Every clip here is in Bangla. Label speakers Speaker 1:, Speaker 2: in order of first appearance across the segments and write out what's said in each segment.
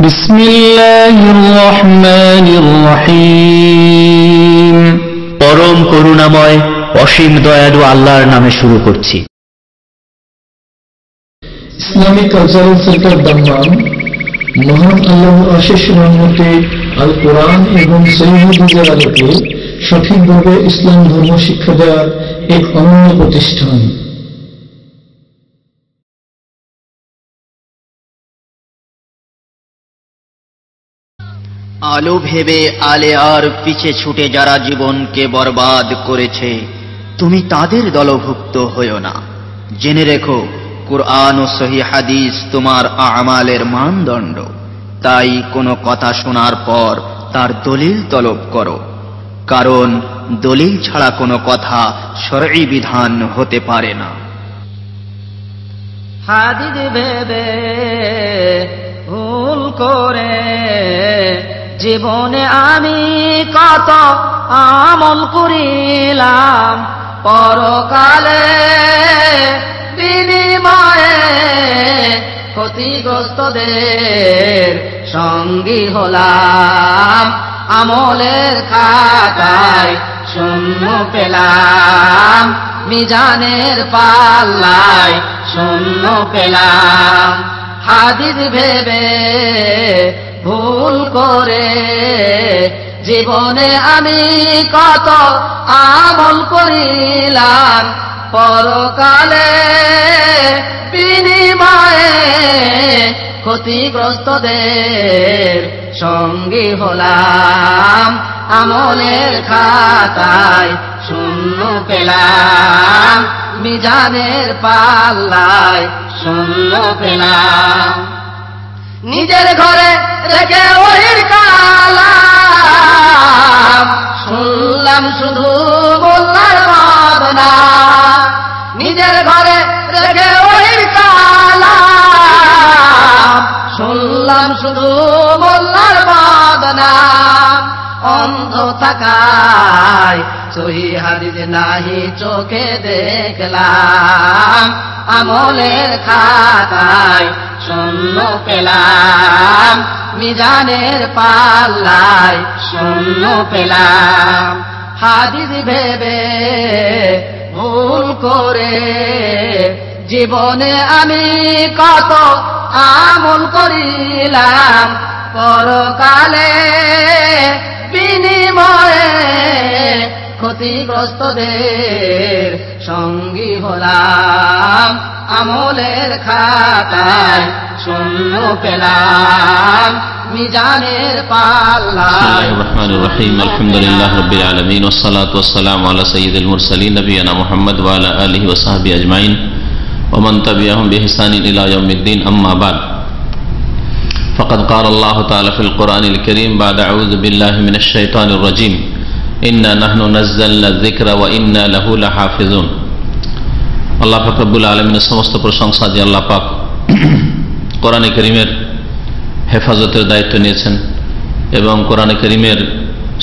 Speaker 1: বিসমিল্লাহির রহমানির রহিম।
Speaker 2: পরম করুণাময় অসীম দয়ালু আল্লাহর নামে শুরু করছি।
Speaker 1: ইসলামিক কালচারাল সেন্টার দাম্মাম মহান আল্লাহর অশেষ রহমতে আল কোরআন এবং সহিহ হাদিসের আলোকে সঠিকভাবে ইসলাম ধর্ম শিক্ষা দেওয়ার এক অনন্য প্রতিষ্ঠান।
Speaker 2: আলো ভেবে আলে আর পিছে ছুটে যারা জীবনকে বরবাদ করেছে, তুমি তাদের দলভুক্ত হইও না। জেনে রেখো, কুরআন ও সহিহ হাদিস তোমার আমালের মানদণ্ড। তাই কোনো কথা শোনার পর তার দলিল তলব করো, কারণ দলিল ছাড়া কোনো কথা শরঈ বিধান হতে পারে না।
Speaker 3: হাদিস ভেবে ভুল করে জীবনে আমি কত আমল করিলাম, পরকালে বিনিময়ে ক্ষতিগ্রস্তদের সঙ্গী হলাম। আমলের খাতায় শূন্য পেলাম, মিজানের পাল্লায় শূন্য পেলাম। হাদিস ভেবে ভুল করে জীবনে আমি কত আমল করিলাম, পরকালে বিনিময়ে ক্ষতিগ্রস্তদের সঙ্গী হলাম। আমলের খাতায় শূন্য পেলাম, মিজানের পাল্লায় শূন্য পেলাম। নিজের ঘরে রেখে ওহির কালাম, শুনলাম শুধু মোল্লার বদনাম। নিজের ঘরে রেখে ওহির কালাম, শুনলাম শুধু মোল্লার বদনাম। অন্ধ থাকায় সহিহ হাদিস নাহি চোখে দেখলাম, আমলের খাতায় শূন্য পেলাম, মিজানের পাল্লায় শূন্য পেলাম। হাদিস ভেবে ভুল করে জীবনে আমি কত আমল করিলাম, পরকালে বিনিময়ে ক্ষতিগ্রস্তদের সঙ্গী হলাম। আমলের খাতায় শূন্য পেলাম, মিজানের পাল্লায়।
Speaker 4: বিসমিল্লাহির রহমানির রহিম। আলহামদুলিল্লাহি রাব্বিল আলামিন ওয়াস সালাতু ওয়াস সালামু আলা সাইয়্যিদিল মুরসালিন নবিয়িনা মুহাম্মদ ওয়া আলা আলিহি ওয়া সাহবিহি আজমাইন ওয়া মান তাবিআহুম বিইহসানিন ইলা ইয়াউমিদ্দিন। আম্মা বাদ। ফাকাদ ক্বালা আল্লাহু তাআলা ফিল কুরআনিল কারীম বা'দা আউযু বিল্লাহি মিনাশ শাইতানির রাজীম। ইন্না নাহনু নাযালনা যিকরা ওয়া ইন্না লাহু লাহাফিজুন। আল্লাহ পাক রব্বুল আলামিনের সমস্ত প্রশংসা যে আল্লাহ পাক কোরআনে কারীমের হেফাজতের দায়িত্ব নিয়েছেন এবং কোরআনে কারীমের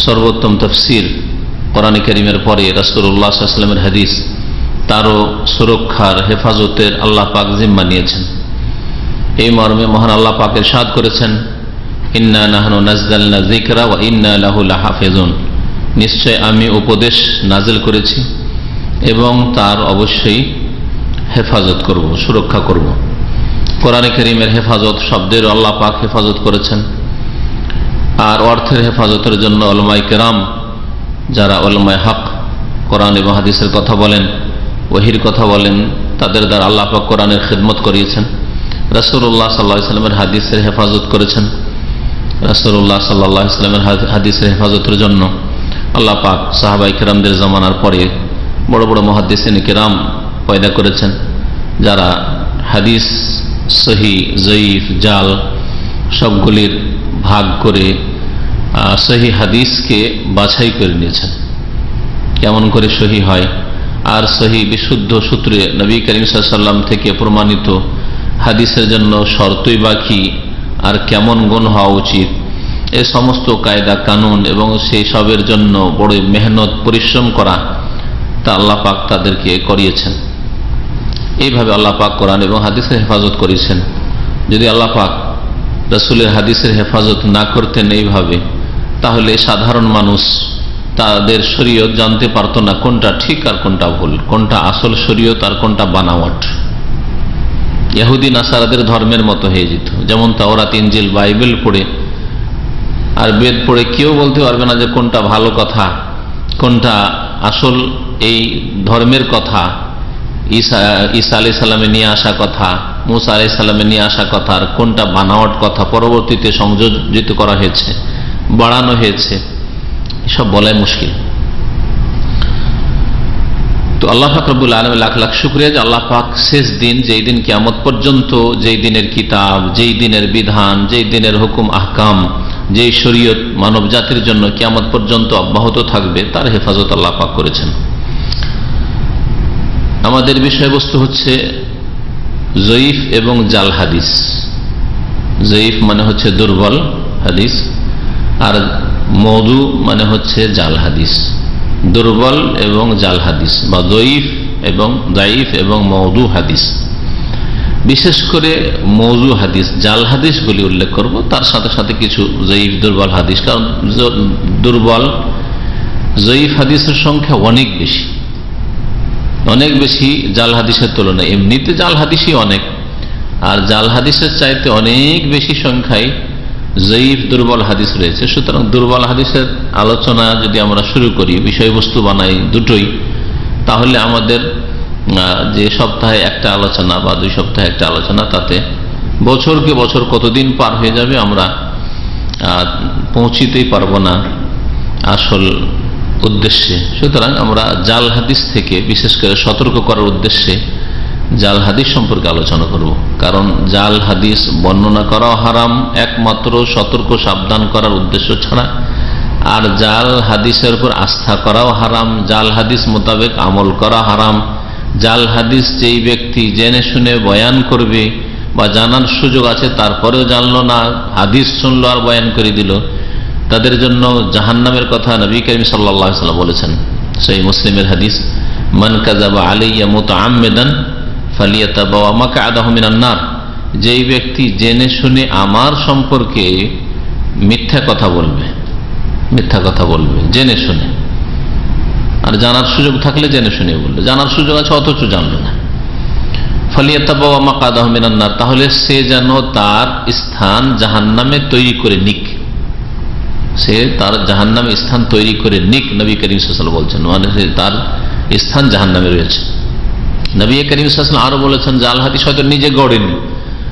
Speaker 4: সর্বোত্তম তাফসীর, কোরআনে কারীমের পরে রাসূলুল্লাহ সাল্লাল্লাহু আলাইহি ওয়াসাল্লামের হাদিস, তারও সুরক্ষার হেফাজতের আল্লাহ পাক জিম্মা নিয়েছেন। এই মর্মে মহান আল্লাহ পাক ইরশাদ করেছেন, ইন্না নাহনু নাযালনা যিকরা ওয়া ইন্না লাহু লাহাফিজুন। নিশ্চয় আমি উপদেশ নাজিল করেছি এবং তার অবশ্যই হেফাজত করব, সুরক্ষা করব। কোরআনে কারীমের হেফাজত শব্দের আল্লাহ পাক হেফাজত করেছেন, আর অর্থের হেফাজতের জন্য উলামায়ে কেরাম, যারা উলামায়ে হক, কোরআন এবং হাদিসের কথা বলেন, ওহীর কথা বলেন, তাদের দ্বারা আল্লাহ পাক কোরআনের খিদমত করিয়েছেন। রাসূলুল্লাহ সাল্লাল্লাহু আলাইহি ওয়াসাল্লামের হাদিসের হেফাজত করেছেন। রাসূলুল্লাহ সাল্লাল্লাহু আলাইহি ওয়াসাল্লামের হাদিসের হেফাজতের জন্য আল্লাহ পাক সাহাবায়ে কেরামদের জামানার পরে বড় বড় মুহাদ্দিসিনে কেরাম পয়দা করেছেন, যারা হাদিস সহি, জয়ীফ, জাল সবগুলির ভাগ করে সহি হাদিসকে বাছাই করে নিয়েছেন, কেমন করে সহি হয়, আর সহি বিশুদ্ধ সূত্রে নবী করিম সাল্লাল্লাহু আলাইহি ওয়াসাল্লাম থেকে প্রমাণিত হাদিসের জন্য শর্তই বাকি আর কেমন গুণ হওয়া উচিত, এই সমস্ত কায়দা কানুন এবং সেই সবের জন্য বড় মেহনত পরিশ্রম করা, তা আল্লাহ পাক তাদেরকে করিয়েছেন। এইভাবে আল্লাহ পাক কোরআন এবং হাদিসের হেফাজত করেছেন। যদি আল্লাহ পাক রাসূলের হাদিসের হেফাজত না করতেন এইভাবে, তাহলে সাধারণ মানুষ তাদের শরীয়ত জানতে পারতো না কোনটা ঠিক আর কোনটা ভুল, কোনটা আসল শরীয়ত আর কোনটা বানাওয়াট। ইহুদি নাসারাদের ধর্মের মতো হয়ে যেত। যেমন তাওরাত, ইনজিল, বাইবেল পড়ে আর বেদ পড়ে কেউ বলতে পারবে না যে কোনটা ভালো কথা, কোনটা আসল এই ধর্মের কথা, ঈসা আলাইহিস সালামে নিয়ে আসা কথা, মুসা আলাইহিস সালামে নিয়ে আসা কথা, আর কোনটা বানাওয়াট কথা পরবর্তীতে সংযোজিত করা হয়েছে, বাড়ানো হয়েছে, এসব বলাই মুশকিল। তো আল্লাহ পাক রব্বুল আলামিন লাখ লাখ শুকরিয়া যে আল্লাহ পাক শেষ দিন, যেই দিন কিয়ামত পর্যন্ত যেই দিনের কিতাব, যেই দিনের বিধান, যেই দিনের হুকুম আহকাম, যেই শরীয়ত মানব জাতির জন্য কিয়ামত পর্যন্ত অব্যাহত থাকবে, তার হেফাজত আল্লাহ পাক করেছেন। আমাদের বিষয়বস্তু হচ্ছে জয়ীফ এবং জাল হাদিস। জয়ীফ মানে হচ্ছে দুর্বল হাদিস, আর মওদু মানে হচ্ছে জাল হাদিস। দুর্বল এবং জাল হাদিস বা জয়ীফ এবং দাঈফ এবং মওদু হাদিস। বিশেষ করে মওদু হাদিস, জাল হাদিসগুলি উল্লেখ করব, তার সাথে সাথে কিছু জয়ীফ দুর্বল হাদিস। কারণ দুর্বল জয়ীফ হাদিসের সংখ্যা অনেক বেশি, অনেক বেশি জাল হাদিসের তুলনায়। এমনিতে জাল হাদিসই অনেক, আর জাল হাদিসের চাইতে অনেক বেশি সংখ্যায় জয়ীফ দুর্বল হাদিস রয়েছে। সুতরাং দুর্বল হাদিসের আলোচনা যদি আমরা শুরু করি, বিষয়বস্তু বানাই দুটোই, তাহলে আমাদের যে সপ্তাহে একটা আলোচনা বা 2 সপ্তাহে একটা আলোচনা, তাতে বছরকে বছর কতদিন পার হয়ে যাবে আমরা পৌঁছিতেই পারবো না আসল উদ্দেশ্যে। সুতরাং আমরা জাল হাদিস থেকে বিশেষ করে সতর্ক করার উদ্দেশ্যে জাল হাদিস সম্পর্কে আলোচনা করব। কারণ জাল হাদিস বর্ণনা করাও হারাম একমাত্র সতর্ক সাবধান করার উদ্দেশ্য ছাড়া, আর জাল হাদিসের উপর আস্থা করাও হারাম, জাল হাদিস মোতাবেক আমল করা হারাম। জাল হাদিস যেই ব্যক্তি জেনে শুনে বয়ান করবে বা জানার সুযোগ আছে তারপরেও জানলো না, হাদিস শুনলো আর বয়ান করে দিল, তাদের জন্য জাহান্নামের কথা নবী করিম সাল্লাল্লাহু আলাইহি ওয়াসাল্লাম বলেছেন। সহিহ মুসলিমের হাদিস, মান কাযাবা আলাইয়া মুতাআম্মিদান ফালিয়াতাবাওয়া মাকআদাহু মিনান নার। যেই ব্যক্তি জেনে শুনে আমার সম্পর্কে মিথ্যা কথা বলবে, মিথ্যা কথা বলবে জেনে শুনে, আর জানার সুযোগ থাকলে জেনে শুনে বলবে, জানার সুযোগ আছে অথচ জানবে না, ফালিয়াতাবাওয়া মাকআদাহু মিনান নার, তাহলে সে যেন তার স্থান জাহান্নামে তৈরি করে নিক, সে তার জাহান্নামে স্থান তৈরি করে নিক। নবী করিম সাল্লাল্লাহু আলাইহি ওয়াসাল্লাম বলছেন, মানে তার স্থান জাহান্নামে রয়েছে। নবী করিম সাল্লাল্লাহু আলাইহি ওয়াসাল্লাম আরো বলেছেন, জাল হাদিস হয়তো নিজে গড়েনি,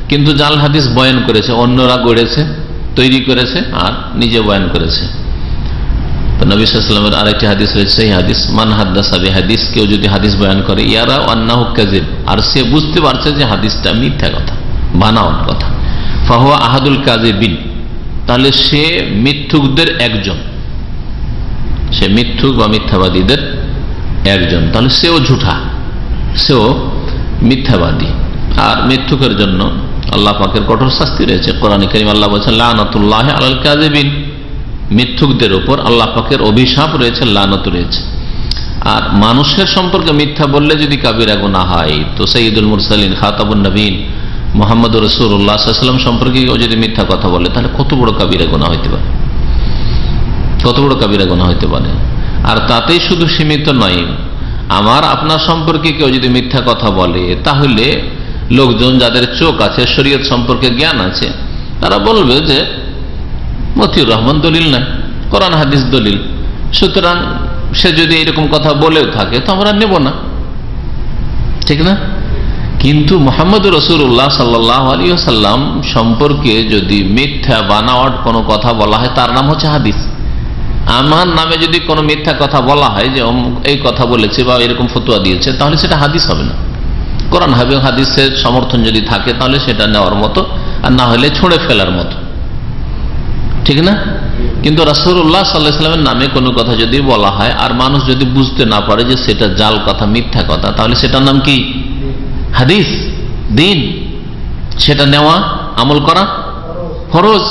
Speaker 4: কিন্তু জাল হাদিস বয়ান করেছে, অন্যরা গড়েছে, তৈরি করেছে আর নিজে বয়ান করেছে। তো নবী সাল্লাল্লাহু আলাইহি ওয়াসাল্লামের আরেকটি হাদিস রয়েছে, এই হাদিস, মান হাদ্দাসা বিহাদিস, কেউ যদি হাদিস বয়ান করে, ইয়ারা আন্নাহু কাযিব, আর সে বুঝতে পারছে যে হাদিসটা মিথ্যা কথা, বানাওয়াট কথা, ফাহুয়া আহাদুল কাযিবিন, তাহলে সে মিথ্যুকদের একজন, সে মিথ্যুক বা মিথ্যাবাদীদের একজন, তাহলে সেও ঝুঠা, সেও মিথ্যাবাদী। আর মিথ্যুকের জন্য আল্লাহ পাকের কঠোর শাস্তি রয়েছে। কোরআনে কারীম আল্লাহ বলেছেন, লানাতুল্লাহি আলাল কাযিবিন, মিথ্যুকদের উপর আল্লাহ পাকের অভিশাপ রয়েছে, লানত রয়েছে। আর মানুষের সম্পর্কে মিথ্যা বললে যদি কাবিরা গুনাহ হয়, তো সাইয়্যিদুল মুরসালিন খাতাবুন নবীন মুহাম্মদুর রাসূলুল্লাহ সাল্লাল্লাহু আলাইহি ওয়াসাল্লাম সম্পর্কে যদি মিথ্যা কথা বলে, তাহলে কত বড় কাবিরা গুনাহ হইতে পারে, কত বড় কাবিরা গুনাহ হইতে পারে। আর তাতেই শুধু সীমিত নয়, আমার আপনার সম্পর্কে কেউ যদি মিথ্যা কথা বলে, তাহলে লোকজন যাদের চোখ আছে, শরীয়ত সম্পর্কে জ্ঞান আছে, তারা বলবে যে মতিউর রহমান দলিল নাই, কোরআন হাদিস দলিল, সুতরাং সে যদি এরকম কথা বলেও থাকে তো আমরা নেব না, ঠিক না? কিন্তু মুহাম্মদ রাসূলুল্লাহ সাল্লাল্লাহু আলাইহি ওয়াসাল্লাম সম্পর্কে যদি মিথ্যা বানাওয়াট কোনো কথা বলা হয়, তার নাম হচ্ছে হাদিস। আমার নামে যদি কোনো মিথ্যা কথা বলা হয় যে এই কথা বলেছে বা এরকম ফতোয়া দিয়েছে, তাহলে সেটা হাদিস হবে না। কোরআন এবং হাদিসের সমর্থন যদি থাকে তাহলে সেটা নেওয়ার মতো, আর না হলে ছুঁড়ে ফেলার মতো, ঠিক না? কিন্তু রাসূলুল্লাহ সাল্লাল্লাহু আলাইহি ওয়াসাল্লামের নামে কোনো কথা যদি বলা হয় আর মানুষ যদি বুঝতে না পারে যে সেটা জাল কথা, মিথ্যা কথা, তাহলে সেটার নাম কি? হাদিস, দিন। সেটা নেওয়া, আমল করা ফরজ।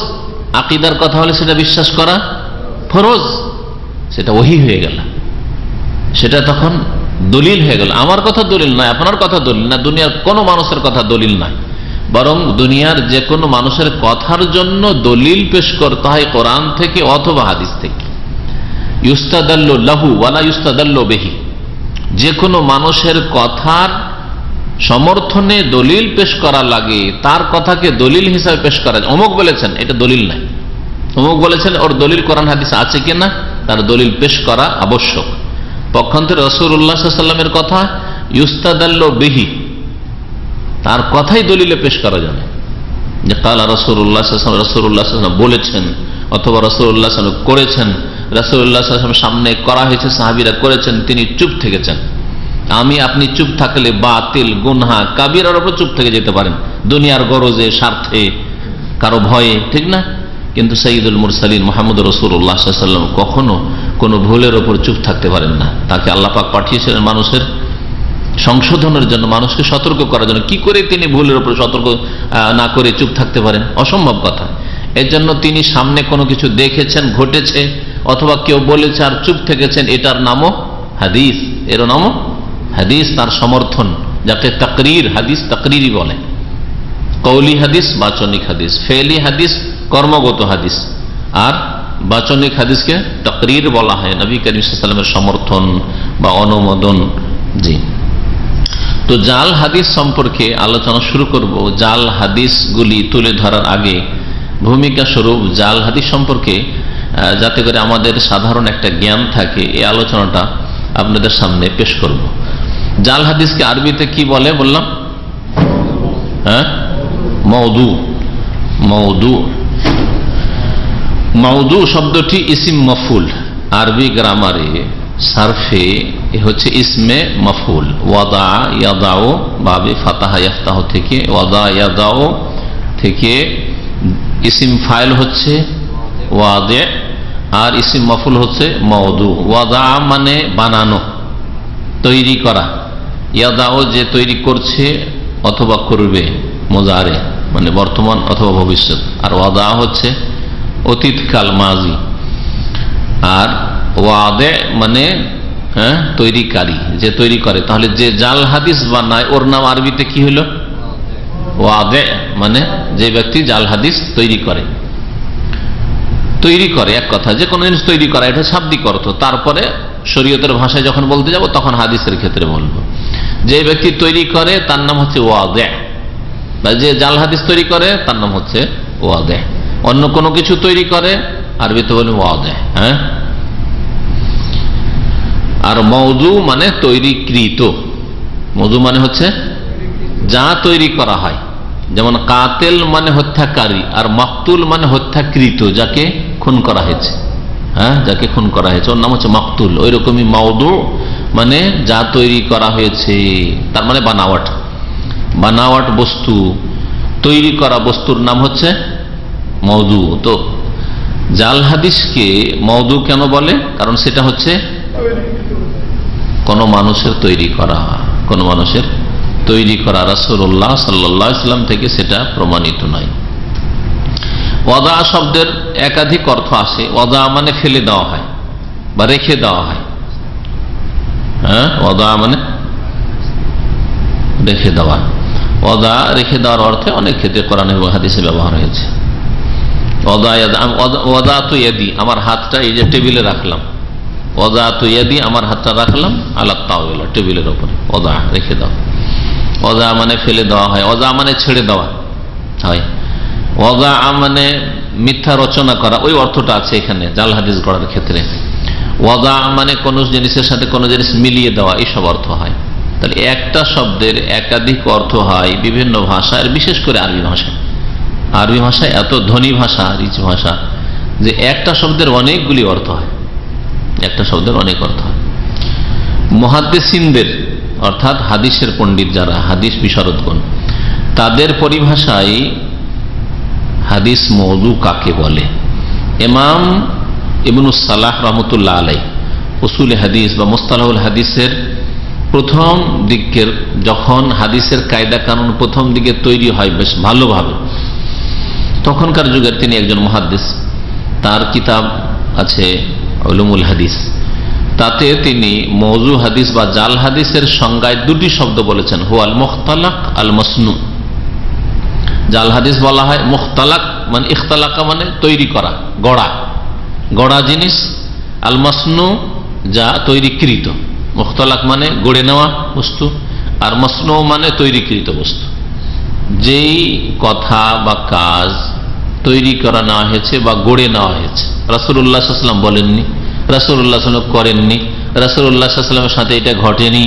Speaker 4: আকীদার কথা হলে সেটা বিশ্বাস করা ফরজ, সেটা ওহী হয়ে গেল, সেটা তখন দলিল হয়ে গেল। আমার কথা দলিল নয়, আপনার কথা দলিল না, দুনিয়ার কোনো মানুষের কথা দলিল নয়, বরং দুনিয়ার যে কোনো মানুষের কথার জন্য দলিল পেশ করতে হয় কোরআন থেকে অথবা হাদিস থেকে। ইউস্তাদাল্লু লাহু ওয়ালা ইউস্তাদাল্লু বিহি, যে কোনো মানুষের কথার সমর্থনে দলিল পেশ করা লাগে, তার কথাকে দলিল হিসাবে পেশ করা যায়। অমুক বলেছেন, এটা দলিল নাই। অমুক বলেছেন, ওর দলিল কোরআন হাদিস আছে কিনা তার দলিল পেশ করা আবশ্যক। পক্ষান্তরে রাসূলুল্লাহ সাল্লাল্লাহু আলাইহি ওয়াসাল্লামের কথা ইউস্তাদাল্লু বিহি, তার কথাই দলিলে পেশ করা যাবে, যে কালা রাসূলুল্লাহ সাল্লাল্লাহু আলাইহি ওয়াসাল্লাম, রাসূলুল্লাহ সাল্লাল্লাহু আলাইহি ওয়াসাল্লাম বলেছেন, অথবা রাসূলুল্লাহ সাল্লাল্লাহু আলাইহি ওয়াসাল্লাম করেছেন, রাসূলুল্লাহ সাল্লাল্লাহু আলাইহি ওয়াসাল্লাম সামনে করা হয়েছে, সাহাবীরা করেছেন, তিনি চুপ থেকেছেন। আমি আপনি চুপ থাকলে বাতিল, গুনহা, কাবীরার উপর চুপ থেকে যেতে পারেন, দুনিয়ার গরজে, স্বার্থে, কারো ভয়ে, ঠিক না? কিন্তু সাইয়্যিদুল মুরসালিন মুহাম্মদুর রাসূলুল্লাহ সাল্লাল্লাহু আলাইহি ওয়াসাল্লাম কখনো কোনো ভুলের উপর চুপ থাকতে পারেন না। তাকে আল্লাহ পাক পাঠিয়েছিলেন মানুষের সংশোধনের জন্য, মানুষকে সতর্ক করার জন্য। কি করে তিনি ভুলের উপর সতর্ক না করে চুপ থাকতে পারেন? অসম্ভব কথা। এর জন্য তিনি সামনে কোনো কিছু দেখেছেন, ঘটেছে, অথবা কেউ বলেছে আর চুপ থেকেছেন, এটার নামও হাদিস। এর নামও হাদিস, তার সমর্থন, যাকে তাকরীর হাদিস, তাকরীরি বলে। কওলি হাদিস, বাচনিক হাদিস। ফেলি হাদিস, কর্মগত হাদিস। আর বাচনিক হাদিসকে তাকরীর বলা হয়, নবী করিম সাল্লাল্লাহু আলাইহি ওয়াসাল্লামের সমর্থন বা অনুমোদন। জি, তো জাল হাদিস সম্পর্কে আলোচনা শুরু করব। জাল হাদিসগুলি তুলে ধরার আগে ভূমিকা স্বরূপ জাল হাদিস সম্পর্কে, যাতে করে আমাদের সাধারণ একটা জ্ঞান থাকে, এই আলোচনাটা আপনাদের সামনে পেশ করব। জাল হাদিসকে আরবিতে কি বলে বললাম? হ্যাঁ, মওদু। মওদু, মওদু শব্দটি ইসিম মফুল। আরবি গ্রামারে, সারফে হচ্ছে ইসমে মফুল। ওয়াদা ইয়াদাও, বাবে ফাতাহা ইফতাহ থেকে, ওয়াদা ইয়াদাও থেকে ইসিম ফাইল হচ্ছে ওয়াদে, আর ইসিম মফুল হচ্ছে মওদু। ওয়াদা মানে বানানো, তৈরি করা। ইয়াদাও যে তৈরি করছে অথবা করবে, মুজারে মানে বর্তমান অথবা ভবিষ্যৎ। আর ওয়াদা হচ্ছে অতীতকাল, মাজি। আর ওয়াদে মানে তৈরিকারী, যে তৈরি করে। তাহলে যে জাল হাদিস বানায় ওর নাম আরবিতে কি হলো? ওয়াদে, মানে যে ব্যক্তি জাল হাদিস তৈরি করে। তৈরি করে এক কথা, যে কোনো জিনিস তৈরি করা, এটা শাব্দিক অর্থ। তারপরে শরীয়তের ভাষায় যখন বলতে যাব তখন হাদিসের ক্ষেত্রে বলবো। যে ব্যক্তি তৈরি করে তার নাম হচ্ছে ওয়াদে, বা যে জাল হাদিস তৈরি করে তার নাম হচ্ছে ওয়াদে। অন্য কোনো কিছু তৈরি করে আরবিতে বলে ওয়াদে। হ্যাঁ, আর মওদু মানে তৈরিকৃত। মওদু মানে হচ্ছে যা তৈরি করা হয়। যেমন কাতেল মানে হত্যাকারী, আর মাকতুল মানে হত্যাকৃত, যাকে খুন করা হয়েছে। হ্যাঁ, যাকে খুন করা হয়েছে ওর নাম হচ্ছে মাকতুল। ওই রকমই মওদু মানে যা তৈরি করা হয়েছে, তার মানে বানাওয়াট। বানাওয়াট বস্তু, তৈরি করা বস্তুর নাম হচ্ছে মওদু। তো জাল হাদিসকে মওদু কেন বলে? কারণ সেটা হচ্ছে কোন মানুষের তৈরি করা, কোন মানুষের তৈরি করা। রাসূলুল্লাহ সাল্লাল্লাহু আলাইহি ওয়াসাল্লাম থেকে সেটা প্রমাণিত নয়। ওয়াদা শব্দের একাধিক অর্থ আসে। ওয়াদা মানে ফেলে দেওয়া হয় বা রেখে দেওয়া হয়। হ্যাঁ, ওয়াদা মানে রেখে দেওয়া। ওয়াদা রেখে দেওয়ার অর্থে অনেক ক্ষেত্রে কোরআন এবং হাদিসে ব্যবহার হয়েছে। ওয়াদা তু ইয়াদি, আমার হাতটা এই যে টেবিলে রাখলাম। ওয়াদা তু ইয়াদি, আমার হাতটা রাখলাম আলা তাওয়ালা, টেবিলের উপরে। ওয়াদা রেখে দাও। ওয়াদা মানে ফেলে দেওয়া হয়। ওয়াদা মানে ছেড়ে দেওয়া হয়। ওয়াদা মানে মিথ্যা রচনা করা, ওই অর্থটা আছে এখানে জাল হাদিস গড়ার ক্ষেত্রে। ওয়াদা মানে কোন জিনিসের সাথে কোন জিনিস মিলিয়ে দেওয়া, এইসব অর্থ হয়। তাহলে একটা শব্দের একাধিক অর্থ হয় বিভিন্ন ভাষায়, বিশেষ করে আরবি ভাষায়। আরবি ভাষায় এত ধনী ভাষা, রিচ ভাষা, যে একটা শব্দের অনেকগুলি অর্থ হয়। একটা শব্দের অনেক অর্থ হয়। মুহাদ্দিসিনদের অর্থাৎ হাদিসের পণ্ডিত যারা, হাদিস বিশারদগণ, তাদের পরিভাষায় হাদিস মওদু কাকে বলে? ইমাম ইবনুস সালাহ রাহমাতুল্লাহ আলাইহি উসুলে হাদিস বা মুস্তালাহুল হাদিসের প্রথম দিকের, যখন হাদিসের কায়দা কানুন প্রথম দিকে তৈরি হয় বেশ ভালোভাবে, তখনকার যুগের তিনি একজন মুহাদ্দিস। তার কিতাব আছে উলুমুল হাদিস। তাতে তিনি মওযু হাদিস বা জাল হাদিসের সংজ্ঞায় দুটি শব্দ বলেছেন, হুয়াল মুখতালাক আল মাসনু। জাল হাদিস বলা হয়। মুখতালাক মানে ইখতালাকা মানে তৈরি করা, গড়া, গড়া জিনিস। আল মাসনু যা তৈরিকৃত, মুখতালাক মানে গড়ে নেওয়া বস্তু, আর মাসনু মানে তৈরিকৃত বস্তু। যেই কথা বা কাজ তৈরি করা নেওয়া হয়েছে বা গড়ে নেওয়া হয়েছে, রাসূলুল্লাহ সাল্লাল্লাহু আলাইহি ওয়াসাল্লাম বলেননি, রাসূলুল্লাহ সাল্লাল্লাহু আলাইহি ওয়াসাল্লাম করেননি, রাসূলুল্লাহ সাল্লাল্লাহু আলাইহি ওয়াসাল্লামের সাথে এটা ঘটেনি,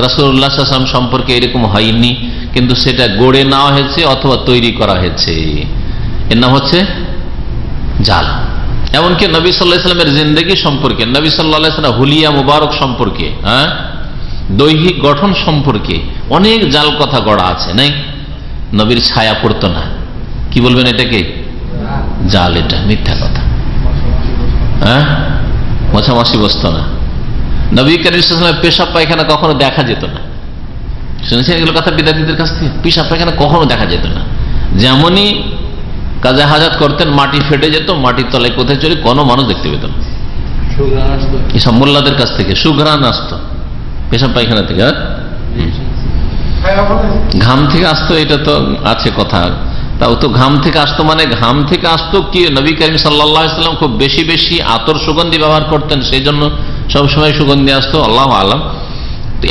Speaker 4: রাসূলুল্লাহ সাল্লাল্লাহু আলাইহি ওয়াসাল্লাম সম্পর্কে এরকম হয়নি, কিন্তু সেটা গড়ে নেওয়া হয়েছে অথবা তৈরি করা হয়েছে, এর নাম হচ্ছে জাল। এমনকি নবী সাল্লাল্লাহু আলাইহি ওয়াসাল্লামের জিন্দেগি সম্পর্কে, নবী সাল্লাল্লাহু আলাইহি ওয়াসাল্লাম হুলিয়া মুবারক সম্পর্কে, দৈহিক গঠন সম্পর্কে অনেক জাল কথা গড়া আছে, নাই? নবীর ছায়া পড়তো না, কি বলবেন এটাকে? জাল, এটা মিথ্যা কথা। মশামাছি বসতো না, নবী করিম সাল্লাল্লাহু আলাইহি ওয়াসাল্লামের পেশাব পায়খানা কখনো দেখা যেত না। শুনেছেন এগুলো কথা বিদ্যার্থীদের কাছ থেকে? পেশাব পায়খানা কখনো দেখা যেত না। যেমনই কাজা হাজাত করতেন, মাটি ফেটে যেত, মাটির তলায় কোথায় চলে কোনো মানুষ দেখতে পেত না। এসব মোল্লাদের কাছ থেকে সুঘ্রাণ আসতো পেশাব পায়খানা থেকে। ঘাম থেকে আসতো, এটা তো আছে কথা, তাও তো ঘাম থেকে আসতো মানে ঘাম থেকে আসতো কি? নবী করিম সাল্লাল্লাহু আলাইহি ওয়াসাল্লাম খুব বেশি বেশি আতর সুগন্ধি ব্যবহার করতেন, সেই জন্য সবসময় সুগন্ধি আসতো, আল্লাহু আলাম।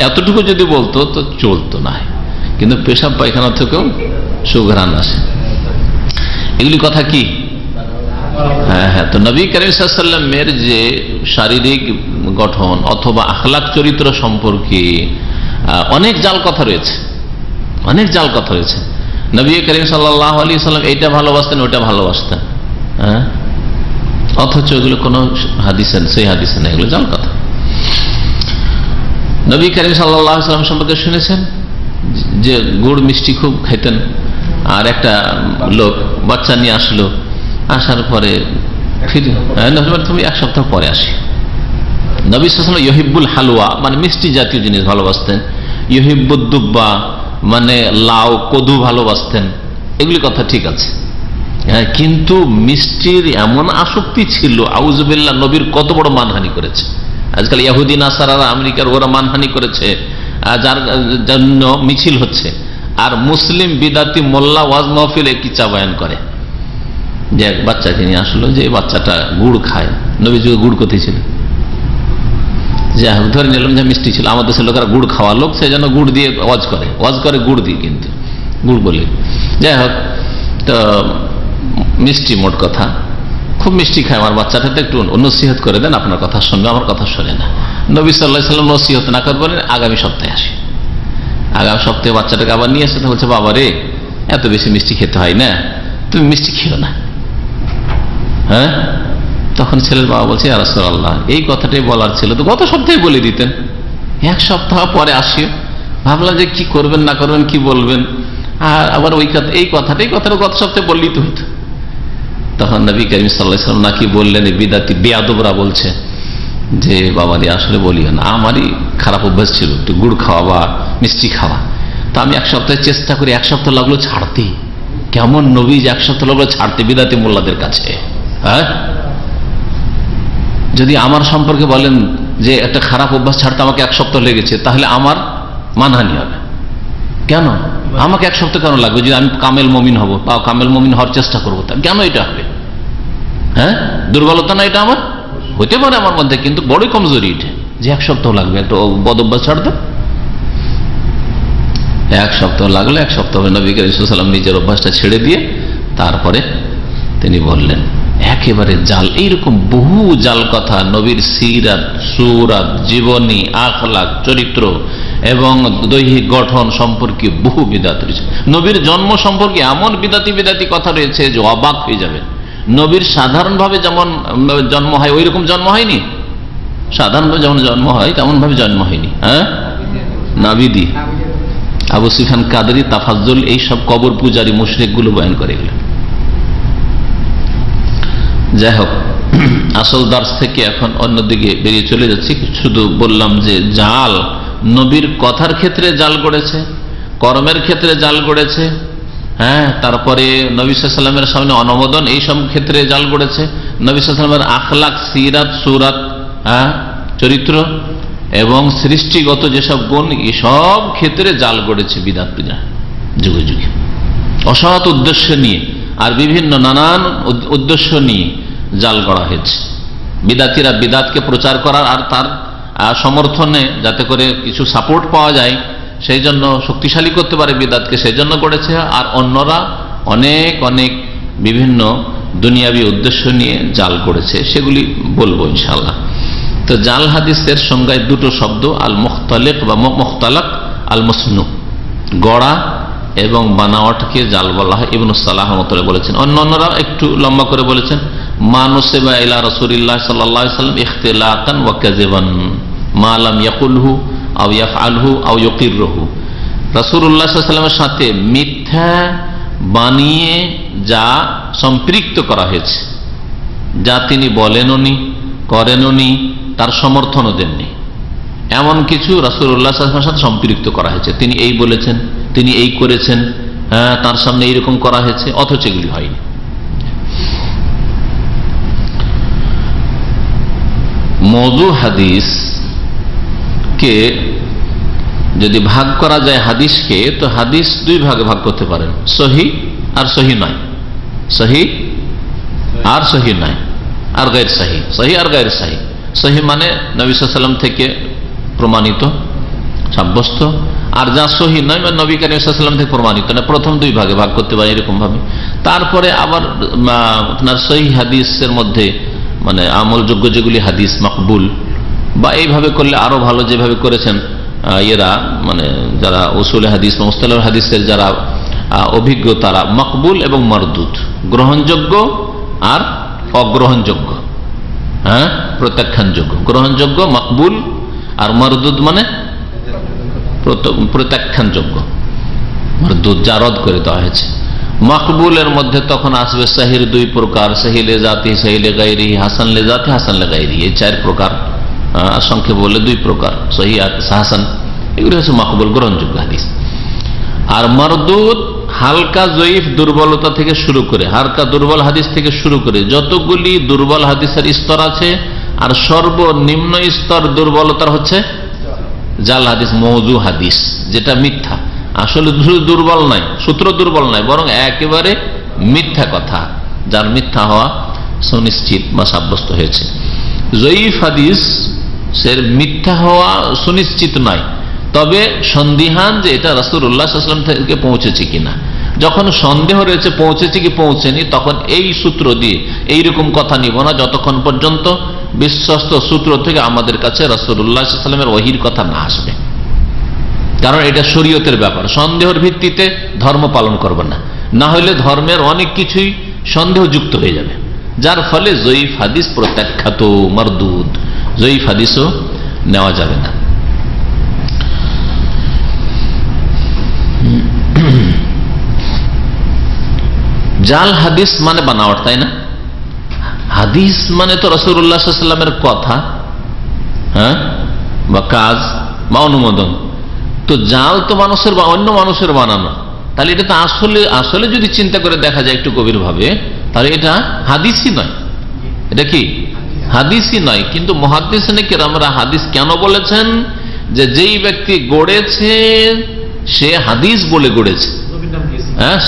Speaker 4: এতটুকু যদি বলতো তো চলতো না, কিন্তু পেশাব পায়খানা থেকেও সুঘ্রাণ আসে। এগুলি কথা কি? হ্যাঁ। তো নবী করিম সাল্লাল্লাহু আলাইহি ওয়াসাল্লামের যে শারীরিক গঠন অথবা আখলাক চরিত্র সম্পর্কে অনেক জাল কথা রয়েছে, অনেক জাল কথা রয়েছে। নবী করিম সাল্লাল্লাহু আলাইহি ওয়াসাল্লাম এইটা ভালোবাসতেন, ওটা ভালোবাসতেন, অথচ এগুলো কোন হাদিসে, সেই হাদিসে না, এগুলো জাল কথা। নবী করিম সাল্লাল্লাহু আলাইহি ওয়াসাল্লাম সম্পর্কে শুনেছেন যে গুড় মিষ্টি খুব খাইতেন, আর একটা লোক বাচ্চা নিয়ে আসলো, আসার পরে তুমি এক সপ্তাহ পরে আসি। নবী সাল্লাল্লাহু আলাইহি ওয়াসাল্লাম ইউহিব্বুল হালুয়া মানে মিষ্টি জাতীয় জিনিস ভালোবাসতেন, ইউহিব্বুদ দুব্বা মানে লাউ কদু ভালোবাসতেন, এগুলি কথা ঠিক আছে, কিন্তু মিষ্টির এমন আসক্তি ছিল, আউযুবিল্লাহ, নবীর কত বড় মানহানি করেছে। আজকাল ইহুদি নাসারারা আমেরিকার ওরা মানহানি করেছে, যার জন্য মিছিল হচ্ছে, আর মুসলিম বিদাতি মোল্লা ওয়াজ মাহফিলে কিচ্ছা বয়ান করে যে এক বাচ্চাকে নিয়ে আসলো, যে বাচ্চাটা গুড় খায়। নবী যুগে গুড় কোথায় ছিল? যাই হোক, ধরে নিলাম যে মিষ্টি ছিল, আমাদের দেশের লোকেরা গুড় খাওয়া লোক, সেই জন্য গুড় দিয়ে ওয়াজ করে গুড় দিয়ে, কিন্তু গুড় বলে। যাই হোক, তো মিষ্টি, মোট কথা খুব মিষ্টি খায়, আমার বাচ্চাটাতে একটু নসিহত করে দেন, আপনার কথা শুনবে, আমার কথা শোনে না। নবী সাল্লাল্লাহু আলাইহি ওয়াসাল্লাম নসিহত না করে বলেন আগামী সপ্তাহে আসি। আগামী সপ্তাহে বাচ্চাটাকে আবার নিয়ে আসে, বলছে বাবা রে, এত বেশি মিষ্টি খেতে হয় না, তুমি মিষ্টি খেও না। তখন ছেলের বাবা বলছে ইয়া রাসূলুল্লাহ, এই কথাটাই বলার ছিল তো গত সপ্তাহে বলে দিতেন, এক সপ্তাহ পরে আসিও। ভাবলাম যে কি করবেন না করবেন, কি বলবেন, আর আবার ওই কথা, এই কথাটা গত সপ্তাহে বললেই তো হইতো। তখন নবী করিম সাল্লাল্লাহু আলাইহি ওয়াসাল্লাম নাকি বললেন, বিদাতি বেয়াদবরা বলছে যে বাবা রে, আসলে বলিও না, আমারই খারাপ অভ্যাস ছিল একটু গুড় খাওয়া বা মিষ্টি খাওয়া, তো আমি এক সপ্তাহে চেষ্টা করি, এক সপ্তাহ লাগলো ছাড়তে। কেমন নবী যে এক সপ্তাহ লাগলো ছাড়তে বিদাতি মোল্লাদের কাছে। যদি আমার সম্পর্কে বলেন যে একটা খারাপ অভ্যাস ছাড়তে আমাকে এক সপ্তাহ লেগেছে, তাহলে আমার মানহানি হবে। কেন আমাকে এক সপ্তাহ কেন লাগবে? যদি আমি কামেল মুমিন হব বা কামেল মুমিন হওয়ার চেষ্টা করবো, তা কেন এটা হবে? দুর্বলতা না এটা আমার? হতে পারে আমার মধ্যে, কিন্তু বড়ই কমজোরি এটা, যে এক সপ্তাহ লাগবে একটা বদ অভ্যাস ছাড়তে। এক সপ্তাহ লাগলো, এক সপ্তাহ নবী করিম সাল্লাল্লাহু আলাইহি ওয়াসাল্লাম নিজের অভ্যাসটা ছেড়ে দিয়ে তারপরে তিনি বললেন একেবারে জাল। এইরকম বহু জাল কথা নবীর সিরাত, সুরাত, জীবনী, আখলাক, চরিত্র এবং দৈহিক গঠন সম্পর্কে বহু বিদাত রয়েছে। নবীর জন্ম সম্পর্কে এমন বিদাতি কথা রয়েছে যে অবাক হয়ে যাবে। নবীর সাধারণভাবে যেমন জন্ম হয় ওই রকম জন্ম হয়নি, সাধারণভাবে যেমন জন্ম হয় তেমন ভাবে জন্ম হয়নি। নাবিদি, আবু সুফিয়ান কাদরি, তাফাজ্জুল, এইসব কবর পূজারী মুশরিক গুলো বয়ান করে গেলেন। যাই হোক, আসল দার্স থেকে এখন অন্যদিকে বেরিয়ে চলে যাচ্ছি। শুধু বললাম যে জাল নবীর কথার ক্ষেত্রে জাল গড়েছে, কর্মের ক্ষেত্রে জাল গড়েছে, তারপরে নবী সাল্লাল্লাহু আলাইহি ওয়াসাল্লামের সামনে অনুমোদন, এইসব ক্ষেত্রে জাল গড়েছে। নবী সাল্লাল্লাহু আলাইহি ওয়াসাল্লামের আখলাক, সিরাত, সুরাত, চরিত্র এবং সৃষ্টিগত যেসব গুণ, এসব ক্ষেত্রে জাল গড়েছে বিদআত পূজা যুগে যুগে। অসৎ উদ্দেশ্য নিয়ে আর বিভিন্ন নানান উদ্দেশ্য নিয়ে জাল গড়া হয়েছে। বিদাতিরা বিদাতকে প্রচার করার আর তার সমর্থনে যাতে করে কিছু সাপোর্ট পাওয়া যায়, সেই জন্য শক্তিশালী করতে পারে বিদাতকে, সেই জন্য গড়েছে। আর অন্যরা অনেক অনেক বিভিন্ন দুনিয়াবী উদ্দেশ্য নিয়ে জাল করেছে, সেগুলি বলবো ইনশাআল্লাহ। তো জাল হাদিসের সংজ্ঞায় দুটো শব্দ, আল মুখতালিক বা মুখতালাক, আল মুসনু, গড়া এবং বানাওয়াটকে জাল বলা হয়। ইবনে সালাহ রাহমাতুল্লাহ বলেছেন। অন্যান্যরা একটু লম্বা করে বলেছেন, মা নুসিবা ইলা রাসূলিল্লাহ সাল্লাল্লাহু আলাইহি ওয়াসাল্লাম ইখতিলাকান ওয়া কাযিবান মা লাম ইয়াকুলহু আও ইয়াফআলহু আও ইউকিরহু। রাসূলুল্লাহ সাল্লাল্লাহু আলাইহি ওয়াসাল্লামের সাথে মিথ্যা বানিয়ে যা সম্পৃক্ত করা হয়েছে, যা তিনি বলেননি করেননি, তার সমর্থনও দেননি, এমন কিছু রাসূলুল্লাহ সাল্লাল্লাহু আলাইহি ওয়াসাল্লামের সাথে সম্পৃক্ত করা হয়েছে। তিনি এই বলেছেন, তিনি এই করেছেন, তার সামনে এইরকম করা হয়েছে, অথচ এগুলি হয়নি। মওযু হাদিস কে যদি ভাগ করা যায় হাদিসকে, তো হাদিস দুই ভাগে ভাগ করতে পারেন, সহি আর সহি নয়, সহি আর সহি নয়, আর গায়র সহি, সহি আর গায়র সহি। সহি মানে নবী সাল্লাল্লাহু আলাইহি ওয়াসাল্লাম থেকে প্রমাণিত সাব্যস্ত, আর যা সহি নয় মানে নবী কারীম সাল্লাল্লাহু আলাইহি ওয়াসাল্লাম থেকে প্রমাণিত না। প্রথম দুই ভাগে ভাগ করতে পারেন এরকম ভাবে। তারপরে আবার আপনার সহি হাদিসের মধ্যে মানে আমলযোগ্য যেগুলি হাদিস মাকবুল, বা এইভাবে করলে আরো ভালো, যেভাবে করেছেন এরা মানে যারা উসুল হাদিস বা মুস্তালাহ হাদিসের যারা অভিজ্ঞ, তারা মকবুল এবং মারদুদ, গ্রহণযোগ্য আর অগ্রহণযোগ্য, প্রত্যাখ্যানযোগ্য। গ্রহণযোগ্য মকবুল, আর মারদুদ মানে প্রত্যাখ্যানযোগ্য, মারদুদ যা রদ করে দেওয়া হয়েছে। মকবুলের মধ্যে তখন আসবে সহির দুই প্রকার, সহি লে জাতি, সহি লে গায়রি, হাসান লে জাতি, হাসান লে গায়রি, এই চার প্রকার। সংক্ষেপ বললে দুই প্রকার, সহি আর হাসান, এগুলি হচ্ছে মকবুল গ্রহণযোগ্য হাদিস। আর মারদুদ হালকা জয়ীফ দুর্বলতা থেকে শুরু করে, হালকা দুর্বল হাদিস থেকে শুরু করে যতগুলি দুর্বল হাদিসের স্তর আছে, আর সর্বনিম্ন স্তর দুর্বলতার হচ্ছে জাল হাদিস, মওযু হাদিস, যেটা মিথ্যা, আসলে দুর্বল নয়, সূত্র দুর্বল নয়, বরং একেবারে মিথ্যা কথা, যার মিথ্যা হওয়া সুনিশ্চিত বা সাব্যস্ত হয়েছে। জয়ীফ হাদিস এর মিথ্যা হওয়া সুনিশ্চিত নয়, তবে সন্দিহান যে এটা রাসূলুল্লাহ সাল্লাল্লাহু আলাইহি ওয়াসাল্লাম থেকে পৌঁছেছে কিনা। যখন সন্দেহ রয়েছে পৌঁছেছে কি পৌঁছেনি, তখন এই সূত্র দিয়ে এইরকম কথা নিব না যতক্ষণ পর্যন্ত বিশ্বস্ত সূত্র থেকে আমাদের কাছে রাসূলুল্লাহ সাল্লাল্লাহু আলাইহি ওয়াসাল্লামের ওহীর কথা না আসবে। কারণ এটা শরীয়তের ব্যাপার, সন্দেহের ভিত্তিতে ধর্ম পালন করবে না, না হলে ধর্মের অনেক কিছুই সন্দেহযুক্ত হয়ে যাবে, যার ফলে জয়ীফ হাদিস প্রত্যাখ্যাত, মারদুদ, জয়ীফ হাদিসও নেওয়া যাবে না। জাল হাদিস মানে বানাওয়াট, তাই না? হাদিস মানে তো রাসূলুল্লাহ সাল্লাল্লাহু আলাইহি ওয়াসাল্লামের কথা, বা কাজ বা অনুমোদন। তো জাল তো মানুষের বা অন্য মানুষের বানানো, তাহলে এটা তো আসলে যদি চিন্তা করে দেখা যায় একটু গভীর ভাবে, তাহলে এটা হাদিসই নয়। এটা কি হাদিসই নয়। কিন্তু মুহাদ্দিসিনে কেরামরা হাদিস কেন বলেছেন? যে যেই ব্যক্তি গড়েছে সে হাদিস বলে গড়েছে,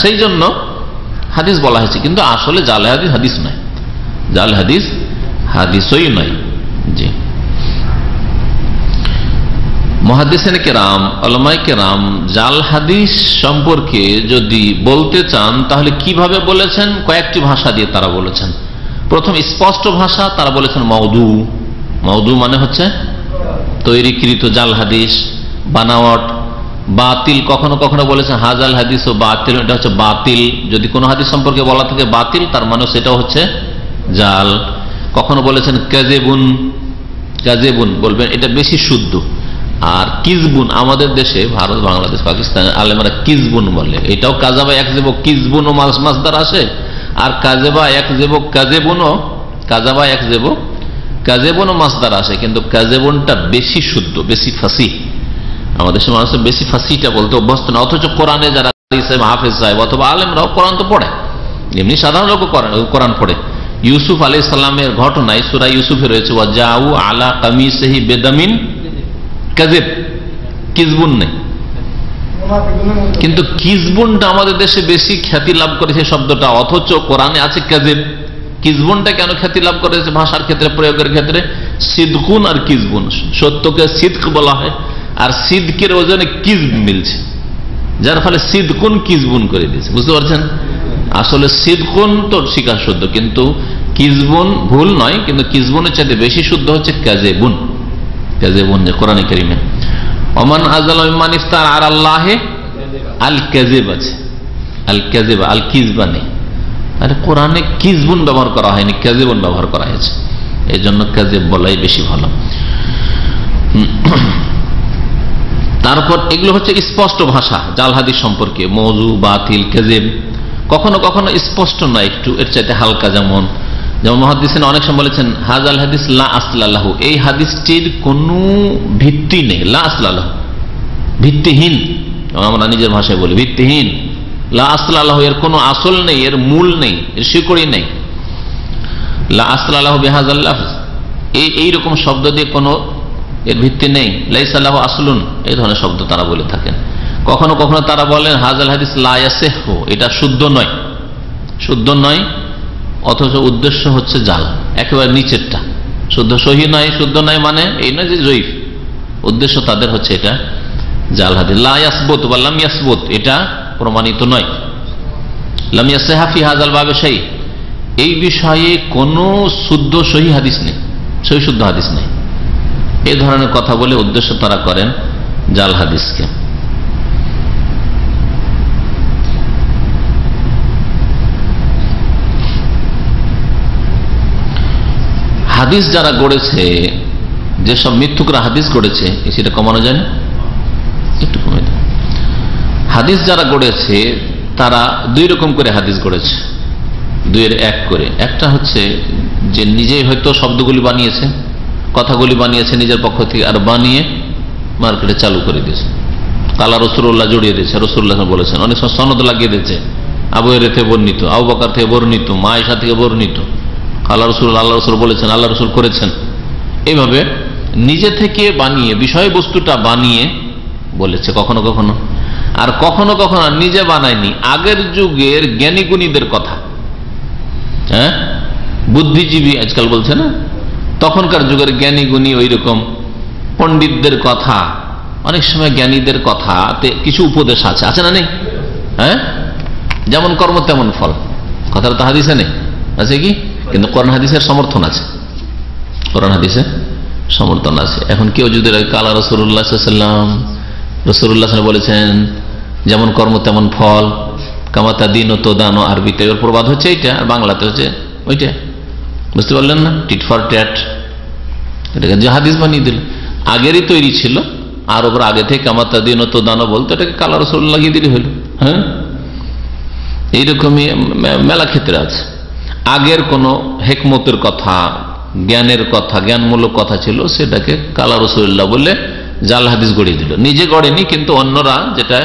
Speaker 4: সেই জন্য হাদিস বলা হয়েছে। কিন্তু আসলে জাল হাদিস হাদিস নয়, জাল হাদিস হাদিসই নয়। জি, মুহাদ্দিসিনে কেরাম, উলামায়ে কেরাম জাল হাদিস সম্পর্কে যদি বলতে চান তাহলে কিভাবে বলেছেন? কয়েকটি ভাষা দিয়ে তারা বলেছেন। প্রথম স্পষ্ট ভাষা, তারা বলেছেন মওদু। মওদু মানে হচ্ছে তৈরিকৃত জাল হাদিস, বানাওয়াট, বাতিল। কখনো কখনো বলেছেন হাজাল হাদিস ও বাতিল, এটা হচ্ছে বাতিল। যদি কোনো হাদিস সম্পর্কে বলা থাকে বাতিল, তার মানে সেটা হচ্ছে জাল। কখনো বলেছেন কাযিবুন, কাযিবুন বলবেন এটা বেশি শুদ্ধ। আর কিজবুন, আমাদের দেশে ভারত, বাংলাদেশ, পাকিস্তান আলেমরা কিজবুন বলে, এটাও কাযাবা একযেব কিজবুন ও মাসদার আসে। আর কাযেবা একযেব কাযিবুনও, কাযাবা একযেব কাযিবুন ও মাসদার আসে। কিন্তু কাযিবুনটা বেশি শুদ্ধ, বেশি ফাসিহ। আমাদের দেশের মানুষ বেশি ফাসিটা বলতে অভ্যস্ত না, অথচ কোরআনে যারা হাফেজ সাহেব অথবা আলেমরাও কোরআন তো পড়ে, এমনি সাধারণ লোক কোরআন পড়ে। ইউসুফ আলাইহিস সালামের ঘটনায় সূরা ইউসুফে রয়েছে ওয়াজাউ আলা কামিসিহি বিদামিন কাযিব, কিজবুন নেই। কিন্তু কিজবুনটা আমাদের দেশে বেশি খ্যাতি লাভ করেছে শব্দটা, অথচ কোরআনে আছে কাযিব। কিজবুনটা কেন খ্যাতি লাভ করেছে ভাষার ক্ষেত্রে, প্রয়োগের ক্ষেত্রে? সিদকুন আর কিজবুন, সত্যকে সিদক বলা হয় আর সিদকের ওজনে কিজব মিলছে, যার ফলে সিদকুন কিজবুন করে দিয়েছে। বুঝতে পারছেন? আসলে সিদকুন তো স্বীকার শুদ্ধ, কিন্তু কিজবুন ভুল নয়, কিন্তু কিজবুনের চাইতে বেশি শুদ্ধ হচ্ছে কাযিবুন। কাযিবুন যে কোরআনে কারীমে ওমান আযালামু মিম্মান ইফতারা আলাল্লাহি আল কাযিব আছে, আল কাযিব আল কিজবা নেই। আরে কোরআনে কিজবুন ব্যবহার করা হয়নি, কাযিবুন ব্যবহার করা হয়েছে, এই জন্য কাযিব বলাই বেশি ভালো। তারপর এগুলো হচ্ছে স্পষ্ট ভাষা জাল হাদিস সম্পর্কে, মওযু, বাতিল, কাযিব। কখনো কখনো স্পষ্ট নয়, একটু এর চাইতে হালকা, যেমন মুহাদ্দিসিন অনেক সময় বলেছেন হাযাল হাদিস লা আসলা লাহু, এই হাদিসটির কোনো ভিত্তি নেই, লা আসলা লাহু, ভিত্তিহীন। আমরা নিজের ভাষায় বলি ভিত্তিহীন, লা আসলা লাহু, এর কোনো আসল নেই, এর মূল নেই, এর শিকড়ি নেই। লা আসলা লাহু বিহাযাল লাফজ, এইরকম শব্দ দিয়ে কোনো এর ভিত্তি নেই। লাইসা লাহু আসলুন, এই ধরনের শব্দ তারা বলে থাকেন। কখনো কখনো তারা বলেন হাযাল হাদিস লা ইয়াসিহু, এটা শুদ্ধ নয়, শুদ্ধ নয়, অথচ উদ্দেশ্য হচ্ছে জাল, একেবারে নিচেরটা। শুদ্ধ সহি নয়, শুদ্ধ নয় মানে এই নয় যে জয়ীফ, উদ্দেশ্য তাদের হচ্ছে এটা জাল হাদিস। লা ইয়াসবুত বা লাম ইয়াসবুত, এটা প্রমাণিত নয়। লাম ইয়াসিহা ফি হাযাল বাবে শাই, এই বিষয়ে কোনো শুদ্ধ সহি হাদিস নেই, সহি শুদ্ধ হাদিস নেই, এই ধরনের কথা বলে উদ্দেশ্য তারা করেন জাল হাদিসকে। হাদিস যারা গড়েছে, যেসব মিথ্যুকরা হাদিস গড়েছে, সেটা কমানো যায় না, একটু কমে দেয়। হাদিস যারা গড়েছে তারা দুই রকম করে হাদিস গড়েছে, দুইয়ের এক করে। একটা হচ্ছে যে নিজেই হয়তো শব্দগুলি বানিয়েছে, কথাগুলি বানিয়েছে নিজের পক্ষ থেকে, আর বানিয়ে মার্কেটে চালু করে দিয়েছে। কালা রাসূলুল্লাহ জড়িয়ে দিয়েছে, রাসূলুল্লাহ বলেছেন, অনেক সময় সনদ লাগিয়ে দিয়েছে, আবু হুরায়রা থেকে বর্ণিত, আবু বকর থেকে বর্ণিত, মা আয়েশা থেকে বর্ণিত, আল্লাহ রসুল, আল্লাহ রসুল বলেছেন, আল্লাহ রসুল করেছেন। এইভাবে নিজে থেকে বানিয়ে, বিষয়বস্তুটা বানিয়ে বলেছে কখনো কখনো। আর কখনো কখনো নিজে বানায়নি, আগের যুগের জ্ঞানীগুণীদের কথা, হ্যাঁ, বুদ্ধিজীবী আজকাল বলছে না, তখনকার যুগের জ্ঞানীগুণী ওই রকম পণ্ডিতদের কথা, অনেক সময় জ্ঞানীদের কথাতে কিছু উপদেশ আছে, আছে না নেই? হ্যাঁ, যেমন কর্ম তেমন ফল, কথাটা তো হাদিসে নেই, আছে কি? কিন্তু কোরআন হাদিসের সমর্থন আছে, কোরআন হাদিসের সমর্থন আছে। এখন কেউ যদি কালা রাসূলুল্লাহ সাল্লাল্লাহু আলাইহি ওয়াসাল্লাম, রাসূলুল্লাহ বলেছেন যেমন কর্ম তেমন ফল, কামাতা দিন ও তো দান, আরবিতে ওর প্রবাদ হচ্ছে এইটা, আর বাংলাতে হচ্ছে ওইটা। বুঝতে পারলেন না? টিট ফর ট্যাট, এটাকে যে হাদিস বানিয়ে দিল, আগেরই তৈরি ছিল, আর ওপর আগে থেকে কামাতা দিন ও তো দান বলতো, এটাকে কালা রাসূল লাগিয়ে দিলে হলো। হ্যাঁ, এইরকমই মেলা ক্ষেত্রে আছে। আগের কোন হেকমতের কথা, জ্ঞানের কথা, জ্ঞানমূলক কথা ছিল, সেটাকে কালা রাসূলুল্লাহ বলে জাল হাদিস গড়িয়ে দিল। নিজে গড়েনি, কিন্তু অন্যরা যেটা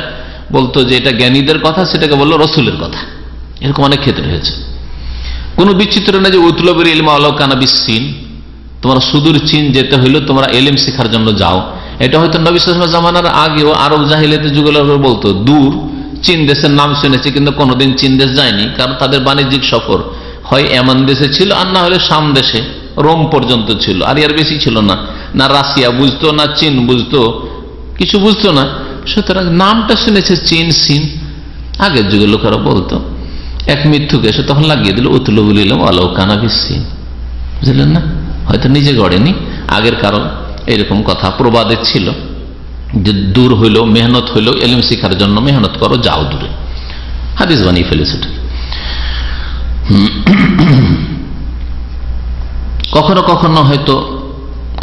Speaker 4: বলতো যে এটা জ্ঞানীদের কথা, সেটাকে বললো রসুলের কথা। এরকম অনেক ক্ষেত্রে হয়েছে। কোনো বিচিত্র না যে উতলবের ইলমা আলাউ কানা বিসসিন, তোমরা সুদূর চীন যেতে হইলো তোমরা এলিম শেখার জন্য যাও। এটা হয়তো নবী সাল্লাল্লাহু আলাইহি ওয়াসাল্লাম জামানার আগেও আরব জাহিলিয়াতের যুগের লোকেরা বলতো। দূর চীন দেশের নাম শুনেছে, কিন্তু কোনোদিন চীন দেশ যায়নি, কারণ তাদের বাণিজ্যিক সফর হয় এমন দেশে ছিল, আর না হলে শাম দেশে, রোম পর্যন্ত ছিল, আর এর বেশি ছিল না। না রাশিয়া বুঝতো, না চীন বুঝতো, কিছু বুঝতো না। সুতরাং নামটা শুনেছে চীন, সিন, আগের যুগের লোকেরা বলতো। এক মৃত্যুকে এসে তখন লাগিয়ে দিল উতলুবুল ইলম আলাউ কানা বিসসিন। বুঝলেন না? হয়তো নিজে গড়েনি, আগের কারণ এরকম কথা প্রবাদে ছিল যে দূর হইলো, মেহনত হইলো, এলিম শিখার জন্য মেহনত করো, যাও দূরে, হাদিস বানিয়ে ফেলেছে। কখনো কখনো হয়তো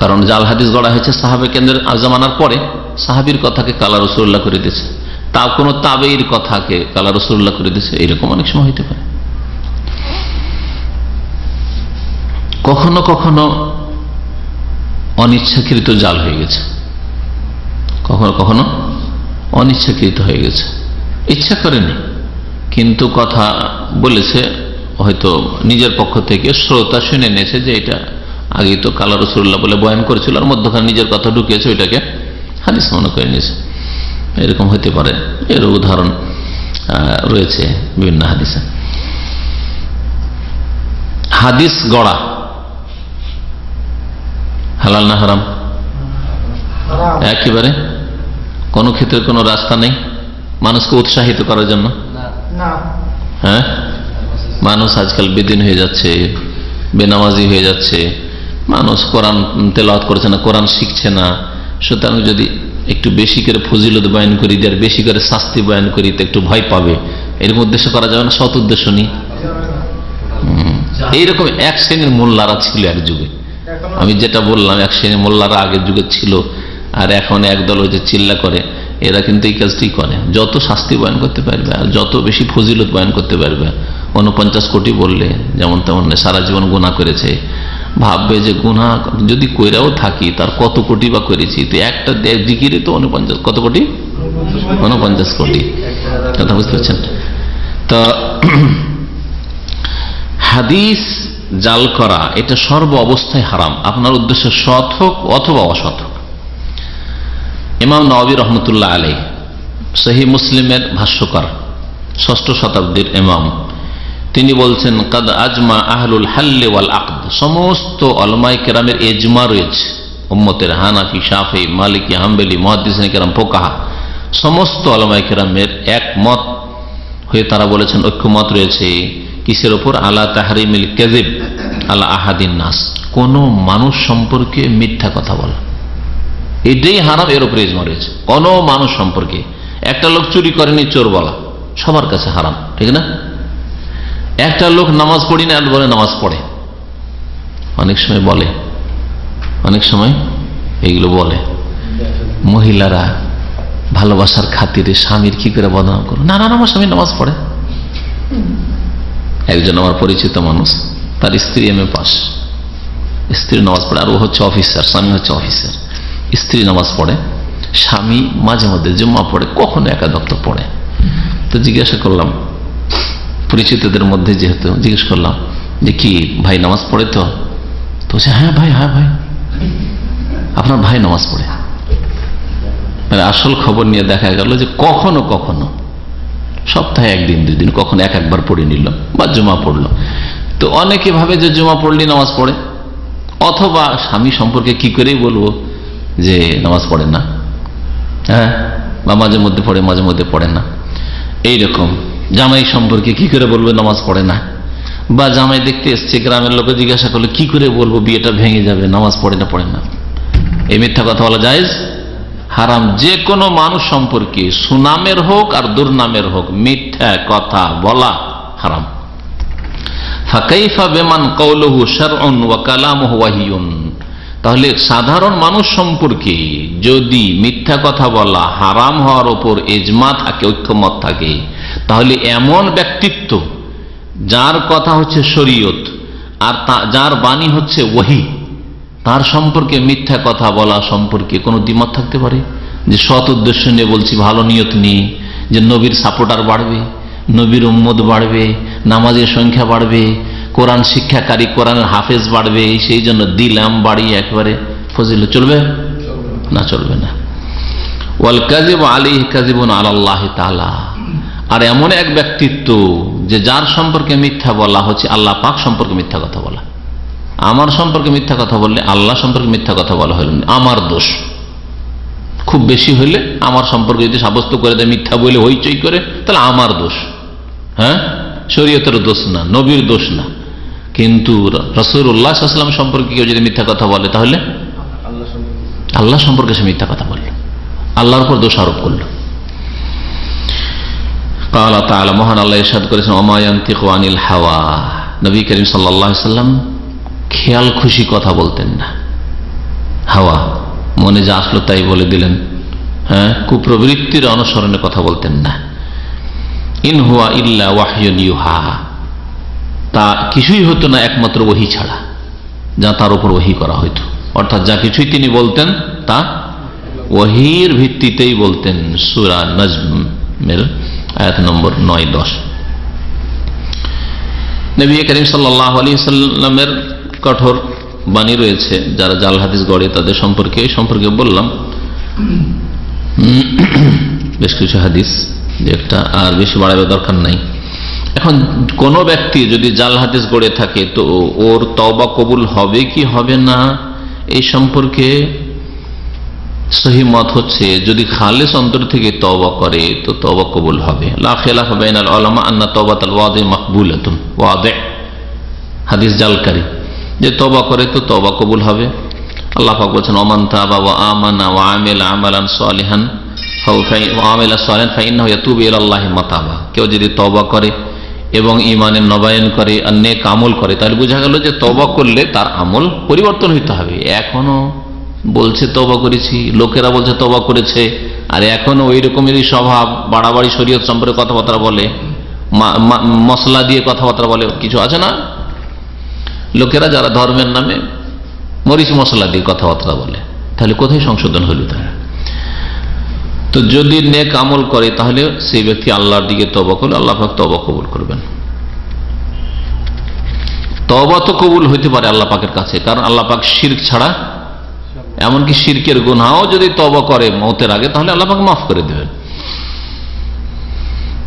Speaker 4: কারণ জাল হাদিস গড়া হয়েছে সাহাবে কেন্দ্রের জামানার পরে, সাহাবীর কথাকে কালা রাসূলুল্লাহ করে দিয়েছে, তা কোনো তাবেঈর কথাকে কালা রাসূলুল্লাহ করে দিয়েছে, এরকম অনেক সময় হইতে পারে। কখনো কখনো অনিচ্ছাকৃত জাল হয়ে গেছে, কখনো কখনো অনিচ্ছাকৃত হয়ে গেছে, ইচ্ছা করেনি, কিন্তু কথা বলেছে, হয়তো নিজের পক্ষ থেকে শ্রোতা শুনে নিয়েছে যে এটা আগে তো কালা রাসূলুল্লাহ বলে বয়ান করেছিল, আর মধ্যখানে নিজের কথা ঢুকিয়েছে, ওইটাকে হাদিস মনে করে নিয়েছে। এরকম হতে পারে, এর উদাহরণ রয়েছে বিভিন্ন হাদিসে। হাদিস গড়া হালাল না হারাম? একেবারে কোন ক্ষেত্রে কোনো রাস্তা নেই মানুষকে উৎসাহিত করার জন্য? হ্যাঁ, মানুষ আজকাল বেদিন হয়ে যাচ্ছে, বেনামাজি হয়ে যাচ্ছে, মানুষ কোরআন তেলাওয়াত করছে না, কোরআন শিখছে না। সুতরাং যদি একটু বেশি করে ফজিলত বয়ান করি, আর বেশি করে শাস্তি বয়ান করি তো একটু ভয় পাবে, এরকম উদ্দেশ্য করা যাবে না, সৎ উদ্দেশ্য নেই। এইরকম এক শ্রেণীর মোল্লারা ছিল এক যুগে। আমি যেটা বললাম, এক শ্রেণীর মোল্লারা আগের যুগে ছিল, আর এখন একদল ওই যে চিল্লা করে, এরা কিন্তু এই কাজটি করে। যত শাস্তি বয়ান করতে পারবে আর যত বেশি ফজিলত বয়ান করতে পারবে, 49 কোটি বললে যেমন তেমন সারা জীবন গুনাহ করেছে, ভাববে যে গুনাহ যদি কইরাও থাকি তার কত কোটি বা করেছি, তো একটা জিকিরে তো 49 কত কোটি, 49 কোটি। কথা বুঝতে পারছেন? তো হাদিস জাল করা এটা সর্ব অবস্থায় হারাম, আপনার উদ্দেশ্য সৎ হোক অথবা অসৎ হোক। ইমাম নওয়াবী রহমতুল্লাহ আলাইহি সহিহ মুসলিমের ভাষ্যকার, 6ষ্ঠ শতাব্দীর ইমাম, তিনি বলছেন কাদ আজমা আহলুল হাল্লি ওয়াল আকদ, সমস্ত উলামায়ে কেরামের ইজমা রয়েছে, উম্মতের হানাফি, শাফি, মালিকি, হাম্বলি, মুহাদ্দিসিনে কেরাম, ফুকাহা, সমস্ত উলামায়ে কেরামের একমত হয়ে তারা বলেছেন, ঐক্যমত রয়েছে কিসের উপর? আলা তাহরিমিল কাযিব আলা আহাদিন নাস, কোন মানুষ সম্পর্কে মিথ্যা কথা বলা, এটাই হারাম, এর উপরে ইজমা রয়েছে। কোন মানুষ সম্পর্কে, একটা লোক চুরি করেনি চোর বলা সবার কাছে হারাম, ঠিক না? একটা লোক নামাজ পড়ি না আর বলে নামাজ পড়ে, অনেক সময় বলে, অনেক সময় এইগুলো বলে মহিলারা ভালোবাসার খাতিরে স্বামীর কি করে বদনাম করো, না না আমার স্বামী নামাজ পড়ে। একজন আমার পরিচিত মানুষ, তার স্ত্রী MA পাস, স্ত্রী নামাজ পড়ে, আর ও হচ্ছে অফিসার, স্বামী হচ্ছে অফিসার। স্ত্রী নামাজ পড়ে, স্বামী মাঝে মধ্যে জুম্মা পড়ে, কখনো একাদক্ত পড়ে। তো জিজ্ঞাসা করলাম, পরিচিতদের মধ্যে যেহেতু, জিজ্ঞেস করলাম যে কি ভাই নামাজ পড়ে? তো বলছে হ্যাঁ ভাই, হ্যাঁ ভাই, আপনার ভাই নামাজ পড়ে। মানে আসল খবর নিয়ে দেখা গেল যে কখনো কখনো সপ্তাহে 1 দিন 2 দিন, কখনো একবার পড়ে নিল বা জুমা পড়লো। তো অনেকে ভাবে যে জুমা পড়লি নামাজ পড়ে, অথবা স্বামী সম্পর্কে কি করেই বলবো যে নামাজ পড়ে না, হ্যাঁ, বা মাঝে মধ্যে পড়ে মাঝে মধ্যে পড়ে না। এইরকম জামাই সম্পর্কে কি করে বলবো নামাজ পড়ে না, বা জামাই দেখতে এসছে, গ্রামের লোকে জিজ্ঞাসা করলে কি করে বলবো বিয়েটা ভেঙে যাবে, নামাজ পড়ে না পড়ে না। এই মিথ্যা কথা বলা জায়েজ? হারাম। যে কোনো মানুষ সম্পর্কে সুনামের হোক আর দুর্নামের হোক মিথ্যা কথা বলা হারাম। ফাকাইফা বিমান কাউলুহু শারউন ওয়া কালামুহু ওয়াহিয়ুন, তাহলে সাধারণ মানুষ সম্পর্কে যদি মিথ্যা কথা বলা হারাম হওয়ার উপর ইজমা থাকে, ঐক্যমত থাকে, তাহলে এমন ব্যক্তিত্ব যার কথা হচ্ছে শরীয়ত আর যার বাণী হচ্ছে ওহী, তার সম্পর্কে মিথ্যা কথা বলা সম্পর্কে কোনো দ্বিমত থাকতে পারে? যে সৎ উদ্দেশ্য নিয়ে বলছি, ভালো নিয়ত নিয়ে, যে নবীর সাপোর্টার বাড়বে, নবীর উম্মত বাড়বে, নামাজের সংখ্যা বাড়বে, কোরআন শিক্ষাকারী, কোরআনের হাফেজ বাড়বে, সেই জন্য দিলাম বাড়ি একবারে ফজিলত, চলবে না? চলবে না। ওয়াল কাযিবু আলাইহি কাযিবুন আলাল্লাহি তাআলা, আর এমন এক ব্যক্তিত্ব যে যার সম্পর্কে মিথ্যা বলা হচ্ছে আল্লাহ পাক সম্পর্কে মিথ্যা কথা বলা। আমার সম্পর্কে মিথ্যা কথা বললে আল্লাহ সম্পর্কে মিথ্যা কথা বলা হইল আমার দোষ, খুব বেশি হইলে আমার সম্পর্কে যদি সাব্যস্ত করে দেয় মিথ্যা বলে হইচই করে, তাহলে আমার দোষ, হ্যাঁ, শরীয়তের দোষ না, নবীর দোষ না। কিন্তু রাসূলুল্লাহ সাল্লাল্লাহু আলাইহি ওয়াসাল্লাম সম্পর্কে কেউ যদি মিথ্যা কথা বলে তাহলে আল্লাহ সম্পর্কে সে মিথ্যা কথা বলল, আল্লাহর উপর দোষ আরোপ করল। ক্বালা তাআলা, মহান আল্লাহ ইরশাদ করেছেন, ওমা ইয়ানতিকু আনিল হাওয়া, নবী করিম সাল্লাল্লাহু আলাইহি ওয়াসাল্লাম খেয়াল খুশি কথা বলতেন না, হাওয়া মনে যা আসলো তাই বলে দিলেন, হ্যাঁ, কুপ্রবৃত্তির অনুসরণে কথা বলতেন না। ইন হুয়া ইল্লা ওয়াহয়ুন ইউহা, তা কিছুই হতো না একমাত্র ওহী ছাড়া, যা তার উপর ওহী করা হইতো। অর্থাৎ যা কিছুই তিনি বলতেন তা ওহীর ভিত্তিতেই বলতেন। সূরা নাজমের আয়াত নম্বর 9-10। নবী করিম সাল্লাল্লাহু আলাইহি ওয়াসাল্লামের কঠোর বাণী রয়েছে, যারা জাল হাদিস গড়ে তাদের সম্পর্কে বললাম। বেশ কিছু হাদিস, একটা আর বেশি বাড়াবার দরকার নাই। এখন কোন ব্যক্তি যদি জাল হাদিস গড়ে থাকে তো ওর তওবা কবুল হবে কি হবে না এই সম্পর্কে সহি মত হচ্ছে যদি খালেস অন্তর থেকে তওবা করে তো তওবা কবুল হবে। লা খিলাফ বাইনাল উলামা আন্না তাওবাতুল ওয়াদি মাকবুলাতুন, ওয়াদি হাদিস জালকারী যে তওবা করে তো তওবা কবুল হবে। আল্লাহ পাক বলেছেন ওমান তাবা ওয়া আমানা ওয়া আমিলা আমালান সালিহান ফাআমিলা সালিহান ফাইন্নাহু ইয়াতুবু ইলাল্লাহি মাতাবা। কেউ যদি তওবা করে এবং ঈমানের নবায়ন করে আর নেক আমল করে তাহলে বোঝা গেল যে তওবা করলে তার আমল পরিবর্তন হইতে হবে। এখনো বলছে তওবা করেছি, লোকেরা বলছে তওবা করেছে, আর এখনো ওই রকমেরই স্বভাব, বাড়াবাড়ি শরীয়ত সম্পর্কে কথাবার্তা বলে, মশলা দিয়ে কথাবার্তা বলে, কিছু আছে না লোকেরা যারা ধর্মের নামে মরিচ মশলা দিয়ে কথাবার্তা বলে, তাহলে কোথায় সংশোধন হইল তারা? তো যদি নেক আমল করে তাহলে সেই ব্যক্তি আল্লাহর দিকে তওবা করলে আল্লাহ পাক তওবা কবুল করবেন। তওবা তো কবুল হইতে পারে আল্লাহ পাকের কাছে, কারণ আল্লাহ পাক শিরক ছাড়া, এমনকি শিরকের গুনাহও যদি তওবা করে মওতের আগে তাহলে আল্লাহ পাক মাফ করে দেবেন।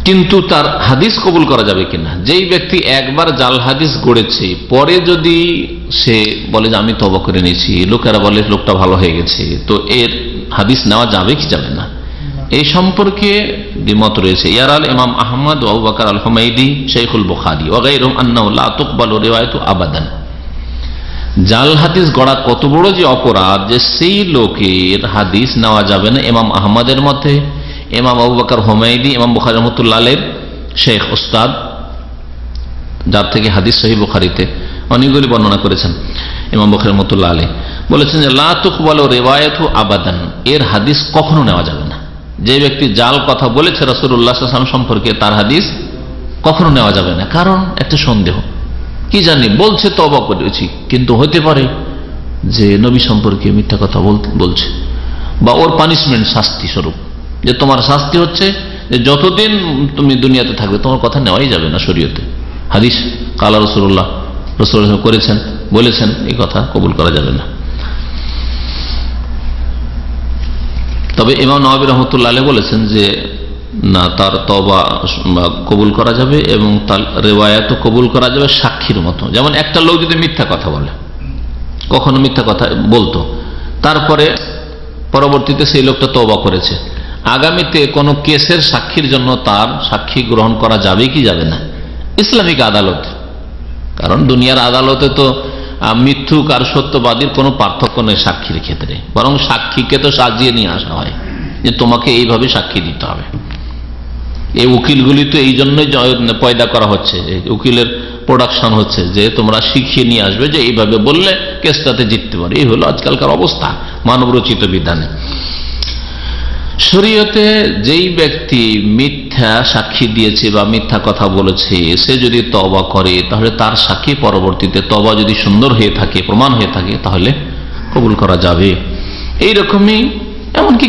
Speaker 4: কিন্তু তার হাদিস কবুল করা যাবে কিনা? যেই ব্যক্তি একবার জাল হাদিস গড়েছে, পরে যদি সে বলে যে আমি তওবা করে নিয়েছি, লোকেরা বলে লোকটা ভালো হয়ে গেছে, তো এর হাদিস নেওয়া যাবে কি যাবে না এই সম্পর্কে দ্বিমত রয়েছে। ইয়ারাল ইমাম আহমদ ওয়া আবু বকর আল হুমাইদি শাইখুল বুখারী ওয়া গায়রুহুম আন্নাহু লা তুকবালু রিওয়ায়াতু আবাদান। জাল হাদিস গড়া কত বড় যে অপরাধ যে সেই লোকের হাদিস নেওয়া যাবে না। ইমাম আহমদের মতে, ইমাম আবু বকর হুমাইদি ইমাম বুখারী রাহমাতুল্লাহ আলাইহির শেখ উস্তাদ, যার থেকে হাদিস সহিহ বুখারীতে অনেকগুলি বর্ণনা করেছেন, ইমাম বুখারী রাহমাতুল্লাহ আলাইহি বলেছেন যে লা তুকবালু রিওয়ায়াতু আবাদান, এর হাদিস কখনো নেওয়া যাবে না। যে ব্যক্তি জাল কথা বলেছে রাসূলুল্লাহ সাল্লাল্লাহু আলাইহি ওয়াসাল্লাম সম্পর্কে তার হাদিস কখনো নেওয়া যাবে না। কারণ একটা সন্দেহ, কি জানি বলছে তওবা করেছি, কিন্তু হতে পারে যে নবী সম্পর্কে মিথ্যা কথা বলছে, বা ওর পানিশমেন্ট শাস্তি স্বরূপ, যে তোমার শাস্তি হচ্ছে যে যতদিন তুমি দুনিয়াতে থাকবে তোমার কথা নেওয়াই যাবে না শরীয়তে। হাদিস কালা রাসূলুল্লাহ করেছেন বলেছেন, এই কথা কবুল করা যাবে না। তবে ইমাম নওয়াবী রাহমাতুল্লাহ আলাইহি বলেছেন যে না, তার তওবা কবুল করা যাবে এবং তার রিওয়ায়াতও কবুল করা যাবে সাক্ষীর মতো। যেমন একটা লোক যদি মিথ্যা কথা বলে, কখনো মিথ্যা কথা বলতো, তারপরে পরবর্তীতে সেই লোকটা তওবা করেছে, আগামীতে কোনো কেসের সাক্ষীর জন্য তার সাক্ষী গ্রহণ করা যাবে কি যাবে না ইসলামিক আদালত। কারণ দুনিয়ার আদালতে তো মিথ্যুক আর সত্যবাদীর কোনো পার্থক্য নেই সাক্ষীর ক্ষেত্রে, বরং সাক্ষীকে তো সাজিয়ে নিয়ে আসা হয় যে তোমাকে এইভাবে সাক্ষী দিতে হবে। এই উকিলগুলি তো এই জন্যই পয়দা করা হচ্ছে, উকিলের প্রোডাকশন হচ্ছে যে তোমরা শিখিয়ে নিয়ে আসবে যে এইভাবে বললে কেসটাতে জিততে পারে। এই হলো আজকালকার অবস্থা মানবরচিত বিধানে। শরীয়তে যেই ব্যক্তি মিথ্যা সাক্ষী দিয়েছে বা মিথ্যা কথা বলেছে, সে যদি তওবা করে তাহলে তার সাক্ষী পরবর্তীতে তওবা যদি সুন্দর হয়ে থাকে, প্রমাণ হয়ে থাকে, তাহলে কবুল করা যাবে। এইরকমই এমনকি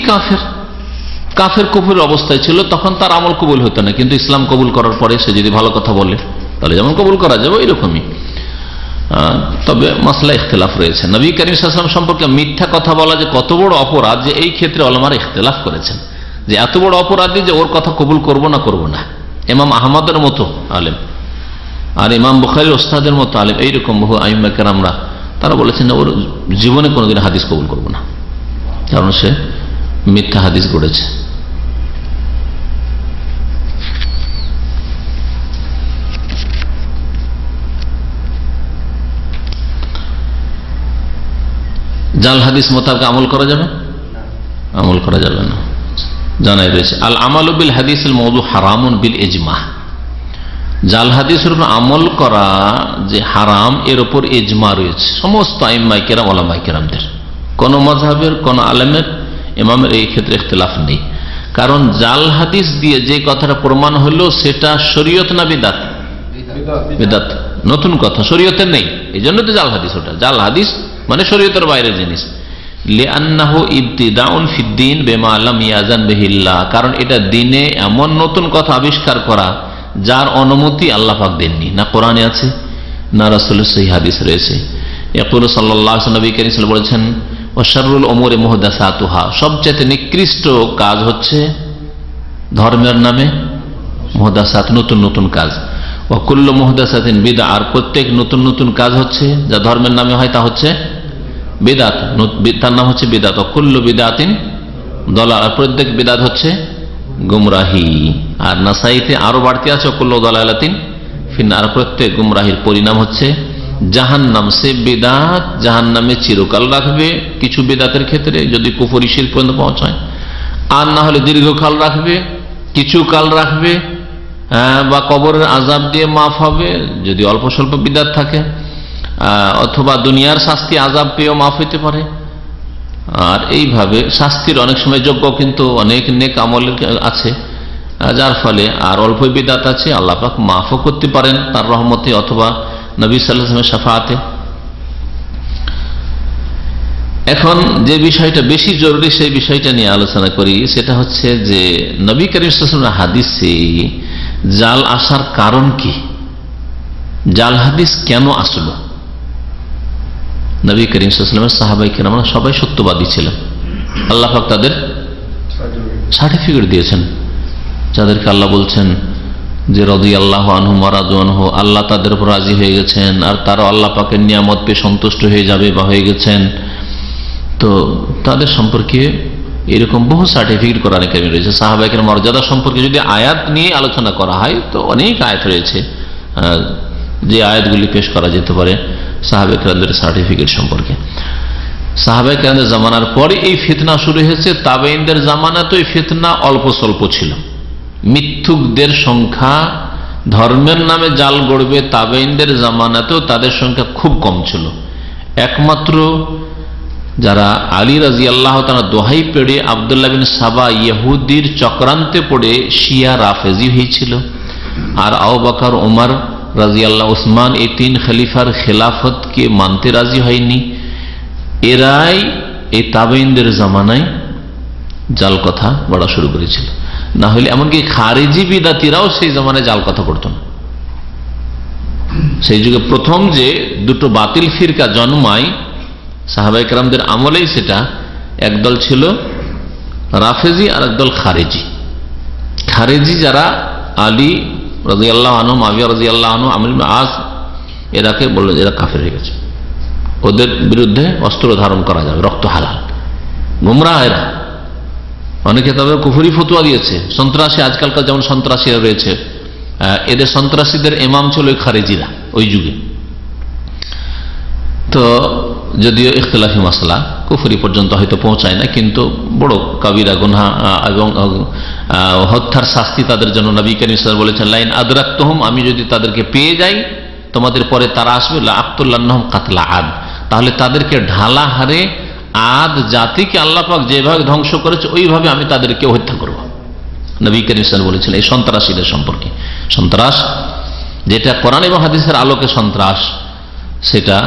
Speaker 4: কাফের কুফরের অবস্থায় ছিল, তখন তার আমল কবুল হতো না, কিন্তু ইসলাম কবুল করার পরে সে যদি ভালো কথা বলে তাহলে যেমন কবুল করা যাবে এরকমই। তবে মাসলা ইখতিলাফ রয়েছে। নবী করিম সাল্লাল্লাহু আলাইহি ওয়াসাল্লাম সম্পর্কে মিথ্যা কথা বলা যে কত বড় অপরাধ, যে এই ক্ষেত্রে উলামারা ইখতিলাফ করেছেন যে এত বড় অপরাধী যে ওর কথা কবুল করব না করব না। ইমাম আহমদের মতো আলেম আর ইমাম বুখারীর ওস্তাদের মতো আলেম, এইরকম বহু আইম্মা কেরামরা তারা বলেছেন ওর জীবনে কোনোদিন হাদিস কবুল করব না, কারণ সে মিথ্যা হাদিস গড়েছে। জাল হাদিস মোতাবেক আমল করা যাবে? আমল করা যাবে না, জানাই রয়েছে। আল আমালু বিল হাদিসিল মাওদু হারামুন বিল ইজমা। জাল হাদিসের উপর আমল করা যে হারাম, এর উপর ইজমা রয়েছে সমস্ত আইম্মায়ে কেরাম, উলামায়ে কেরামদের। কোন মাযহাবের কোন আলেমের ইমামের এই ক্ষেত্রে ইখতিলাফ নেই। কারণ জাল হাদিস দিয়ে যে কথাটা প্রমাণ হলো সেটা শরীয়ত না বিদআত? বিদআত, নতুন কথা, শরীয়তে নেই, এই জন্য তো জাল হাদিস। ওটা জাল হাদিস মানে শরীয়তের বাইরের জিনিস। লিআন্নাহু ইবতিদাউন ফিদ্দীন বিমা লাম ইয়াযান বিহিল্লাহ, কারণ এটা দ্বীনে এমন নতুন কথা আবিষ্কার করা যার অনুমতি আল্লাহ পাক দেননি, না কোরআনে আছে না রাসূলের সহিহ হাদিস রয়েছে। ইয়াকুলু সাল্লাল্লাহু আলাইহি ওয়াসাল্লাম, নবী করিম সাল্লাল্লাহু আলাইহি ওয়াসাল্লাম বলেছেন ওয়া শাররুল উমুরি মুহদাসাতুহা, সবচেয়ে নিকৃষ্ট কাজ হচ্ছে ধর্মের নামে মুহদাসাত, নতুন নতুন কাজ। ওয়া কুল্লু মুহদাসাতিন বিদআ, আর প্রত্যেক নতুন নতুন কাজ হচ্ছে যা ধর্মের নামে হয় তা হচ্ছে বিদআত, তার নাম হচ্ছে বিদআত। ওয়া কুল্লু বিদআতিন দালালা, আর প্রত্যেক বিদআত হচ্ছে গুমরাহি। আর নাসাইতে আরো বাড়তি আছে কুল্লু দালালাতিন ফিন্নার, প্রত্যেক গুমরাহির পরিণাম হচ্ছে জাহান্নাম। সে বিদআত জাহান্নামে চিরকাল রাখবে, কিছু বিদআতের ক্ষেত্রে যদি কুফরি শিরক পর্যন্ত পৌঁছায়, আর না হলে দীর্ঘকাল রাখবে, কিছু কাল রাখবে, বা কবরের আযাব দিয়ে মাফ হবে যদি অল্প স্বল্প বিদআত থাকে, অথবা দুনিয়ার শাস্তি আযাব পেয়েও মাফ হইতে পারে। আর এইভাবে শাস্তির অনেক সময় যোগ্য কিন্তু অনেক নেক আমল আছে, যার ফলে আর অল্প বিদআত আছে, আল্লাহ পাক মাফও করতে পারেন তার রহমতে অথবা নবী সাল্লাল্লাহু আলাইহি ওয়াসাল্লামের শাফাআতে। এখন যে বিষয়টা বেশি জরুরি সেই বিষয়টা নিয়ে আলোচনা করি, সেটা হচ্ছে যে নবী করিম সাল্লাল্লাহু আলাইহি ওয়াসাল্লামের হাদিসে জাল আসার কারণ কি, জাল হাদিস কেন আসলো। নবী করিম সাল্লাল্লাহু আলাইহি ওয়াসাল্লামের সাহাবায়ে কেরামরা সবাই সত্যবাদী ছিলেন, আল্লাহ পাক তাদের সার্টিফিকেট দিয়েছেন, যাদেরকে আল্লাহ বলছেন যে রাদিয়াল্লাহু আনহুম ওয়া রাদু আনহু, আল্লাহ তাদের উপর রাজি হয়ে গেছেন আর তারা আল্লাহ পাকের নিয়ামত পেয়ে সন্তুষ্ট হয়ে যাবে বা হয়ে গেছেন। তো তাদের সম্পর্কে এরকম বহু সার্টিফিকেট কোরআনে কারিমে রয়েছে। সাহাবায়ে কেরামের মর্যাদা সম্পর্কে যদি আয়াত নিয়ে আলোচনা করা হয় তো অনেক আয়াত রয়েছে, যে আয়াতগুলি পেশ করা যেতে পারে সাহাবায়ে কেরামদের সার্টিফিকেট সম্পর্কে। সাহাবায়ে কেরামদের জামানার পরে এই ফিতনা শুরু হয়েছে, তাবেঈনদের জামানা তো এই ফিতনা অল্প স্বল্প ছিল। মিথ্যুকদের সংখ্যা, ধর্মের নামে জাল গড়বে তাবেঈনদের জামানাতেও তাদের সংখ্যা খুব কম ছিল। একমাত্র যারা আলী রাদিয়াল্লাহু তাআলা দোহাই পেড়ে আব্দুল্লাহ বিন সাবা ইহুদির চক্রান্তে পড়ে শিয়া রাফেজি হয়েছিল, আর আবু বকর ওমর রাদিয়াল্লাহু উসমান এই তিন খলিফার খেলাফতকে মানতে রাজি হয়নি, এরাই এই তাবেঈনদের জামানায় জাল কথা বলা শুরু করেছিল। না হলে এমনকি খারিজি বিদাতিরাও সেই জামানায় জাল কথা পড়ত না। সেই যুগে প্রথম যে দুটো বাতিল ফিরকা জন্মায় সাহাবায়ে কেরামদের আমলেই, সেটা একদল ছিল রাফেজি আর একদল খারেজি। খারেজি যারা আলী রাদিয়াল্লাহু আনহু, মুআবিয়া রাদিয়াল্লাহু আনহু, আমর ইবনে আস, এরাকে বলল এরা কাফের হয়ে গেছে, ওদের বিরুদ্ধে অস্ত্র ধারণ করা যাবে, রক্ত হালাল। গুমরাহ এরা, অনেকে তবে কুফরি ফতোয়া দিয়েছে। সন্ত্রাসী, আজকালকার যেমন সন্ত্রাসীরা রয়েছে, এদের সন্ত্রাসীদের ইমাম ছিল খারেজিরা ওই যুগে। তো যদিও ইখতিলাফি মাসলা, কুফরি পর্যন্ত হয়তো পৌঁছায় না, কিন্তু বড় কাবিরা গুনাহ এবং হত্যার শাস্তি তাদের জন্য নবী করিম সাল্লাল্লাহু আলাইহি ওয়াসাল্লাম বলেছেন, লাইন আদরাকতুহুম, আমি যদি তাদেরকে পেয়ে যাই, তোমাদের পরে তারা আসবে, লা আক্তুল্লাহম কাতলা আদ, তাহলে তাদেরকে ঢালা হারে আদ জাতিকে আল্লাহ পাক যেভাবে ধ্বংস করেছে ওইভাবে আমি তাদেরকে হত্যা করব। নবী করিম সাল্লাল্লাহু আলাইহি ওয়াসাল্লাম বলেছেন এই সন্ত্রাসীদের সম্পর্কে। সন্ত্রাস যেটা কোরআন এবং হাদিসের আলোকে সন্ত্রাস, সেটা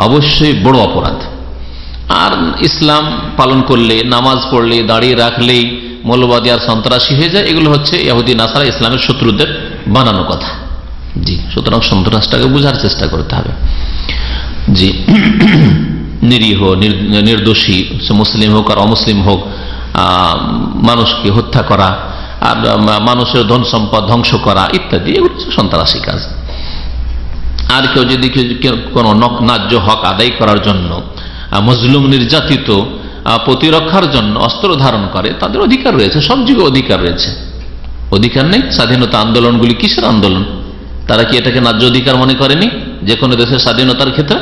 Speaker 4: অবশ্যই বড় অপরাধ। আর ইসলাম পালন করলে, নামাজ পড়লে, দাঁড়িয়ে রাখলেই মৌলবাদী আর সন্ত্রাসী হয়ে যায়, এগুলো হচ্ছে ইহুদি নাসারা ইসলামের শত্রুদের বানানো কথা। জি, সুতরাং সন্ত্রাসটাকে বোঝার চেষ্টা করতে হবে। জি, নিরীহ নির্দোষী মুসলিম হোক আর অমুসলিম হোক, মানুষকে হত্যা করা আর মানুষের ধন সম্পদ ধ্বংস করা ইত্যাদি, এগুলো সন্ত্রাসী কাজ। আর কেউ যদি কোনো ন্যায্য হক আদায় করার জন্য, মজলুম নির্যাতিত প্রতিরক্ষার জন্য অস্ত্র ধারণ করে, তাদের অধিকার রয়েছে, সব যুগে অধিকার রয়েছে। অধিকার নেই? স্বাধীনতা আন্দোলনগুলি কিসের আন্দোলন? তারা কি এটাকে ন্যায্য অধিকার মনে করেনি যে কোনো দেশের স্বাধীনতার ক্ষেত্রে?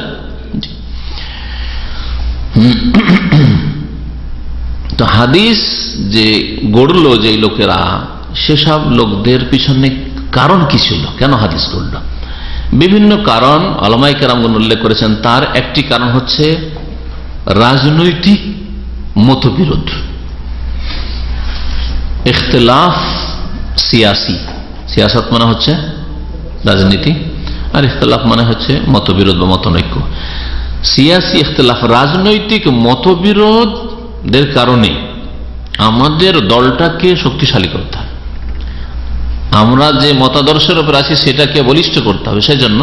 Speaker 4: তো হাদিস যে গড়ল যে লোকেরা, সেসব লোকদের পিছনে কারণ কি ছিল, কেন হাদিস গড়ল? বিভিন্ন কারণ উলামায়ে কেরামগণ উল্লেখ করেছেন। তার একটি কারণ হচ্ছে রাজনৈতিক মতবিরোধ, ইখতিলাফ সিয়াসি। সিয়াসত মানে হচ্ছে রাজনীতি, আর ইখতিলাফ মানে হচ্ছে মতবিরোধ বা মতনৈক্য। সিয়াসি ইখতিলাফ, রাজনৈতিক মতবিরোধের কারণে আমাদের দলটাকে শক্তিশালী করতে হবে, আমরা যে মতাদর্শের উপর আছি সেটাকে বলিষ্ঠ করতে হবে, সেই জন্য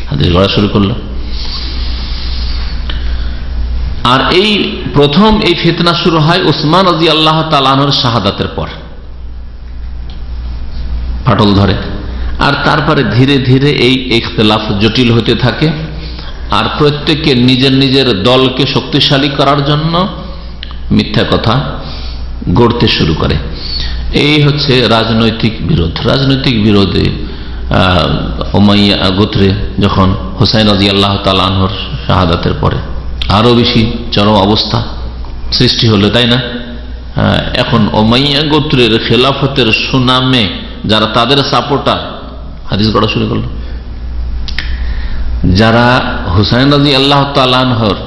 Speaker 4: হাদিস গড়া শুরু করলো। আর এই প্রথম এই ফিতনা শুরু হয় উসমান রাদিয়াল্লাহু তাআলা আনহুর শাহাদাতের পর। ফাটল ধরে। আর তারপরে ধীরে ধীরে এই ইখতিলাফ জটিল হতে থাকে, আর প্রত্যেকে নিজের নিজের দলকে শক্তিশালী করার জন্য মিথ্যা কথা গড়তে শুরু করে। এই হচ্ছে রাজনৈতিক বিরোধ। রাজনৈতিক বিরোধে উমাইয়া গোত্রে যখন হুসাইন রাদিয়াল্লাহু তাআলা আনহুর শাহাদাতের পরে আরো বেশি চরম অবস্থা সৃষ্টি হলো, তাই না? এখন উমাইয়া গোত্রের খেলাফতের সুনামে যারা তাদের সাপোর্টার হাদিস গড়া শুরু করলো, যারা হুসাইন রাদিয়াল্লাহু তাআলা আনহুর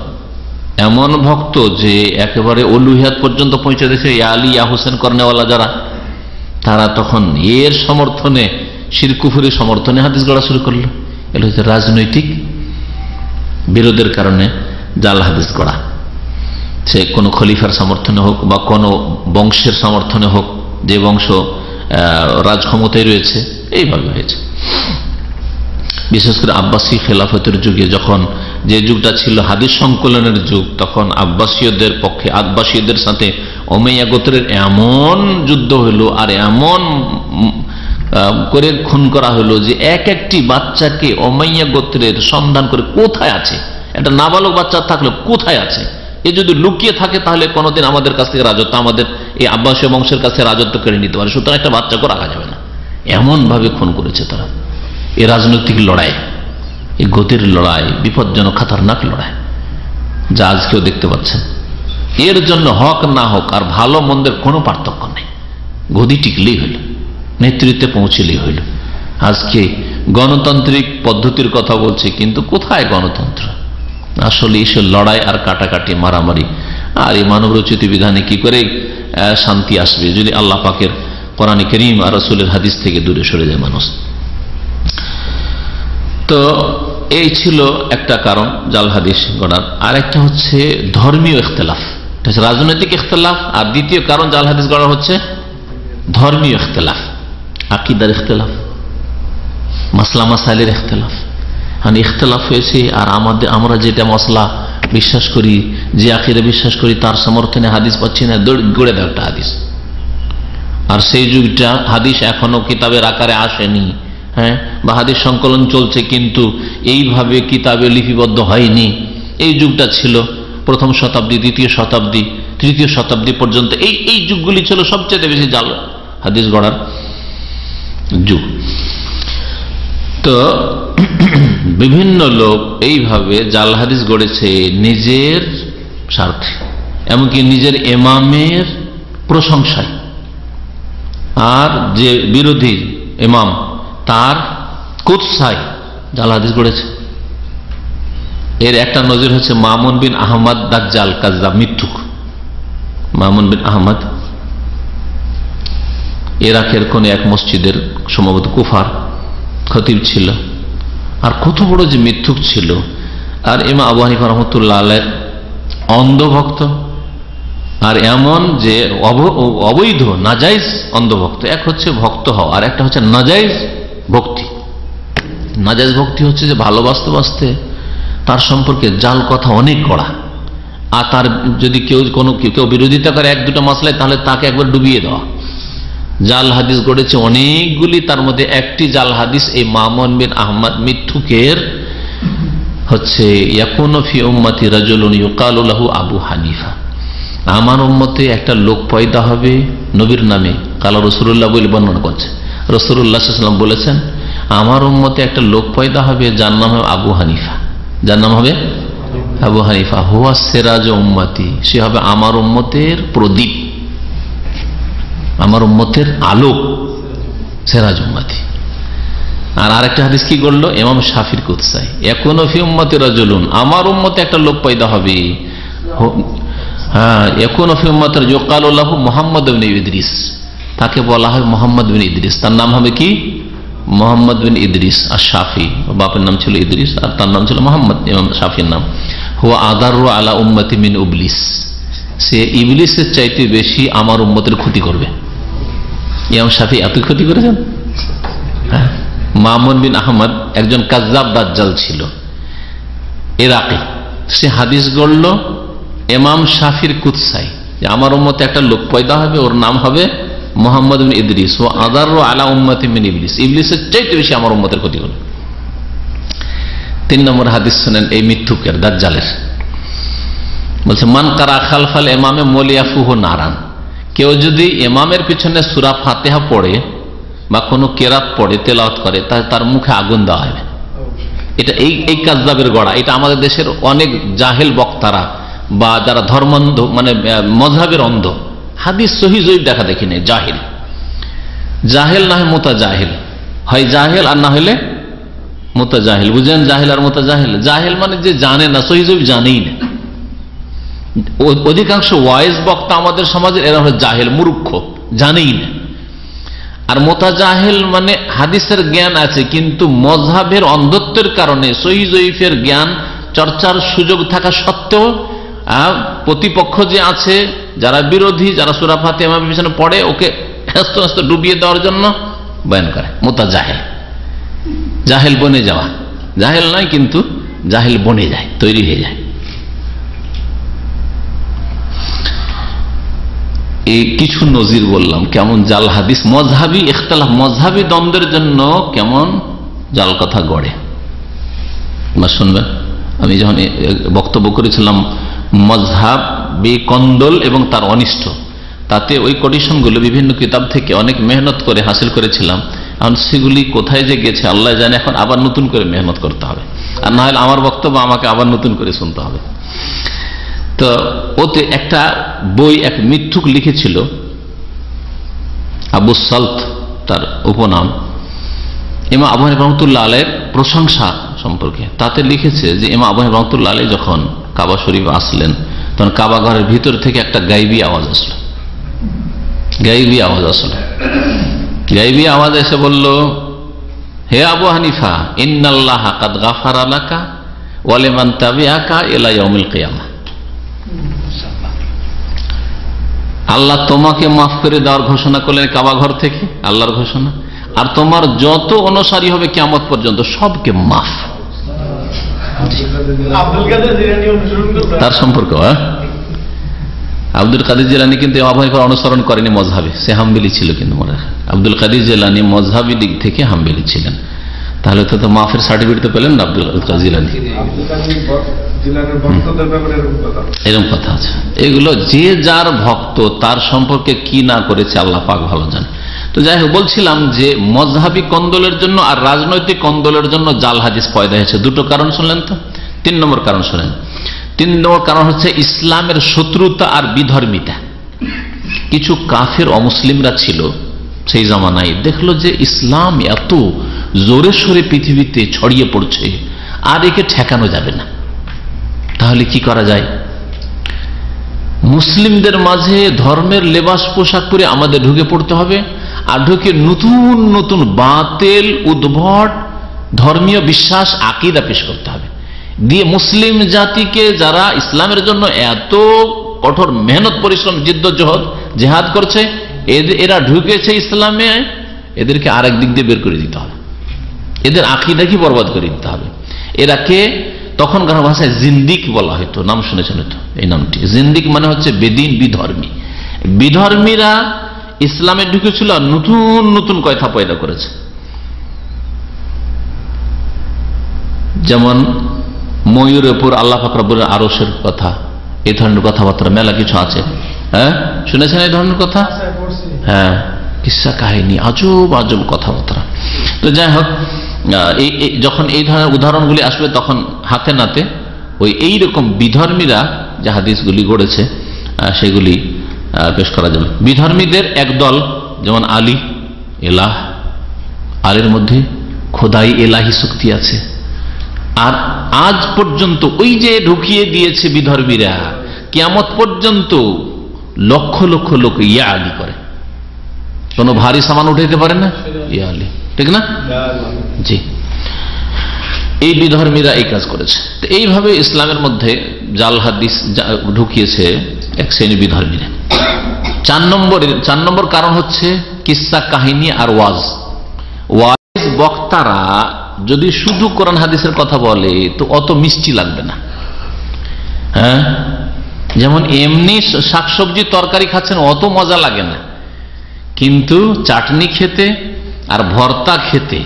Speaker 4: এমন ভক্ত যে একেবারে উলুহিয়াত পর্যন্ত পৌঁছে দিয়েছে, ইয়া আলী ইয়া হুসেন করনেওয়ালা যারা, তারা তখন এর সমর্থনে, শিরক কুফরের সমর্থনে হাদিস গড়া শুরু করলো। এটা হচ্ছে রাজনৈতিক বিরোধের কারণে জাল হাদিস গড়া। সে কোনো খলিফার সমর্থনে হোক বা কোনো বংশের সমর্থনে হোক, যে বংশ রাজ ক্ষমতায় রয়েছে, এইভাবে হয়েছে। বিশেষ করে আব্বাসী খেলাফতের যুগে, যখন যে যুগটা ছিল হাদিস সংকলনের যুগ, তখন আব্বাসীয়দের পক্ষে, আব্বাসীয়দের সাথে উমাইয়া গোত্রের এমন যুদ্ধ হইল আর এমন করে খুন করা হলো যে এক একটি বাচ্চাকে উমাইয়া গোত্রের সন্ধান করে কোথায় আছে, একটা নাবালক বাচ্চা থাকলে কোথায় আছে, এ যদি লুকিয়ে থাকে তাহলে কোনোদিন আমাদের কাছ থেকে রাজত্ব, আমাদের এই আব্বাসীয় বংশের কাছে রাজত্ব কেড়ে নিতে পারে, সুতরাং একটা বাচ্চাকে রাখা যাবে না। এমন ভাবে খুন করেছে তারা। এই রাজনৈতিক লড়াই, এই গতির লড়াই বিপজ্জনক খাতারনাক লড়াই, যা আজকেও দেখতে পাচ্ছেন। এর জন্য হক না হোক আর ভালো মন্দের কোনো পার্থক্য নেই, গদি টিকলেই হইল, নেতৃত্বে পৌঁছলেই হইল। আজকে গণতান্ত্রিক পদ্ধতির কথা বলছে, কিন্তু কোথায় গণতন্ত্র? আসলে এইসব লড়াই আর কাটাকাটি, মারামারি আর এই মানবরচিত বিধানে কি করে শান্তি আসবে যদি আল্লাহ পাকের কোরআন কারীম আর রাসূলের হাদিস থেকে দূরে সরে যায় মানুষ। তো এই ছিল একটা কারণ জাল হাদিস গড়ার। আর একটা হচ্ছে ধর্মীয় ইখতিলাফ, রাজনৈতিক ইখতিলাফ। আর দ্বিতীয় কারণ জাল হাদিস গড়ার হচ্ছে ধর্মীয় ইখতিলাফ, আকীদার ইখতিলাফ, মাসলা মাসাইলের ইখতিলাফ। মানে ইখতিলাফ হয়েছে, আর আমরা যেটা মসলা বিশ্বাস করি, যে আকীদা বিশ্বাস করি, তার সমর্থনে হাদিস পাচ্ছি না, গড়ে দেয় একটা হাদিস। আর সেই যুগটা হাদিস এখনো কিতাবের আকারে আসেনি, হ্যাঁ, বা হাদিস সংকলন চলছে কিন্তু এইভাবে কিতাবে লিপিবদ্ধ হয়নি। এই যুগটা ছিল প্রথম শতাব্দী, দ্বিতীয় শতাব্দী, তৃতীয় শতাব্দী পর্যন্ত। এই যুগগুলি ছিল সবচেয়ে বেশি জাল হাদিস গড়ার যুগ। তো বিভিন্ন লোক এইভাবে জাল হাদিস গড়েছে নিজের স্বার্থে, এমনকি নিজের ইমামের প্রশংসায়। আর যে বিরোধী ইমাম তার কুৎসায় জাল হাদিস গড়েছে। এর একটা নজির হচ্ছে মামুন বিন আহমদ দাজ্জাল কাজ্জাব, মিথ্যুক। মামুন বিন আহমদ ইরাকের কোন এক মসজিদের সম্ভবত কুফার খতিব ছিল, আর কত বড় যে মিথ্যুক ছিল। আর ইমাম আবু হানিফা রাহমাতুল্লাহ আলাইহির অন্ধভক্ত, আর এমন যে অবৈধ নাজায়েজ অন্ধভক্ত। এক হচ্ছে ভক্ত হওয়া, আর একটা হচ্ছে নাজায়েজ ভক্তি। নাজায়েজ ভক্তি হচ্ছে যে ভালোবাসতে বাসতে তার সম্পর্কে জাল কথা অনেক করা, আর তার যদি কেউ বিরোধিতা করে এক দুটো মাসলায়, তাহলে তাকে একবার ডুবিয়ে দেওয়া। জাল হাদিস গড়েছে অনেকগুলি, তার মধ্যে একটি জাল হাদিস এই মামুন বিন আহমদ মিথ্যুকের হচ্ছে ইয়াকুনু ফি উম্মতি রাজুলুন ইউকালু লাহু আবু হানিফা। আমার উম্মতে একটা লোক পয়দা হবে নবীর নামে, কালা রাসূলুল্লাহ বলে বর্ণনা করছে। রাসূলুল্লাহ সাল্লাল্লাহু আলাইহি ওয়াসাল্লাম বলেছেন, আমার উম্মতে একটা লোক পয়দা হবে যার নাম হবে আবু হানিফা। যার নাম হবে আবু হানিফা। হুয়া সিরাজ উম্মতি, সে হবে আমার উম্মতের প্রদীপ, আমার উম্মতের আলোক, সিরাজ উম্মতি। আর আরেকটা হাদিস কি করলো ইমাম শাফির কুৎসায়, ইয়াকুনু ফি উম্মতি রাজুলুন, আমার উম্মতে একটা লোক পয়দা হবে, হ্যাঁ, ইয়াকুনু ফি উম্মতি ইউকালু লাহু মুহাম্মদ ইবনে ইদ্রিস, তাকে বলা হয় মুহাম্মদ বিন ইদ্রিস। তার নাম হবে কি মুহাম্মদ বিন ইদ্রিস আর শাফি, বাপের নাম ছিল ইদ্রিস আর তার নাম ছিল মুহাম্মদ, ইমাম শাফির নাম। হুয়া আদারু আলা উম্মতি মিন ইবলিস, সে ইবলিসের চাইতে বেশি আমার উম্মতের ক্ষতি করবে। ইমাম শাফি এত ক্ষতি করেছেন। হ্যাঁ, মামুন বিন আহমদ একজন কাজ্জাব দাজ্জাল ছিল, ইরাকি। সে হাদিস গড়ল ইমাম শাফির কুৎসায় যে আমার উম্মতে একটা লোক পয়দা হবে, ওর নাম হবে মুহাম্মদ বিন ইদ্রিস ও আদারু আলা উম্মতি মিন ইবলিস, ইবলিসের চাইতে বেশি আমার উম্মতের ক্ষতি হলো। 3 নম্বর হাদিস শুনেন এই মিথ্যুকের, দাজ্জালের। বলছে মান কারা খালফাল ইমামে মলিয়াফুহু নারান, কেউ যদি ইমামের পিছনে সূরা ফাতিহা পড়ে বা কোনো কেরাত পড়ে, তেলাওয়াত করে, তার মুখে আগুন দেওয়া হবে। এটা এই কাযযাবের গড়া। এটা আমাদের দেশের অনেক জাহেল বক্তারা বা যারা ধর্মান্ধ, মানে মযহাবের অন্ধ, হাদিস সহিহ জয়ীফ দেখা দেখি নেই, জাহিল। জাহেল না হয় মুতাজাহিল, হয় জাহেল আর না হলে মুতাজাহিল। বুঝেন জাহেল আর মুতাজাহিল? জাহেল মানে যে জানে না, সহিহ জয়ীফ জানেই না। অধিকাংশ ওয়াইজ বক্তা আমাদের সমাজের এরা হলো জাহেল, মূর্খ, জানেই না। আর মুতাজাহিল মানে হাদিসের জ্ঞান আছে কিন্তু মযহাবের অন্ধত্বের কারণে সহিহ জয়ীফের জ্ঞান চর্চার সুযোগ থাকা সত্ত্বেও প্রতিপক্ষ যে আছে, যারা বিরোধী, যারা সূরা ফাতিহা পিছনে পড়ে, ওকে হাসতে হাসতে ডুবিয়ে দেওয়ার জন্য বয়ান করে। মুতাজাহিল, জাহেল বনে যাওয়া। জাহেল নয় কিন্তু জাহেল বনে যায়, তৈরি হয়ে যায়। এই কিছু নজির বললাম কেমন জাল হাদিস, মযহাবী ইখতিলাফ, মযহাবী দ্বন্দ্বের জন্য কেমন জাল কথা গড়ে। শুনবেন, আমি যখন বক্তব্য করেছিলাম মযহাবী কন্দল এবং তার অনিষ্ট, তাতে ওই কন্ডিশনগুলো বিভিন্ন কিতাব থেকে অনেক মেহনত করে হাসিল করেছিলাম। এখন সেগুলি কোথায় যে গেছে আল্লাহ জানে। এখন আবার নতুন করে মেহনত করতে হবে, আর না হলে আমার বক্তব্য আমাকে আবার নতুন করে শুনতে হবে। তো ওতে একটা বই এক মিথ্যুক লিখেছিল, আবু সালত তার উপনাম, ইমাম আবু হানিফা রাহমাতুল্লাহ আলাইহির প্রশংসা সম্পর্কে। তাতে লিখেছে যে ইমাম আবু হানিফা রাহমাতুল্লাহ আলাইহি যখন কাবা শরীফ আসলেন, তখন কাবা ঘরের ভিতর থেকে একটা গায়বী আওয়াজ আসলো। গায়বী আওয়াজ আসলো, গায়বী আওয়াজ এসে বলল, হে আবু হানিফা, ইন্নাল্লাহা কাদ গাফারা লাকা ওয়া লিমান তাবিআকা ইলা ইয়াউমিল কিয়ামাহ। আল্লাহ তোমাকে মাফ করে দেওয়ার ঘোষণা করলেন কাবা ঘর থেকে, আল্লাহর ঘোষণা, আর তোমার যত অনুসারী হবে কিয়ামত পর্যন্ত সবকে মাফ। তার সম্পর্ক আব্দুল কাদের জিলানী কিন্তু আবু হানিফার অনুসরণ করেনি মযহাবে, সে হাম্বলি ছিল। কিন্তু আব্দুল কাদের জিলানী মযহাবী দিক থেকে হাম্বলি ছিলেন। তাহলে তো মাফের সার্টিফিকেট তো পেলেন না আব্দুল কাদের জিলানী। এরকম কথা আছে। এগুলো যে যার ভক্ত তার সম্পর্কে কি না করেছে আল্লাহ পাক ভালো জানে। তো যাই হোক, বলছিলাম যে মযহাবী কন্দলের জন্য আর রাজনৈতিক কন্দলের জন্য জাল হাদিস পয়দা হয়েছে। দুটো কারণ শুনলেন তো। 3 নম্বর কারণ শুনেন। 3 নম্বর কারণ হচ্ছে ইসলামের শত্রুতা আর বিধর্মিতা। কিছু কাফের অমুসলিমরা ছিল সেই জামানায়, দেখলো যে ইসলাম এত জোরে সোরে পৃথিবীতে ছড়িয়ে পড়ছে, আর একে ঠেকানো যাবে না। তাহলে কি করা যায়? মুসলিমদের মাঝে ধর্মের লেবাস পোশাক পরে আমাদের ঢুকে পড়তে হবে, আর ঢুকে নতুন নতুন বাতিল উদ্ভট ধর্মীয় বিশ্বাস আকীদা পেশ করতে হবে, দিয়ে মুসলিম জাতিকে যারা ইসলামের জন্য এত কঠোর মেহনত পরিশ্রম জিহাদ করছে, এরা ঢুকেছে ইসলামে, এদেরকে আরেক দিক দিয়ে বের করে দিতে হবে, এদের আকীদা কি বরবাদ করে দিতে হবে। এরাকে তখনকার ভাষায় জিন্দিক বলা হতো, নাম শুনেছেন তো এই নামটি। জিন্দিক মানে হচ্ছে বেদিন, বিধর্মী। বিধর্মীরা ইসলামে ঢুকেছিল, নতুন নতুন কথা পয়দা করেছে। যেমন ময়ূরের উপর আল্লাহ পাক রব্বুল আরশের কথা, এই ধরনের কথাবার্তা মেলা কিছু আছে। হ্যাঁ, শুনেছেন এই ধরনের কথা? হ্যাঁ, কিসসা কাহিনী, আজব আজব কথাবার্তা। তো যাই হোক, যখন এই ধরনের উদাহরণগুলি আসবে তখন হাতে নাতে ওই এইরকম বিধর্মীরা যে হাদিসগুলি গড়েছে সেগুলি পেশ করা যাবে। বিধর্মীদের একদল যেমন আলী এলাহ, আলীর মধ্যে খোদাই এলাহি শক্তি আছে। আর আজ পর্যন্ত ওই যে ঢুকিয়ে দিয়েছে বিধর্মীরা, কিয়ামত পর্যন্ত লক্ষ লক্ষ লোক ইয়া আলী করে। কোন ভারী সামান উঠাইতে পারে না, ইয়া আলী, ঠিক না? জি, এই বিধর্মীরা এই কাজ করেছে। তো এইভাবে ইসলামের মধ্যে জাল হাদিস ঢুকিয়েছে এক শ্রেণী বিধর্মীরা। 4 নম্বর কারণ হচ্ছে কিসসা কাহিনী আর ওয়াজ। ওয়াজ বক্তারা যদি শুধু কোরআন হাদিসের কথা বলে তো অত মিষ্টি লাগবে না। হ্যাঁ, যেমন এমনি শাকসবজি তরকারি খাচ্ছেন অত মজা লাগে না, কিন্তু চাটনি খেতে আর ভর্তা খেতে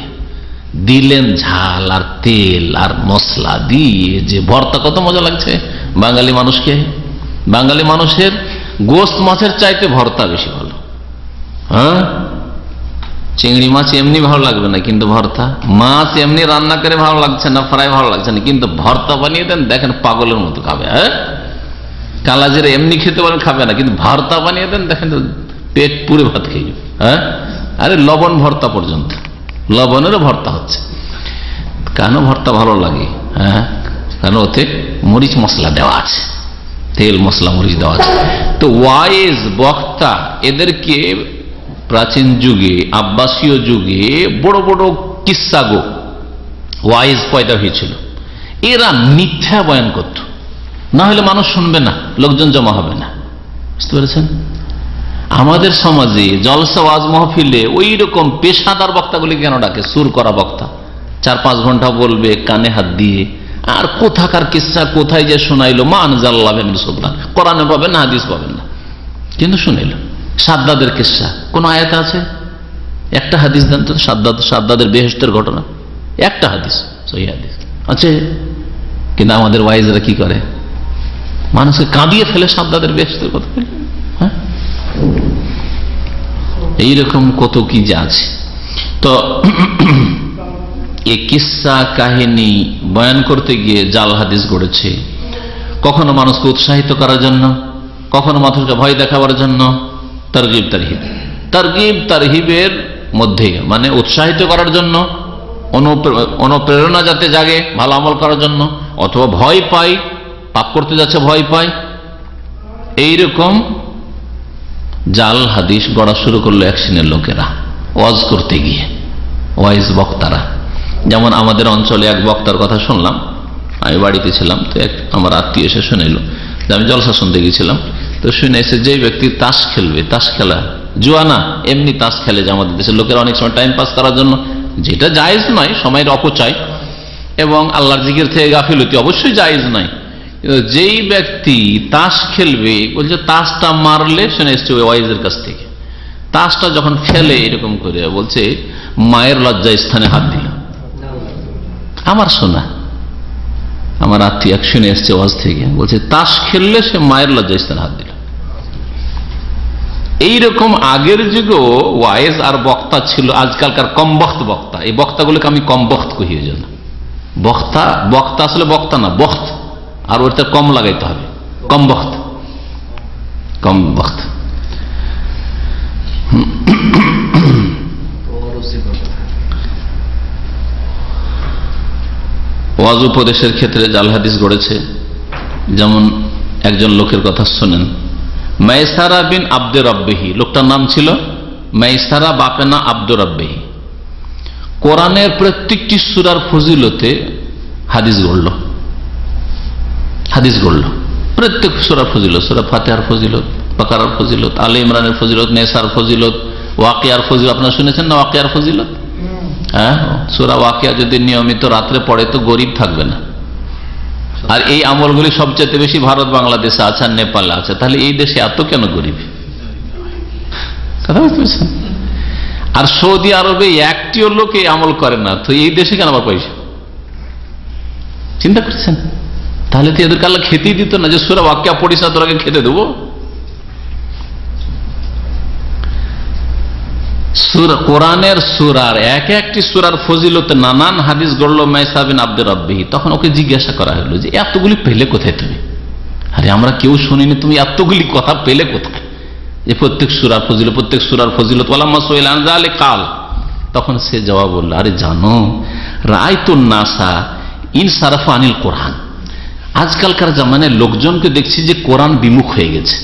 Speaker 4: দিলেন ঝাল আর তেল আর মশলা দিয়ে, যে ভর্তা কত মজা লাগছে বাঙালি মানুষকে। বাঙালি মানুষের গোস্ত মাছের চাইতে ভর্তা বেশি ভালো। হ্যাঁ, চিংড়ি মাছ এমনি ভালো লাগবে না, কিন্তু ভর্তা, মাছ এমনি রান্না করে ভালো লাগছে না, ফ্রাই ভালো লাগছে না, কিন্তু ভর্তা বানিয়ে দেন, দেখেন পাগলের মতো খাবে। হ্যাঁ, কালাজিরা এমনি খেতে পারেন, খাবে না, কিন্তু ভর্তা বানিয়ে দেন, দেখেন পেট পুরে ভাত খেয়ে যাবে। হ্যাঁ, আরে লবণ ভর্তা পর্যন্ত, লবণেরও ভর্তা হচ্ছে। কেন ভর্তা ভালো লাগে? হ্যাঁ, কারণ ওতে মরিচ মশলা দেওয়া আছে, তেল মশলা মরিচ দেওয়া আছে। তো ওয়াইজ বক্তা এদেরকে প্রাচীন যুগে, আব্বাসীয় যুগে বড় বড় কিস্সা গো ওয়াইজ পয়দা হয়েছিল। এরা মিথ্যা বয়ান করত, না হলে মানুষ শুনবে না, লোকজন জমা হবে না। বুঝতে পেরেছেন? আমাদের সমাজে জলসা ওয়াজ মাহফিলে ওই রকম পেশাদার বক্তাগুলি কেন ডাকে? সুর করা বক্তা, 4-5 ঘন্টা বলবে কানে হাত দিয়ে, আর কোথাকার কিস্সা কোথায় যে শোনাইলো, মা আনজাল্লাহ মিন সুলতান, কোরআনে পাবেন না, হাদিস পাবেন না, কিন্তু শুনাইলো। সাদ্দাদের কিস্সা কোন আয়াত আছে? একটা হাদিস দেন তো, সাদ্দাদের বেহেশতের ঘটনা, একটা হাদিস, সহি হাদিস আছে। কিন্তু আমাদের ওয়াইজরা কি করে? মানুষকে কাঁদিয়ে ফেলে সাদ্দাদের বেহেশতের কথা বলে। হ্যাঁ, এইরকম কত কি যে আছে। তো এই কিস্সা কাহিনী বয়ান করতে গিয়ে জাল হাদিস গড়েছে, কখনো মানুষকে উৎসাহিত করার জন্য, কখনো মানুষকে ভয় দেখাবার জন্য। তারগিব তারহিব, তারগিব তারহিবের মধ্যে মানে উৎসাহিত করার জন্য, অনুপ্রেরণা যাতে জাগে ভালো আমল করার জন্য, অথবা ভয় পাই, পাপ করতে যাচ্ছে ভয় পাই, এইরকম জাল হাদিস গড়া শুরু করলো এক শ্রেণীর লোকেরা ওয়াজ করতে গিয়ে, ওয়াইজ বক্তারা। যেমন আমাদের অঞ্চলে এক বক্তার কথা শুনলাম, আমি বাড়িতে ছিলাম, তো এক আমার আত্মীয় এসে শুনাইল যে আমি জলসা শুনতে গেছিলাম, তো শুনে এসে যে ব্যক্তি তাস খেলবে, তাস খেলা জুয়া না, এমনি তাস খেলে, যে আমাদের দেশের লোকেরা অনেক সময় টাইম পাস করার জন্য, যেটা জায়েজ নয়, সময়ের অপচয় এবং আল্লাহর জিকির থেকে গাফিলতি অবশ্যই জায়েজ নয়। যেই ব্যক্তি তাস খেলবে, বলছে তাসটা মারলে, শুনে এসছে ওই ওয়াইজের কাছ থেকে, তাসটা যখন খেলে এরকম করে বলছে মায়ের লজ্জা স্থানে হাত দিল। আমার শোনা, আমার আত্মীয় এক শুনে এসছে ওয়াজ থেকে, বলছে তাস খেললে সে মায়ের লজ্জা স্থানে হাত দিল। এইরকম আগের যুগেও ওয়াইজ আর বক্তা ছিল, আজকালকার কম বক্ত বক্তা। এই বক্তাগুলোকে আমি কম বক্ত কহি, ওই জন্য বক্তা, বক্তা আসলে বক্তা না, বক্ত, আর ওটা কম লাগাইতে হবে, কম বক্ত, কম বক্ত। ওয়াজ উপদেশের ক্ষেত্রে জাল হাদিস গড়েছে। যেমন একজন লোকের কথা শোনেন, মাইসারা বিন আব্দুর রাব্বিহি, লোকটার নাম ছিল মাইসারা, বাপের নাম আব্দুর রাব্বিহি। কোরআনের প্রত্যেকটি সূরার ফজিলতে হাদিস গড়ল, হাদিস গড়ল, প্রত্যেক সূরার ফজিলত, সূরা ফাতিহার ফজিলত, বাকারার ফজিলত, আলে ইমরানের ফজিলত, নেসার ফজিলত, ওয়াকিয়ার ফজিলত। আপনারা শুনেছেন না ওয়াকিয়ার ফজিলত? হ্যাঁ, সূরা ওয়াকিয়া যদি নিয়মিত রাত্রে পড়ে তো গরিব থাকবে না। আর এই আমলগুলি সবচেয়ে বেশি ভারত বাংলাদেশে আছে আর নেপালে আছে, তাহলে এই দেশে এত কেন গরিব? কথা বুঝতে পারছেন? আর সৌদি আরবে একটিও লোক এই আমল করে না, তো এই দেশে কেন আবার পয়সা? চিন্তা করছেন? তাহলে তো এদেরকে আল্লাহ খেতেই দিত না, যে সূরা ওয়াকিয়া পড়িস না তোরাকে খেতে দেবো। কোরআনের সূরার এক একটি সূরার ফজিলতে নানান হাদিস গড়ল মাইসা বিন আব্দুর রাব্বিহি। তখন ওকে জিজ্ঞাসা করা হলো যে এতগুলি পেলে কোথায় তুমি? আরে আমরা কেউ শুনিনি, তুমি এতগুলি কথা পেলে কোথায়? যে প্রত্যেক সূরার ফজিলত, প্রত্যেক সূরার ফজিলত। ওয়ালাম্মা সুইলা আন যালিকা কাল, তখন সে জবাব বলল, আরে জানো, রাআইতুন নাসা ইনসারাফু আনিল কোরআন, আজকালকার জামানায় লোকজনকে দেখছি যে কোরআন বিমুখ হয়ে গেছে,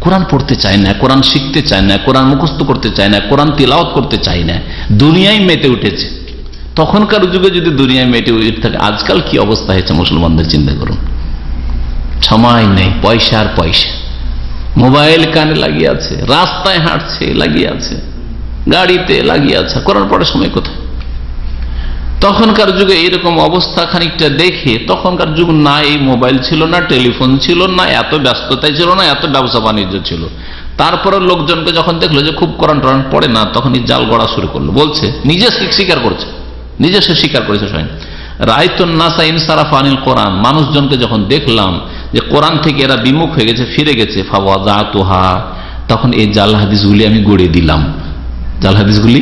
Speaker 4: কোরআন পড়তে চায় না, কোরআন শিখতে চায় না, কোরআন মুখস্থ করতে চায় না, কোরআন তিলাওয়াত করতে চায় না, দুনিয়ায় মেতে উঠেছে। তখনকার যুগে যদি দুনিয়ায় মেতে উঠে থাকে, আজকাল কি অবস্থা হয়েছে মুসলমানদের চিন্তা করুন। সময় নেই, পয়সা আর পয়সা, মোবাইল কানে লাগিয়ে আছে, রাস্তায় হাঁটছে লাগিয়ে আছে, গাড়িতে লাগিয়ে আছে, কোরআন পড়ার সময় কোথায়? তখনকার যুগে এইরকম অবস্থা খানিকটা দেখে, তখনকার যুগ না এই মোবাইল ছিল না, টেলিফোন ছিল না, এত ব্যস্ততাই ছিল না, এত ব্যবসা বাণিজ্য ছিল, তারপরে লোকজনকে যখন দেখলো যে খুব কোরআন টোরআন পড়ে না, তখন এই জাল গড়া শুরু করলো। বলছে নিজে স্বীকার করছে, নিজে সে স্বীকার করেছে স্বয়ং, রাআইতুন নাসা ইনসারাফা আনিল কোরআন, মানুষজনকে যখন দেখলাম যে কোরআন থেকে এরা বিমুখ হয়ে গেছে, ফিরে গেছে, ফাওয়াযাতুহা, তখন এই জাল হাদিসগুলি আমি গড়ে দিলাম, জাল হাদিসগুলি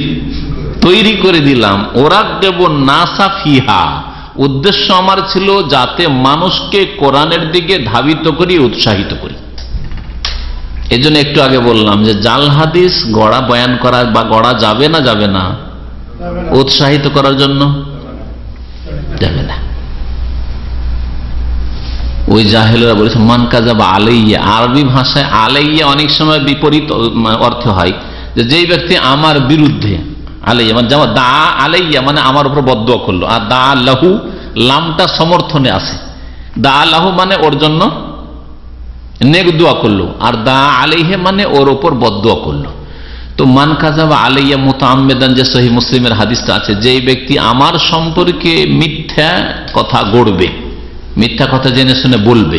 Speaker 4: তৈরি করে দিলাম। ওরা দেব নাসা ফিহা, উদ্দেশ্য আমার ছিল যাতে মানুষকে কোরআনের দিকে ধাবিত করি, উৎসাহিত করি। এই জন্য একটু আগে বললাম যে জাল হাদিস গড়া বয়ান করা বা গড়া যাবে না, যাবে না উৎসাহিত করার জন্য যাবে না। ওই জাহেলরা বলেছে মান কাযাবা আলাইয়া, আরবি ভাষায় আলাইয়া অনেক সময় বিপরীত অর্থ হয়, যে যেই ব্যক্তি আমার বিরুদ্ধে, আলাইয়া মানে যেমন দা আলাইয়া মানে আমার উপর বদদুয়া করলো, আর দা লাহু লামটা সমর্থনে আছে, দা লাহু মানে ওর জন্য নেক দোয়া করলো, আর দা আলাইহে মানে ওর উপর বদদুয়া করলো। তো মান কাযাবা আলাইয়া মুতাআম্মিদান, যে সহিহ মুসলিমের হাদিসটা আছে, যেই ব্যক্তি আমার সম্পর্কে মিথ্যা কথা গড়বে, মিথ্যা কথা জেনে শুনে বলবে,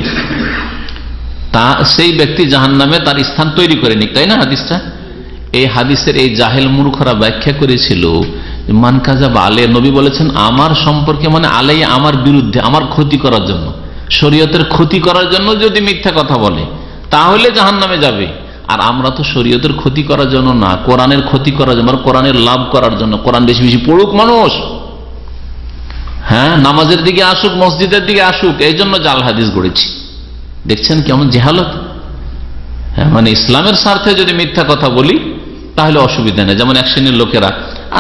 Speaker 4: তা সেই ব্যক্তি জাহান্নামে তার স্থান তৈরি করে নিক, তাই না হাদিসটা? এই হাদিসের এই জাহেল মূর্খরা ব্যাখ্যা করেছিল মান কাযাবা আলাইয়া, নবী বলেছেন আমার সম্পর্কে মানে আলাইয়া আমার বিরুদ্ধে, আমার ক্ষতি করার জন্য, শরীয়তের ক্ষতি করার জন্য যদি মিথ্যা কথা বলে তাহলে জাহান্নামে যাবে। আর আমরা তো শরীয়তের ক্ষতি করার জন্য না, কোরআনের ক্ষতি করার জন্য, কোরআনের লাভ করার জন্য, কোরআন বেশি বেশি পড়ুক মানুষ, হ্যাঁ নামাজের দিকে আসুক, মসজিদের দিকে আসুক, এই জন্য জাল হাদিস গড়েছি। দেখছেন কেমন জেহালত। হ্যাঁ, মানে ইসলামের স্বার্থে যদি মিথ্যা কথা বলি তাহলে অসুবিধা নেই। যেমন এক শ্রেণীর লোকেরা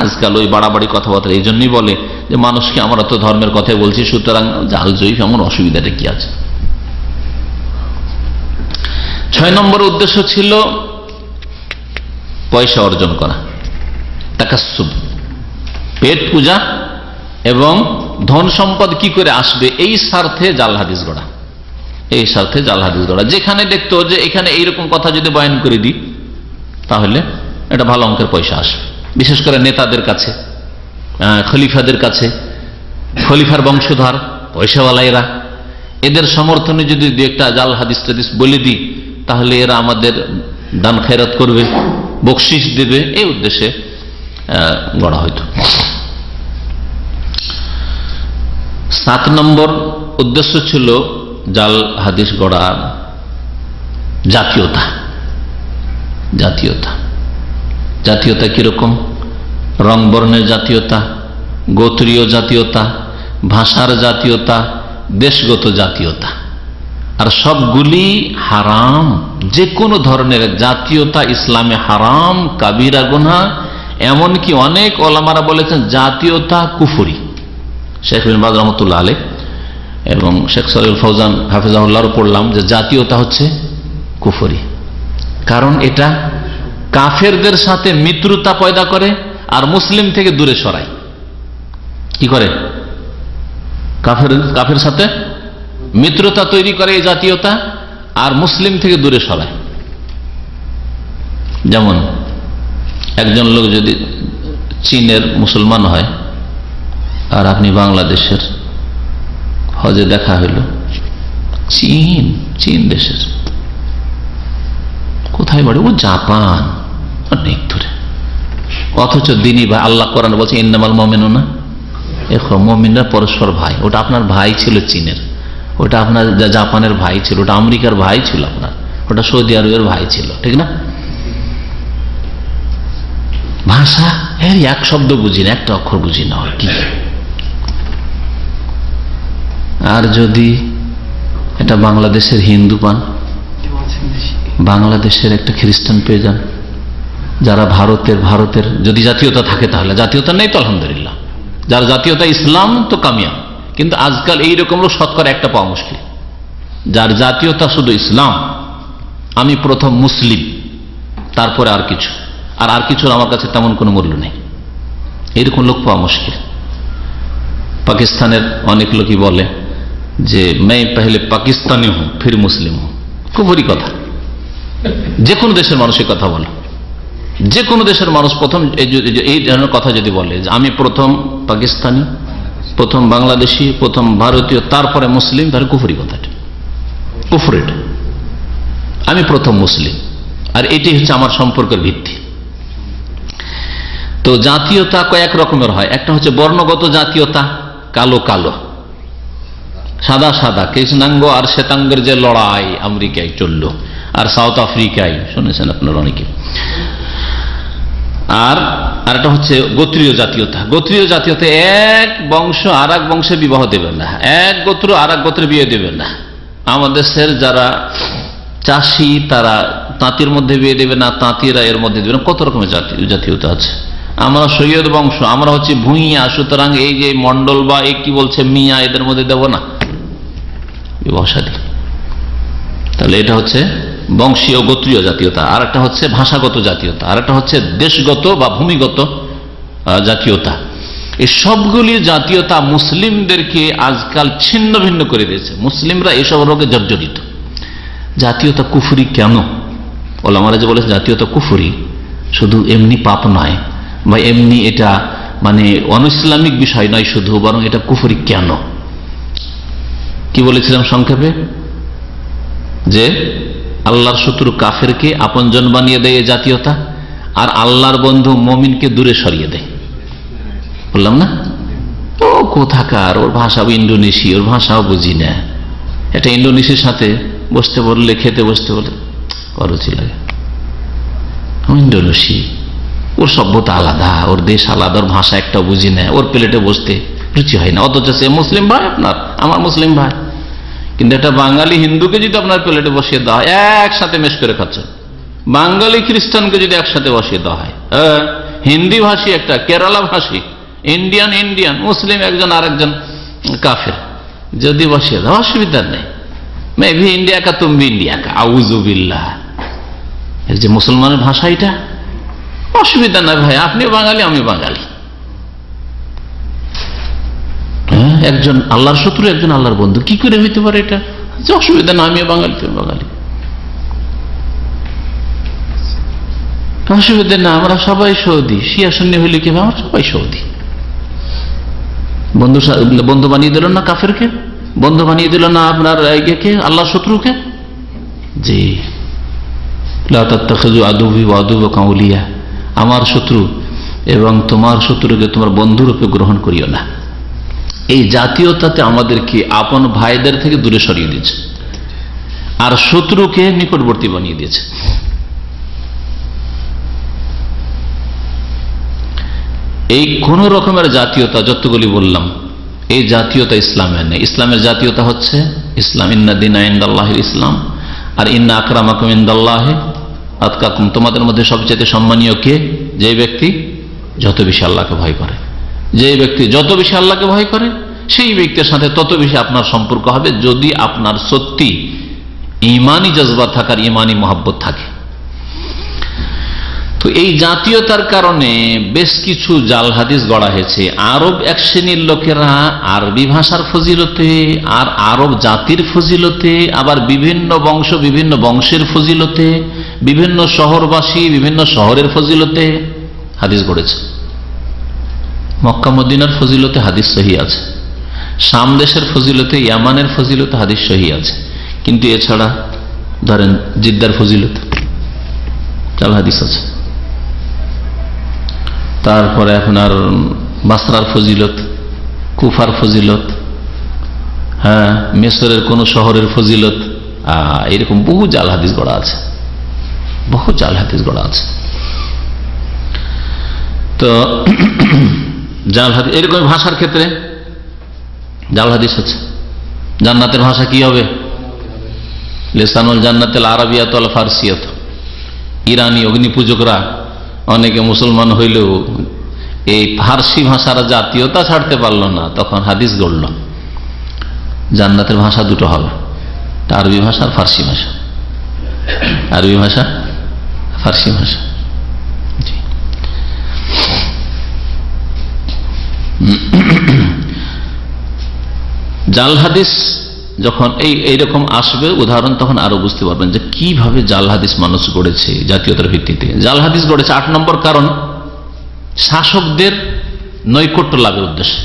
Speaker 4: আজকাল ওই বাড়াবাড়ি কথাবার্তা এই জন্যই বলে যে মানুষকে আমরা তো ধর্মের কথাই বলছি, সুতরাং জাল জয়ীফ, এমন অসুবিধাটা কি আছে। 6 নম্বর উদ্দেশ্য ছিল পয়সা অর্জন করা, তাকাসসুব, পেট পূজা এবং ধন সম্পদ কি করে আসবে, এই স্বার্থে জাল হাদিস গড়া, এই স্বার্থে জাল হাদিস গড়া। যেখানে দেখতো যে এখানে এইরকম কথা যদি বয়ান করে দিই তাহলে এটা ভালো অঙ্কের পয়সা আসবে, বিশেষ করে নেতাদের কাছে, খলিফাদের কাছে, খলিফার বংশধর পয়সাওয়ালা এরা, এদের সমর্থনে যদি দু একটা জাল হাদিস টাদিস বলে দিই তাহলে এরা আমাদের দান খেরাত করবে, বকশিস দেবে, এই উদ্দেশ্যে গড়া হইতো। 7 নম্বর উদ্দেশ্য ছিল জাল হাদিস গড়ার জাতীয়তা। জাতীয়তা, জাতীয়তা কিরকম? রং বর্ণের জাতীয়তা, গোত্রীয় জাতীয়তা, ভাষার জাতীয়তা, দেশগত জাতীয়তা, আর সবগুলি হারাম। যে কোনো ধরনের জাতীয়তা ইসলামে হারাম, কাবিরা গুনাহ। এমনকি অনেক ওলামারা বলেছেন জাতীয়তা কুফরি। শেখ বিন বাজ রহমতুল্লাহ আলাইহ এবং শেখ সালেহ ফৌজান হাফিজাহুল্লাহর পড়লাম যে জাতীয়তা হচ্ছে কুফরি, কারণ এটা কাফেরদের সাথে মিত্রতা পয়দা করে আর মুসলিম থেকে দূরে সরায়। কি করে? কাফের সাথে মিত্রতা তৈরি করে এই জাতীয়তা, আর মুসলিম থেকে দূরে সরায়। যেমন একজন লোক যদি চীনের মুসলমান হয় আর আপনি বাংলাদেশের, হজে দেখা হইল চীন দেশের, কোথায় বাড়ি? ও জাপান, অনেক দূরে, অথচ দিনই ভাই। আল্লাহ কোরআন বলছে ইন্নামাল মুমিনুনা ইখওয়া, মুমিনরা পরস্পর ভাই। ওটা আপনার ভাই ছিল চীনের, ওটা আপনার জাপানের ভাই ছিল, ওটা আমেরিকার ভাই ছিল আপনার, ওটা সৌদি আরবের ভাই ছিল, ঠিক না? ভাষা এর এক শব্দ বুঝি না, একটা অক্ষর বুঝি না কি। আর যদি এটা বাংলাদেশের হিন্দু পান, বাংলাদেশের একটা খ্রিস্টান পেয়ে যান, যারা ভারতের যদি জাতীয়তা থাকে, তাহলে জাতীয়তা নেই তো আলহামদুলিল্লাহ, যার জাতীয়তা ইসলাম তো কামিয়াব। কিন্তু আজকাল এইরকম লোক শতকরা একটা পাওয়া মুশকিল, যার জাতীয়তা শুধু ইসলাম, আমি প্রথম মুসলিম, তারপরে আর কিছু, আর কিছুর আমার কাছে তেমন কোনো মূল্য নেই, এইরকম লোক পাওয়া মুশকিল। পাকিস্তানের অনেক লোকই বলে যে मैं पहले পাকিস্তানি হুঁ ফির মুসলিম হুঁ। কুফরি কথা। যে কোনো দেশের মানুষের কথা বলে, যে কোনো দেশের মানুষ প্রথম এই ধরনের কথা যদি বলে যে আমি প্রথম পাকিস্তানি, প্রথম বাংলাদেশি, প্রথম ভারতীয়, তারপরে মুসলিম, তাহলে কুফরি কথাটা, কুফরি। আমি প্রথম মুসলিম, আর এটি হচ্ছে আমার সম্পর্কের ভিত্তি। তো জাতীয়তা কয়েক রকমের হয়। একটা হচ্ছে বর্ণগত জাতীয়তা, কালো কালো, সাদা সাদা, কৃষ্ণাঙ্গ আর শ্বেতাঙ্গের যে লড়াই আমেরিকায় চলল, আর সাউথ আফ্রিকায় শুনেছেন আপনারা অনেকে। আর একটা হচ্ছে গোত্রীয় জাতীয়তা। গোত্রীয় জাতীয়তা এক বংশ আর এক বংশে বিবাহ দেবে না, এক গোত্র আর এক গোত্রে বিয়ে দেবে না। আমাদের দেশের যারা চাষি তারা তাঁতির মধ্যে বিয়ে দেবে না, তাঁতিরা এর মধ্যে দেবে না। কত রকমের জাতীয়তা আছে। আমরা সৈয়দ বংশ, আমরা হচ্ছে ভূঁইয়া, সুতরাং এই যে মন্ডল বা এই কি বলছে মিয়া, এদের মধ্যে দেব না বিবাহ শাদী। তাহলে এটা হচ্ছে বংশীয় গোত্রীয় জাতীয়তা। আর একটা হচ্ছে ভাষাগত জাতীয়তা, আর একটা হচ্ছে দেশগত বা ভূমিগত জাতীয়তা। এই সবগুলি জাতীয়তা মুসলিমদেরকে আজকাল ছিন্ন ভিন্ন করে দিয়েছে। মুসলিমরা এসব রোগে জর্জরিত। জাতীয়তা কুফরি কেন? ওলামারা যে বলেছে জাতীয়তা কুফরি, শুধু এমনি পাপ নয় বা এমনি এটা মানে অনইসলামিক বিষয় নয় শুধু, বরং এটা কুফরি কেন? কি বলেছিলাম সংক্ষেপে? যে আল্লাহর শত্রু কাফেরকে আপনজন বানিয়ে দেয় জাতীয়তা, আর আল্লাহর বন্ধু মুমিনকে দূরে সরিয়ে দেয়। বললাম না? ও কোথাকার, ওর ভাষা ইন্দোনেশীয়, ওর ভাষাও বুঝি না। এটা ইন্দোনেশিয়ার সাথে বসতে বললে, খেতে বসতে বলে অরুচি লাগে। ইন্দোনেশি, ওর সভ্যতা আলাদা, ওর দেশ আলাদা, ওর ভাষা একটা বুঝি না, ওর প্লেটে বসতে রুচি হয় না। অথচ সে মুসলিম ভাই, আপনার আমার মুসলিম ভাই। কিন্তু একটা বাঙালি হিন্দুকে যদি আপনার প্লেটে বসিয়ে দেওয়া হয়, একসাথে মেশ করে খাচ্ছেন। বাঙালি খ্রিস্টানকে যদি একসাথে বসিয়ে দেওয়া হয়, হিন্দি ভাষী একটা, কেরালা ভাষী, ইন্ডিয়ান ইন্ডিয়ান, মুসলিম একজন আর একজন কাফের যদি বসিয়ে দেওয়া, অসুবিধা নেই। मैं भी इंडिया का तुम भी इंडिया का, আউযুবিল্লাহ। এই যে মুসলমানের ভাষা, এটা অসুবিধা নাই ভাই, আপনি বাঙালি আমি বাঙালি। একজন আল্লাহর শত্রু, একজন আল্লাহর বন্ধু, কি করে হইতে পারে এটা? অসুবিধা না, আমিও বাঙালি তুমি বাঙালি, অসুবিধা না। আমরা সবাই সৌদি, শিয়া সুন্নি হইলে কি, আমরা সবাই সৌদি। বন্ধু বানিয়ে দিল না কাফেরকে, বন্ধু বানিয়ে দিল না আপনার কে, আল্লাহর শত্রুকে। জি, লা তাত্তাখিযু আদুওয়ি ওয়া আদুওয়াকুম আউলিয়া, আমার শত্রু এবং তোমার শত্রুকে তোমার বন্ধুরূপে গ্রহণ করিও না। এই জাতীয়তাতে আমাদেরকে আপন ভাইদের থেকে দূরে সরিয়ে দিয়েছে, আর শত্রুকে নিকটবর্তী বানিয়ে দিয়েছে। এই কোন রকমের জাতীয়তা যতগুলি বললাম, এই জাতীয়তা ইসলামের নেই। ইসলামের জাতীয়তা হচ্ছে ইসলাম, ইন্না দীনা ইনদাল্লাহিল ইসলাম, আর ইন্না আকরামাকুম ইনদাল্লাহি আতকাকুম, তোমাদের মধ্যে সবচেয়ে সম্মানীয় কে? যে ব্যক্তি যত বেশি আল্লাহকে ভয় করে। যে ব্যক্তি যত বেশি আল্লাহকে ভয় করে, সেই ব্যক্তির সাথে তত বেশি আপনার সম্পর্ক হবে, যদি আপনার সত্যি ইমানি জজবা থাকার, ইমানি মহব্বত থাকে। তো এই জাতীয়তার কারণে বেশ কিছু জাল হাদিস গড়া হয়েছে। আরব এক শ্রেণীর লোকেরা আরবি ভাষার ফজিলতে, আর আরব জাতির ফজিলতে, আবার বিভিন্ন বংশ বিভিন্ন বংশের ফজিলতে, বিভিন্ন শহরবাসী বিভিন্ন শহরের ফজিলতে হাদিস গড়েছে। মক্কা মদিনার ফজিলতে হাদিস সহি আছে, শাম দেশের ফজিলতে, ইয়ামানের ফজিলতে হাদিস সহি আছে। কিন্তু এছাড়া ধরেন জিদ্দার ফজিলত জাল হাদিস আছে। তারপরে আপনার বাসরার ফজিলত, কুফার ফজিলত, হ্যাঁ, মিশরের কোন শহরের ফজিলত, এরকম বহু জাল হাদিস গড়া আছে, বহু জাল হাদিস গড়া আছে। তো জাল হাদিস এরকম ভাষার ক্ষেত্রে জাল হাদিস আছে। জান্নাতের ভাষা কি হবে? লিসানুল জান্নাতুল আরাবিয়াত ওয়াল ফারসিয়াত। ইরানি অগ্নি পূজকরা অনেকে মুসলমান হইলেও এই ফার্সি ভাষার জাতীয়তা ছাড়তে পারল না, তখন হাদিস গড়ল জান্নাতের ভাষা দুটো হবে, আরবি ভাষা আর ফার্সি ভাষা। আরবি ভাষা, ফার্সি ভাষা। জাল হাদিস যখন এইরকম আসবে উদাহরণ, তখন আরো বুঝতে পারবেন যে কিভাবে জাল হাদিস মানুষ গড়েছে জাতীয়তার ভিত্তিতে। জাল হাদিস গড়েছে 8 নম্বর কারণ, শাসকদের নৈকট্য লাভের উদ্দেশ্যে।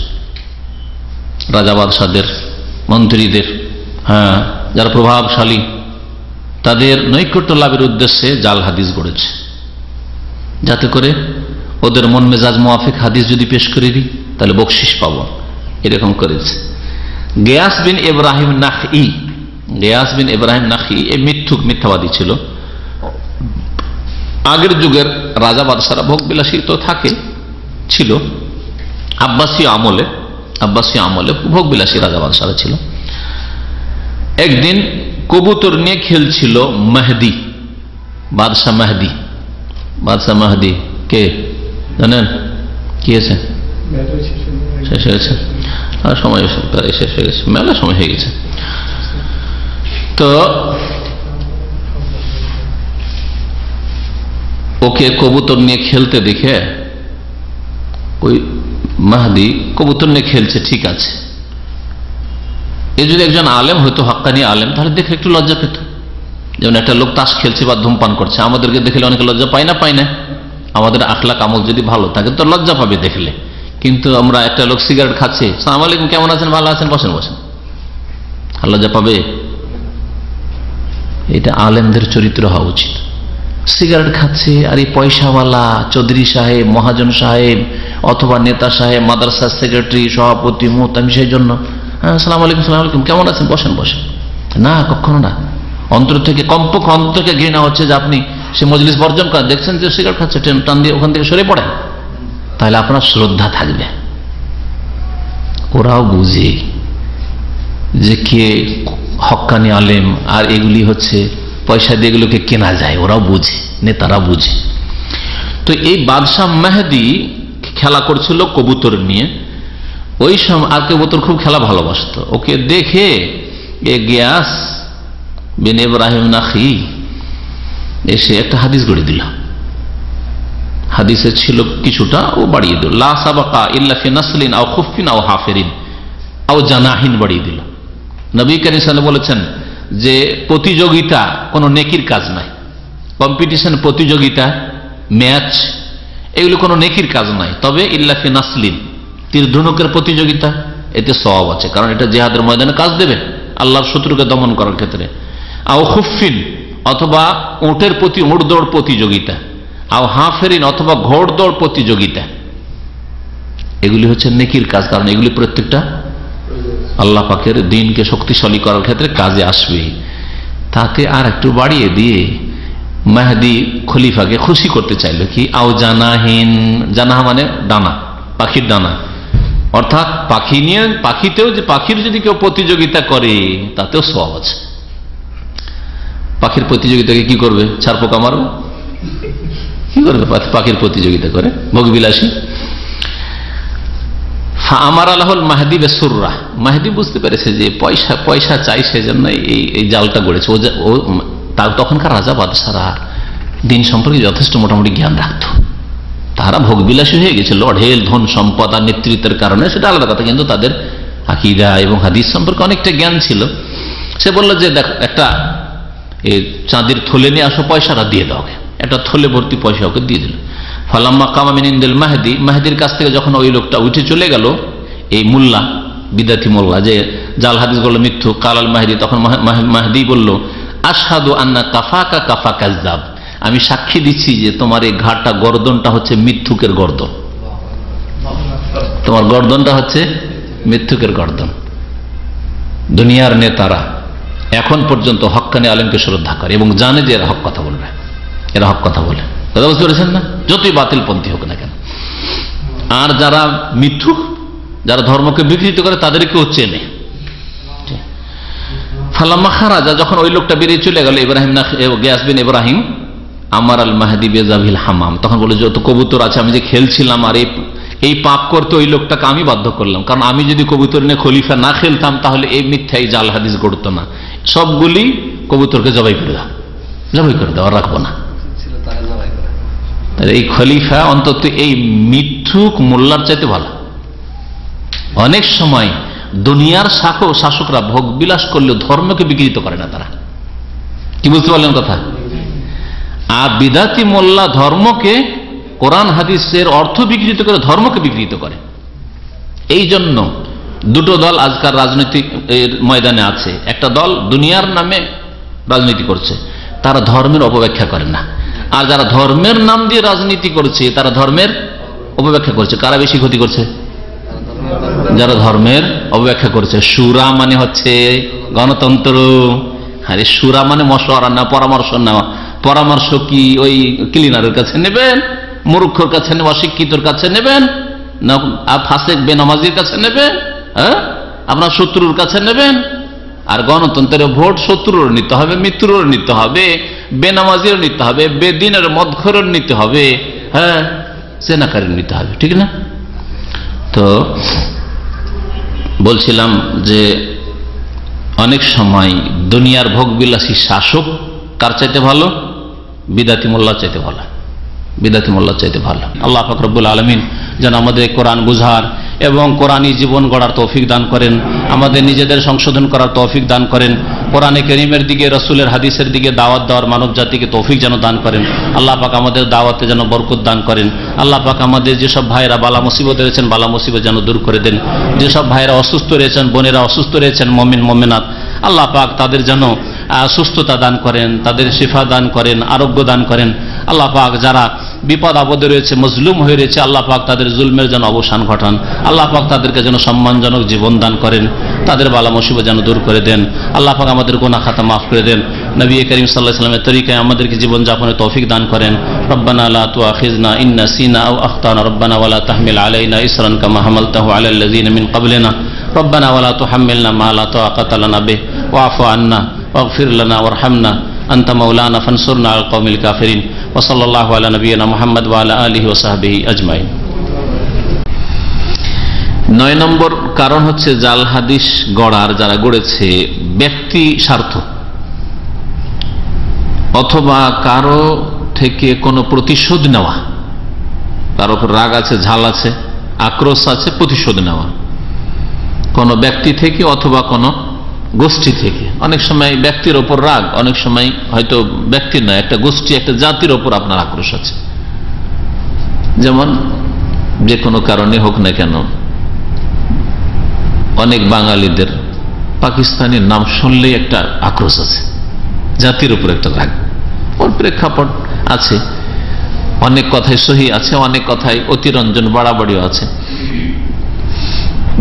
Speaker 4: রাজা বাদশাদের, মন্ত্রীদের, হ্যাঁ, যারা প্রভাবশালী, তাদের নৈকট্য লাভের উদ্দেশ্যে জাল হাদিস গড়েছে, যাতে করে ওদের মন মেজাজ মুআফিক হাদিস যদি পেশ করে দিই তাহলে বকশিস পাবো, এরকম করেছে। গিয়াস বিন ইব্রাহিম নাখঈ, গিয়াস বিন ইব্রাহিম নাখঈ এই মিথ্যাবাদী ছিল। আগের যুগের রাজা বাদশারা ভোগ বিলাসী তো ছিল, আব্বাসীয় আমলে ভোগ বিলাসী রাজা বাদশারা ছিল। একদিন কবুতর নিয়ে খেলছিল মেহদি, বাদশাহ মেহদি কে জানেন? কি হয়েছে? শেষ হয়েছে, সময় প্রায় শেষ হয়ে গেছে, মেলা সময় হয়ে গেছে। তো ওকে কবুতর নিয়ে খেলতে দেখে ওই মেহদি কবুতর নিয়ে খেলছে, ঠিক আছে, এ যদি একজন আলেম হয়তো, হাক্কানি আলেম, তাহলে দেখে একটু লজ্জা পেত। যেমন একটা লোক তাস খেলছে বা ধূমপান করছে, আমাদেরকে দেখলে অনেকে লজ্জা পায় না? আমাদের আখলাক আমল যদি ভালো থাকে তো লজ্জা পাবে দেখলে। কিন্তু আমরা একটা লোক সিগারেট খাচ্ছে, আসসালামু আলাইকুম, কেমন আছেন, ভালো আছেন, বসেন, লজ্জা পাবে? এটা আলেমদের চরিত্র হওয়া উচিত। সিগারেট খাচ্ছে আর এই পয়সাওয়ালা চৌধুরী সাহেব, মহাজন সাহেব অথবা নেতা সাহেব, মাদ্রাসার সেক্রেটারি, সভাপতি, মুহতামিম, সেই জন্য আসসালামু আলাইকুম, কেমন আছেন, বসেন, না, কখনো না। অন্তর থেকে, কমপক্ষে অন্তর থেকে ঘৃণা হচ্ছে যে আপনি সে মজলিস বর্জন করেন, দেখছেন যে সিগারেট খাচ্ছে, টান দিয়ে ওখান থেকে সরে পড়েন, তাহলে আপনার শ্রদ্ধা থাকবে। ওরাও বুঝে যে কে হক্কানি আলেম আর এগুলি হচ্ছে পয়সা দিয়ে এগুলোকে কেনা যায়, ওরাও বুঝে, নেতারা বুঝে। তো এই বাদশাহ মেহদি খেলা করছিল কবুতর নিয়ে, ওই সময় আর কবুতর খুব খেলা ভালোবাসত। ওকে দেখে এ গিয়াস বিন ইব্রাহিম নাখঈ এসে একটা হাদিস গড়ে দিল। হাদিসে ছিল কিছুটা, ও বাড়িয়ে দিল, লা সাবাকা ইল্লা ফি নাসলিন আও খুফফিন আও হাফিরিন আও জানাহিন বাড়িয়ে দিল। নবী কারীম সাল্লাল্লাহু আলাইহি ওয়াসাল্লাম বলেছেন যে প্রতিযোগিতা কোনো নেকির কাজ নাই, কম্পিটিশন, প্রতিযোগিতা, ম্যাচ, এগুলো কোনো নেকির কাজ নাই। তবে ইল্লা ফি নাসলিন, তীর ধনুকের প্রতিযোগিতা, এতে সওয়াব আছে, কারণ এটা জিহাদের ময়দানে কাজ দেবে আল্লাহর শত্রুকে দমন করার ক্ষেত্রে। আও খুফফিন, অথবা উটের প্রতি উট দৌড় প্রতিযোগিতা, আও হাফেরিন, অথবা ঘোড় দৌড় প্রতিযোগিতা, এগুলি হচ্ছে নেকির কাজ, কারণ এগুলি প্রত্যেকটা আল্লাহ পাকের দ্বীনকে শক্তিশালী করার ক্ষেত্রে কাজে আসবে। তাকে আর একটু বাড়িয়ে দিয়ে মেহদি খলিফাকে খুশি করতে চাইল কি, আও জানাহিন, জানাহা মানে ডানা, পাখির ডানা, অর্থাৎ পাখি নিয়ে, পাখিতেও যে পাখির যদি কেউ প্রতিযোগিতা করে তাতেও সওয়াব আছে। পাখির প্রতিযোগিতাকে কি করবে, ছাড় পোকা মারবে, কি করবে পাখির প্রতিযোগিতা করে, ভোগবিলাসী। আমার আল্লাহুল মাহদি বেসুররা, মাহদি বুঝতে পেরেছে যে পয়সা চাই, সেজন্য এই জালটা গড়েছে। ও তখনকার রাজা বাদশারা দিন সম্পর্কে যথেষ্ট মোটামুটি জ্ঞান রাখত, তারা ভোগবিলাসী হয়ে গেছিল, অঢেল ধন সম্পদ আর নেতৃত্বের কারণে, সেটা আলাদা কথা, কিন্তু তাদের আকীদা এবং হাদিস সম্পর্কে অনেকটা জ্ঞান ছিল। সে বলল যে দেখ, একটা চাঁদের থলে নিয়ে আসো, পয়সাটা দিয়ে দাও, একটা থলে ভর্তি পয়সা ওকে দিয়ে দিল। ফালাম্মা কামা মিন ইনদিল মাহদি, মাহদির কাছ থেকে যখন ওই লোকটা উঠে চলে গেল, এই মোল্লা, বিদাতি মোল্লা যে জাল হাদিস বলল মিথ্যু, কালাল মাহদি, তখন মাহদি বলল আশহাদু আন্না কাফাকা কাফা কাযযাব, আমি সাক্ষী দিচ্ছি যে তোমার এই ঘাটটা, গর্দনটা হচ্ছে মিথ্যুকের গর্দন, তোমার গর্দনটা হচ্ছে মিথ্যুকের গর্দন। দুনিয়ার নেতারা এখন পর্যন্ত হক্কানি আলেমকে শ্রদ্ধা করে এবং জানে যে এরা হক কথা বলবে, এরা হক কথা বলে, কথা বুঝতে পেরেছেন না, যতই বাতিল পন্থী হোক না কেন। আর যারা মিথ্যুক, যারা ধর্মকে বিকৃত করে, তাদেরকেও চেনে। ফালাম্মা খারাজা, যখন ওই লোকটা বেরিয়ে চলে গেল, গিয়াস বিন ইব্রাহিম, আমার আল মাহদি বেজাবিল হামাম, তখন বলে যত কবুতর আছে, আমি যে খেলছিলাম আর এই পাপ করতে ওই লোকটাকে আমি বাধ্য করলাম, কারণ আমি যদি কবুতর নিয়ে খলিফা না খেলতাম তাহলে এই মিথ্যাই জাল হাদিস গড়তো না, সবগুলি কবুতরকে জবাই করে দাও, আর রাখবো না। এই খলিফা অন্তত এই মিথ্যুক মোল্লার চাইতে ভালো। অনেক সময় দুনিয়ার শাসকরা ভোগ বিলাস করলেও ধর্মকে বিকৃত করে না, তারা কি বুঝতে পারলেন কথা। আর বিদাতি মোল্লা ধর্মকে, কোরআন হাদিসের অর্থ বিকৃত করে ধর্মকে বিকৃত করে। এই জন্য দুটো দল আজকাল রাজনৈতিক ময়দানে আছে, একটা দল দুনিয়ার নামে রাজনীতি করছে, তারা ধর্মের অপব্যাখ্যা করে না। আর যারা ধর্মের নাম দিয়ে রাজনীতি করছে তারা ধর্মের অপব্যাখ্যা করছে। কারা বেশি ক্ষতি করছে? যারা ধর্মের অপব্যাখ্যা করছে। শুরা মানে হচ্ছে গণতন্ত্র। আরে শুরা মানে মশওয়ারা না, পরামর্শ নেওয়া। পরামর্শ কি ওই ক্লিনারের কাছে নেবেন, মূর্খর কাছে নেবেন, অশিক্ষিতর কাছে নেবেন না ফাসেক বেনামাজির কাছে নেবেন? হ্যাঁ, আপনার শত্রুর কাছে নেবেন? আর গণতন্ত্রের ভোট শত্রুর নিতে হবে, মিত্রুর নিতে হবে, বেনামাজির নিতে হবে, বেদিনের মদখোরের নিতে হবে, হ্যাঁ, সেনাকারীর নিতে হবে, ঠিক না? তো বলছিলাম যে অনেক সময় দুনিয়ার ভোগবিলাসী শাসক কার চাইতে ভালো? বিদাতি মোল্লার চাইতে ভালো, বিদাতি মোল্লার চাইতে ভালো। আল্লাহ পাক রব্বুল আলামিন যেন আমাদের কোরআন বুঝার এবং কোরআনী জীবন গড়ার তৌফিক দান করেন, আমাদের নিজেদের সংশোধন করার তৌফিক দান করেন, কোরআনে কারীমের দিকে, রাসূলের হাদিসের দিকে দাওয়াত দেওয়ার মানব জাতিকে তৌফিক যেন দান করেন। আল্লাহ পাক আমাদের দাওয়াতে যেন বরকত দান করেন। আল্লাহ পাক আমাদের যেসব ভাইরা বালা মুসিবত রয়েছেন বালা মুসিবত যেন দূর করে দেন। যেসব ভাইরা অসুস্থ রয়েছেন, বোনেরা অসুস্থ রয়েছেন, মুমিন মুমিনাত, আল্লাহ পাক তাদের যেন সুস্থতা দান করেন, তাদের শিফা দান করেন, আরোগ্য দান করেন। আল্লাহ পাক যারা বিপদ আপদে রয়েছে, মজলুম হয়ে রয়েছে, আল্লাহ পাক তাদের জুলমের যেন অবসান ঘটান। আল্লাহ পাক তাদেরকে যেন সম্মানজনক জীবন দান করেন, তাদের বালা মুসিবত যেন দূর করে দেন। আল্লাহ পাক আমাদের গুনাহ খাতা মাফ করে দেন। নবী করিম সাল্লাল্লাহু আলাইহি ওয়াসাল্লামের তরিকায় আমাদেরকে জীবন যাপনের তৌফিক দান করেন। রব্বানা লা তুআখিযনা ইন নাসিনা আও আখতানা রব্বানা ওয়া লা তাহমিল আলাইনা ইসরান কামা হামালতাহু আলাল লাযিনা মিন ক্বাবলিনা রব্বানা ওয়া লা তুহাম্মিলনা মা লা তাকাতা লানা বিহি ওয়া'ফু আন্না ওয়াগফির লানা ওয়ারহামনা আনতা মাওলানা ফানসুরনা আলাল কওমিল কাফিরিন ওয়া সাল্লাল্লাহু আলা নবিয়িনা মুহাম্মদ ওয়া আলা আলিহি ওয়া সাহবিহি আজমাইন। 9 নম্বর কারণ হচ্ছে জাল হাদিস গড়ার যারা গড়েছে ব্যক্তি স্বার্থ অথবা কারো থেকে কোনো প্রতিশোধ নেওয়া, কারো উপর রাগ আছে, ঝাল আছে, আক্রোশ আছে, প্রতিশোধ নেওয়া কোন ব্যক্তি থেকে অথবা কোন গোষ্ঠী থেকে। অনেক সময় ব্যক্তির ওপর রাগ, অনেক সময় হয়তো ব্যক্তির নয়, একটা গোষ্ঠী, একটা জাতির ওপর আপনার আক্রোশ আছে। যেমন যে কোনো কারণে হোক না কেন, অনেক বাঙালিদের পাকিস্তানের নাম শুনলেই একটা আক্রোশ আছে, জাতির উপর একটা রাগ। ওর প্রেক্ষাপট আছে, অনেক কথাই সহি আছে, অনেক কথাই অতিরঞ্জন বাড়াবাড়িও আছে।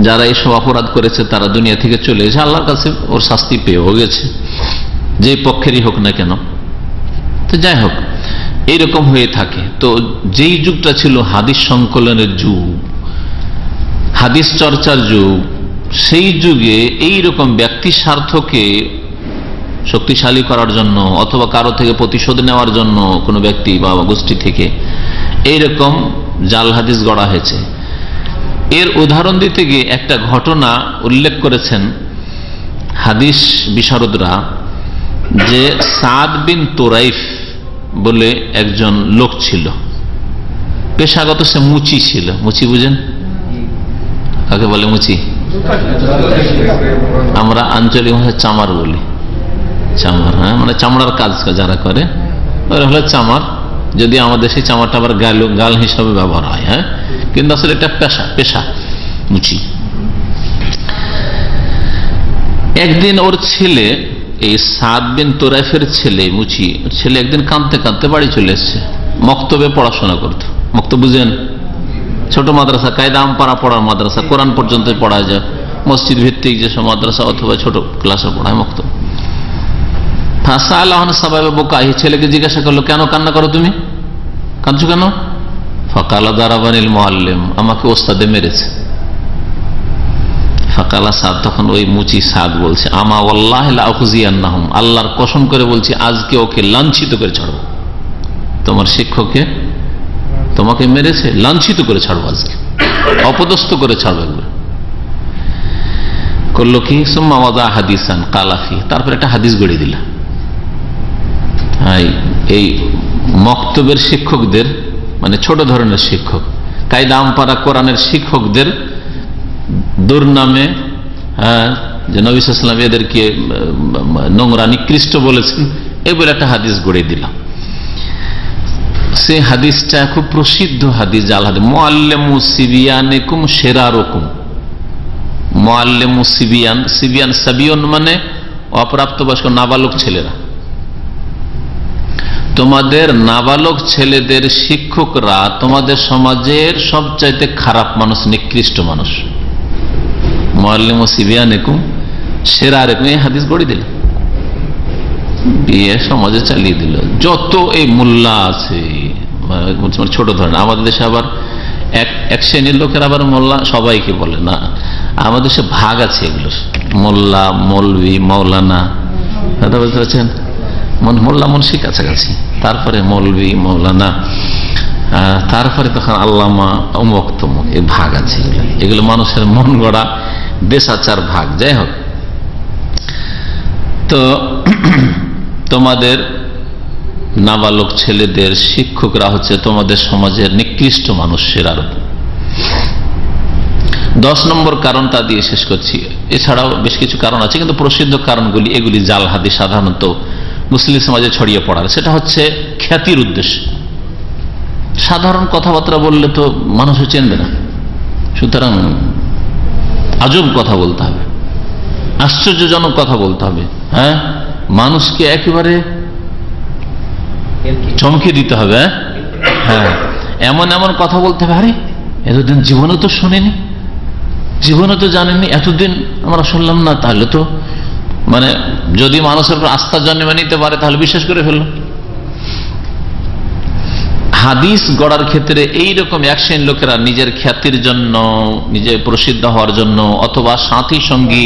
Speaker 4: যারা এইসব অপরাধ করেছে তারা দুনিয়া থেকে চলে এসে আল্লাহর কাছে ওর শাস্তি পেয়েও গেছে, যে পক্ষেরই হোক না কেন। তো যাই হোক, এইরকম হয়ে থাকে। তো যেই যুগটা ছিল হাদিস সংকলনের যুগ, হাদিস চর্চার যুগ, সেই যুগে এইরকম ব্যক্তি স্বার্থকে শক্তিশালী করার জন্য অথবা কারো থেকে প্রতিশোধ নেওয়ার জন্য কোনো ব্যক্তি বা গোষ্ঠী থেকে এইরকম জাল হাদিস গড়া হয়েছে। এর উদাহরণ দিতে গিয়ে একটা ঘটনা উল্লেখ করেছেন হাদিস বিশারদরা, যে সাদ বিন তুরাইফ বলে একজন লোক ছিল, পেশাগত সে মুচি ছিল। মুচি বুঝেন? কাকে বলে মুচি? আমরা আঞ্চলিক ভাষায় চামার বলি। চামার, হ্যাঁ, মানে চামড়ার কাজ যারা করে ওরা হলো চামার। যদি আমাদের সেই চামারটা আবার গাল হিসাবে ব্যবহার হয়, হ্যাঁ, কিন্তু আসলে এটা পেশা মুচি। একদিন ওর ছেলে, এই সাদ বিন তুরাইফের ছেলে, মুচি ছেলে, একদিন কাঁদতে কাঁদতে বাড়ি চলে এসছে। মক্তবে পড়াশোনা করতো। মক্তব বুঝেন? ছোট মাদ্রাসা, কায়দা আমপাড়া পড়ার মাদ্রাসা, কোরআন পর্যন্ত পড়া যায়, মসজিদ ভিত্তিক যেসব মাদ্রাসা অথবা ছোট ক্লাসে পড়ায় মক্তব। ছেলেকে জিজ্ঞাসা করলো, কেন কান্না করো তুমি, কাঁদছো কেন? ফাকালা দারাবানিল মুআল্লিম, আমাকে ওস্তাদে মেরেছে। ফাকালা সাদ, তখন ওই মুচি সাদ বলছে, আমা ওয়াল্লাহি লা আখুজিয়ান্নাহুম, আল্লাহর কসম করে বলছি আজকে ওকে লাঞ্ছিত করে ছাড়বো। তোমার শিক্ষককে তোমাকে মেরেছে, লাঞ্ছিত করে ছাড়বো, আজকে অপদস্থ করে ছাড়বো একবার। করলো কি? সুম্মা ওয়াদা হাদিসান কালাফি, তারপর একটা হাদিস গড়ে দিলা। এই মক্তবের শিক্ষকদের, মানে ছোট ধরনের শিক্ষক, কায়দা আমপাড়া কোরআনের শিক্ষকদের দুর্নামে, যে নবী সাল্লাল্লাহু আলাইহি ওয়াসাল্লাম এদেরকে নোংরা নিকৃষ্ট বলেছেন, এই বলে একটা হাদিস গড়ে দিলাম। সে হাদিসটা খুব প্রসিদ্ধ হাদিস, জাল হাদিস। মুআল্লিমু সিবিয়ানিকুম শিরারুকুম, মুআল্লিমু সিবিয়ান, সিবিয়ান সাবিয়ন মানে অপ্রাপ্তবয়স্ক নাবালক ছেলেরা, তোমাদের নাবালক ছেলেদের শিক্ষকরা তোমাদের সমাজের সবচাইতে খারাপ মানুষ, নিকৃষ্ট মানুষ। মুআল্লিম ও সিবিয়ানেকুম সেরা রেকুম, এই হাদিস গড়ি দিল, বিয়ে সমাজে চালিয়ে দিল। যত এই মোল্লা আছে, ছোট ধরনের, আমাদের দেশে আবার এক শ্রেণীর লোকের আবার মোল্লা সবাইকে বলে না, আমাদের দেশে ভাগ আছে এগুলো, মোল্লা, মৌলভি, মৌলানা, কথা বলতে পারছেন, মোল্লা মুন্সি কাছাকাছি, তারপরে মৌলভি, মৌলানা, তারপরে তখন আল্লামা, অমুক তমুক, এই ভাগ আছে। এগুলো মানুষের মন গড়া দেশাচার ভাগ। যাই হোক, তো তোমাদের নাবালক ছেলেদের শিক্ষকরা হচ্ছে তোমাদের সমাজের নিকৃষ্ট মানুষের। আরো 10 নম্বর কারণটা দিয়ে শেষ করছি। এছাড়াও বেশ কিছু কারণ আছে, কিন্তু প্রসিদ্ধ কারণগুলি এগুলি জাল হাদিস সাধারণত মুসলিম সমাজে ছড়িয়ে পড়ার। সেটা হচ্ছে খ্যাতির উদ্দেশ্যে। সাধারণ কথাবার্তা বললে তো মানুষ চেনবে না, সুতরাং আজব কথা বলতে হবে, আশ্চর্যজনক কথা বলতে হবে, হ্যাঁ, মানুষকে একেবারে চমকে দিতে হবে। হ্যাঁ, এমন এমন কথা বলতে হবে, আরে এতদিন জীবনে তো শুনিনি, জীবনে তো জানেননি, এতদিন আমরা শুনলাম না, তাহলে তো মানে যদি মানুষের উপর আস্থা জন্মে নিতে পারে তাহলে বিশ্বাস করে ফেলল। হাদিস গড়ার ক্ষেত্রে এইরকম এক শ্রেণীর লোকেরা নিজের খ্যাতির জন্য, নিজে প্রসিদ্ধ হওয়ার জন্য, অথবা সাথী সঙ্গী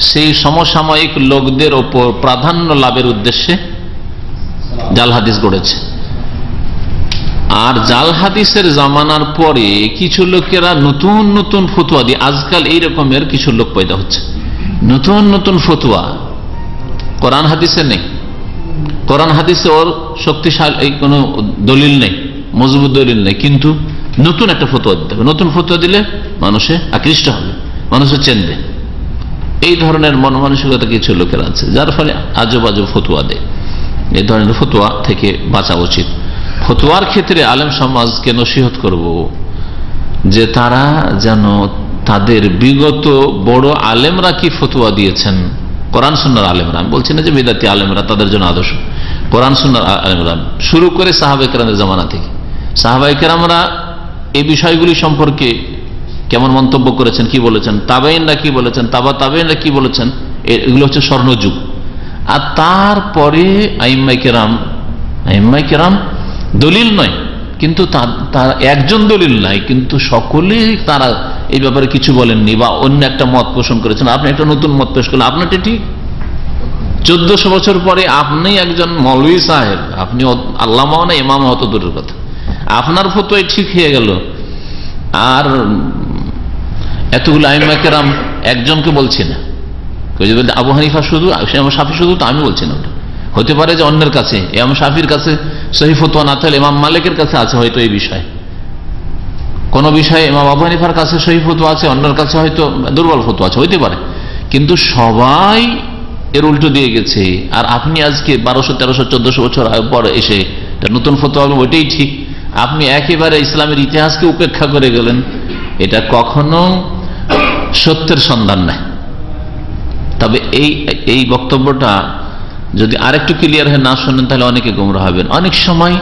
Speaker 4: সেই সমসাময়িক লোকদের ওপর প্রাধান্য লাভের উদ্দেশ্যে জাল হাদিস গড়েছে। আর জাল হাদিসের জামানার পরে কিছু লোকেরা নতুন নতুন ফতুয়া দিয়ে, আজকাল এই রকমের কিছু লোক পয়দা হচ্ছে, নতুন নতুন ফতুয়া, কোরআন হাদিসে নেই, কোরআন হাদিসে ওর শক্তিশালী কোনো দলিল নেই, মজবুত দলিল নেই, কিন্তু নতুন একটা ফতুয়া দিতে হবে। নতুন ফতুয়া দিলে মানুষে আকৃষ্ট হবে, মানুষে চেনবে। এই ধরনের মন মানসিকতা কিছু লোকের আছে, যার ফলে আজব আজব ফতুয়া দেয়। এই ধরনের ফতুয়া থেকে বাঁচা উচিত। ফতুয়ার ক্ষেত্রে আলেম সমাজকে নসিহত করব যে তারা যেন তাদের বিগত বড় আলেমরা কি ফতুয়া দিয়েছেন, কোরআন সুন্নাহর আলেমরা, আমি বলছি না যে বিদাতি আলেমরা, তাদের জন্য আদর্শ কোরআন সুন্নাহর আলেমরা, শুরু করে সাহাবায়ে কেরামের জামানা থেকে সাহাবায়ে কেরামরা এই বিষয়গুলি সম্পর্কে কেমন মন্তব্য করেছেন, কি বলেছেন, তাবেঈনরা কি বলেছেন, তাবেঈনরা কি বলেছেন, এগুলো হচ্ছে স্বর্ণযুগ। আর তারপরে আইম্মায়ে কেরাম দলিল নয়, কিন্তু তার একজন দলিল নাই, কিন্তু সকলেই তারা এই ব্যাপারে কিছু বলেননি বা অন্য একটা মত পোষণ করেছেন। আপনি একটা নতুন মত পেশ করলেন, আপনারটা ঠিক। 1400 বছর পরে আপনি একজন মৌলভী সাহেব, আপনি আল্লামা না ইমাম হত দূরের কথা, আপনার ফতোয়া ঠিক হয়ে গেল। আর এতগুলো আইম্মায়ে কেরাম একজনকে বলছি না, আবু হানিফা শুধু, ইমাম শাফি শুধু, তো আমি বলছি না। ওটা হতে পারে যে অন্যের কাছে, ইমাম শাফির কাছে সহি ফতোয়া না থাকলে ইমাম মালিকের কাছে আছে হয়তো এই বিষয়ে, কোন বিষয়ে ইমাম আবু হানিফার কাছে সহি ফতোয়া আছে, অন্যের কাছে হয়তো দুর্বল ফতোয়া আছে, হইতে পারে। কিন্তু সবাই এর উল্টো দিয়ে গেছে, আর আপনি আজকে 1200, 1300, 1400 বছর পরে এসে নতুন ফতোয়া হবে ওইটাই ঠিক, আপনি একেবারে ইসলামের ইতিহাসকে উপেক্ষা করে গেলেন, এটা কখনো সত্যের সন্ধান নাই। তবে এই বক্তব্যটা যদি আরেকটু ক্লিয়ার হয়ে না শোনেন তাহলে অনেকে গোমরা হবেন। অনেক সময়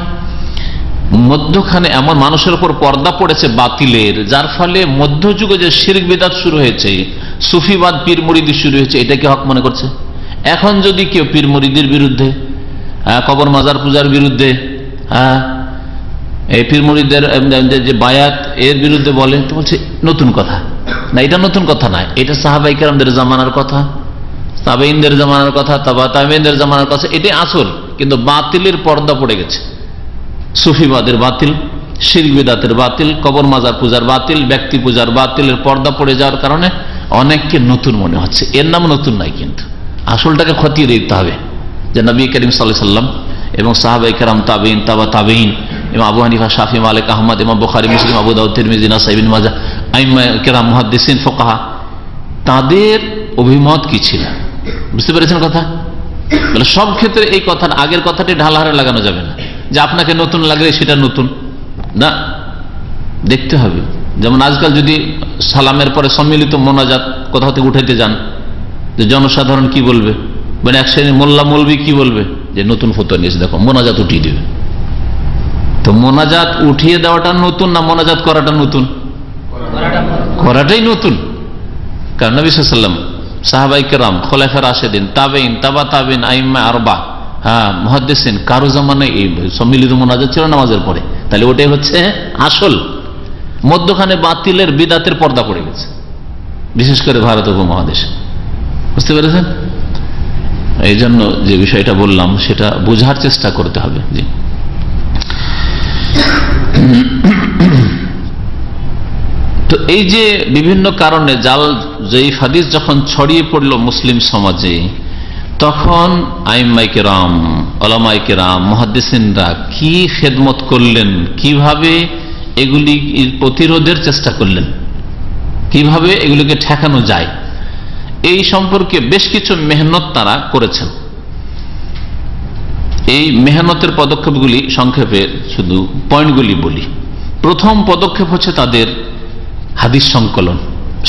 Speaker 4: মধ্যখানে এমন মানুষের উপর পর্দা পড়েছে বাতিলের, যার ফলে মধ্যযুগে যে শিরক বিদআত শুরু হয়েছে, সুফিবাদ, পীর মুরিদি শুরু হয়েছে, এটাকে হক মনে করছে। এখন যদি কেউ পীর মুরিদির বিরুদ্ধে, কবর মাজার পূজার বিরুদ্ধে, এই পীর মুরিদের যে বায়াত এর বিরুদ্ধে বলে, তো বলছে নতুন কথা না, এটা নতুন কথা না, এটা সাহাবায়ে কেরামদের জামানার কথা, তাবেঈনদের জামানার কথা, তাবেঈনদের জামানার কথা, এটাই আসল। কিন্তু বাতিলের পর্দা পড়ে গেছে, সুফিবাদের বাতিল, শিরক বিদআতের বাতিল, কবর মাজার পূজার বাতিল, ব্যক্তি পূজার বাতিলের পর্দা পড়ে যাওয়ার কারণে অনেককে নতুন মনে হচ্ছে। এর নাম নতুন নাই, কিন্তু আসলটাকে খতিয়ে দেখতে হবে যে নবী করিম সাল্লাল্লাহু আলাইহি ওয়াসাল্লাম এবং সাহাবায়ে কেরাম, তাবেঈন, তাবেঈন, ইমাম আবু হানিফা, শাফি, মালিক, আহমদ, ইমাম বুখারী, মুসলিম, আবু দাউদ, তিরমিজি, নাসাঈ, ইবনে মাজাহ, আইম্মায়ে কেরাম, মুহাদ্দিসিন, ফুকাহা, তাদের অভিমত কি ছিল, বুঝতে পেরেছেন কথা? বলে সব ক্ষেত্রে এই কথার আগের কথাটি ঢালহারে লাগানো যাবে না, যে আপনাকে নতুন লাগলে সেটা নতুন না, দেখতে হবে। যেমন আজকাল যদি সালামের পরে সম্মিলিত মোনাজাত কোথাও থেকে উঠাইতে যান, যে জনসাধারণ কি বলবে, মানে এক শ্রেণীর মোল্লা মৌলবি কি বলবে, যে নতুন ফতোয়া নিয়েছে, দেখো মোনাজাত উঠিয়ে দেবে। তো মোনাজাত উঠিয়ে দেওয়াটা নতুন না মোনাজাত করাটা নতুন? করাটাই নতুন। কারণ নবী সাল্লাল্লাহু আলাইহি ওয়াসাল্লাম, সাহাবায়ে কেরাম, খোলাফায়ে রাশিদিন, তাবেঈন, তাবা তাবেঈন, আইম্মা আরবা, মুহাদ্দিসিন, কারো জামানায় এই সম্মিলিত মোনাজাত ছিল নামাজের পরে। তাহলে ওটাই হচ্ছে আসল। মধ্যখানে বাতিলের বিদাতের পর্দা পড়ে গেছে, বিশেষ করে ভারত উপমহাদেশে। বুঝতে পেরেছেন? এই জন্য যে বিষয়টা বললাম সেটা বোঝার চেষ্টা করতে হবে। জি, তো এই যে বিভিন্ন কারণে জাল জয়ীফ হাদিস যখন ছড়িয়ে পড়লো মুসলিম সমাজে, তখন আইম্মায়ে কেরাম, উলামায়ে কেরাম, মুহাদ্দিসিনরা কি খেদমত করলেন, কিভাবে এগুলি প্রতিরোধের চেষ্টা করলেন, কিভাবে এগুলিকে ঠেকানো যায়, এই সম্পর্কে বেশ কিছু মেহনত তারা করেছেন। এই মেহনতের পদক্ষেপগুলি সংক্ষেপে শুধু পয়েন্টগুলি বলি। প্রথম পদক্ষেপ হচ্ছে তাদের হাদিস সংকলন,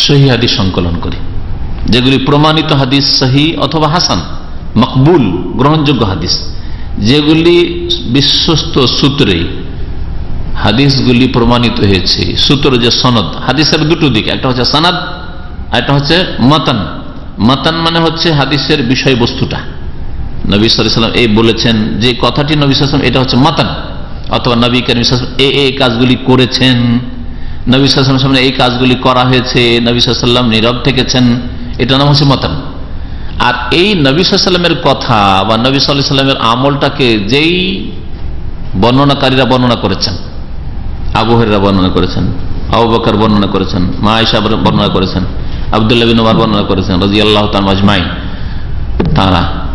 Speaker 4: সহিহ হাদিস সংকলন করে, যেগুলি প্রমাণিত হাদিস, সহিহ অথবা হাসান, মকবুল, গ্রহণযোগ্য হাদিস, যেগুলি বিশ্বস্ত সূত্রে হাদিসগুলি প্রমাণিত হয়েছে। সূত্র যে সনদ, হাদিসের দুটো দিক, একটা হচ্ছে সনদ, একটা হচ্ছে মাতান। মাতান মানে হচ্ছে হাদিসের বিষয়বস্তুটা, নবী সাল্লাল্লাহু আলাইহি ওয়াসাল্লাম এই বলেছেন, যে কথাটি নবী সাল্লাল্লাহু আলাইহি ওয়াসাল্লাম, এটা হচ্ছে মাতান। অথবা নবী করিম সাল্লাল্লাহু আলাইহি ওয়াসাল্লাম এই কাজগুলি করেছেন, নবী সাল্লাল্লাহু আলাইহি ওয়াসাল্লাম এই কাজগুলি করা হয়েছে, নবী সাল্লাল্লাহু আলাইহি ওয়াসাল্লাম নীরব থেকেছেন, এটা নাম হচ্ছে মাতান। আর এই নবী সাল্লাল্লাহু আলাইহি ওয়াসাল্লামের কথা বা নবী সাল্লাল্লাহু আলাইহি ওয়াসাল্লামের আমলটাকে যেই বর্ণনাকারীরা বর্ণনা করেছেন, আবু হুরায়রা বর্ণনা করেছেন, আবু বকর বর্ণনা করেছেন, মা আয়েশা বর্ণনা করেছেন, আব্দুল্লাহ বিন উমর বর্ণনা করেছেন রাদিয়াল্লাহু তাআলা আজমাইন,